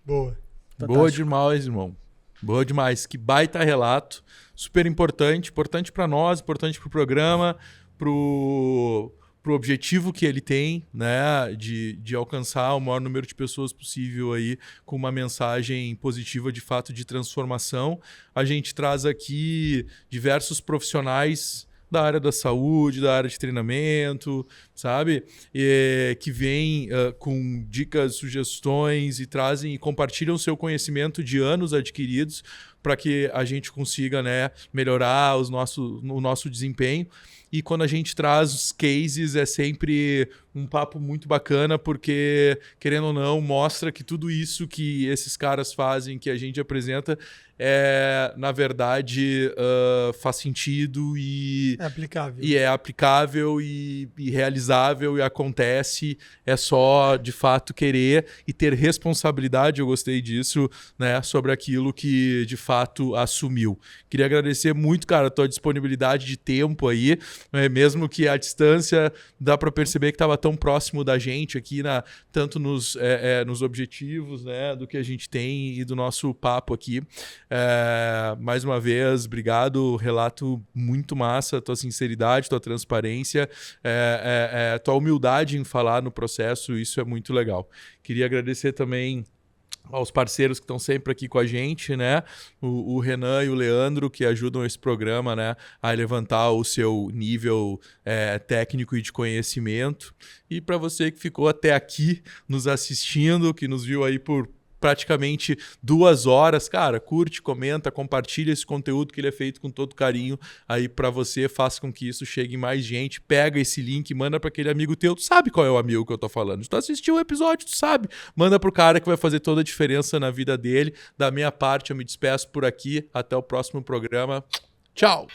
Boa. Boa demais, irmão. Boa demais. Que baita relato. Super importante para nós, importante para o programa, pro objetivo que ele tem, né, de alcançar o maior número de pessoas possível aí com uma mensagem positiva de fato de transformação. A gente traz aqui diversos profissionais da área da saúde, da área de treinamento, sabe? Que vêm com dicas, sugestões e trazem e compartilham o seu conhecimento de anos adquiridos para que a gente consiga, né, melhorar o nosso desempenho. E quando a gente traz os cases, é sempre um papo muito bacana, porque, querendo ou não, mostra que tudo isso que esses caras fazem, que a gente apresenta, na verdade, faz sentido e é aplicável e realizável e acontece. É só, de fato, querer e ter responsabilidade, eu gostei disso, né, sobre aquilo que, de fato, assumiu. Queria agradecer muito, cara, a tua disponibilidade de tempo aí, mesmo que a distância dá para perceber que estava tão próximo da gente aqui, tanto nos objetivos, né, do que a gente tem e do nosso papo aqui. Mais uma vez, obrigado, relato muito massa, tua sinceridade, tua transparência, tua humildade em falar no processo, isso é muito legal. Queria agradecer também aos parceiros que estão sempre aqui com a gente, né? O Renan e o Leandro, que ajudam esse programa, né, a levantar o seu nível técnico e de conhecimento. E para você que ficou até aqui nos assistindo, que nos viu aí por praticamente 2 horas, cara, curte, comenta, compartilha esse conteúdo que ele é feito com todo carinho aí pra você, faça com que isso chegue em mais gente, pega esse link, manda pra aquele amigo teu, tu sabe qual é o amigo que eu tô falando, tu assistiu o episódio, tu sabe, manda pro cara que vai fazer toda a diferença na vida dele. Da minha parte, eu me despeço por aqui, até o próximo programa, tchau!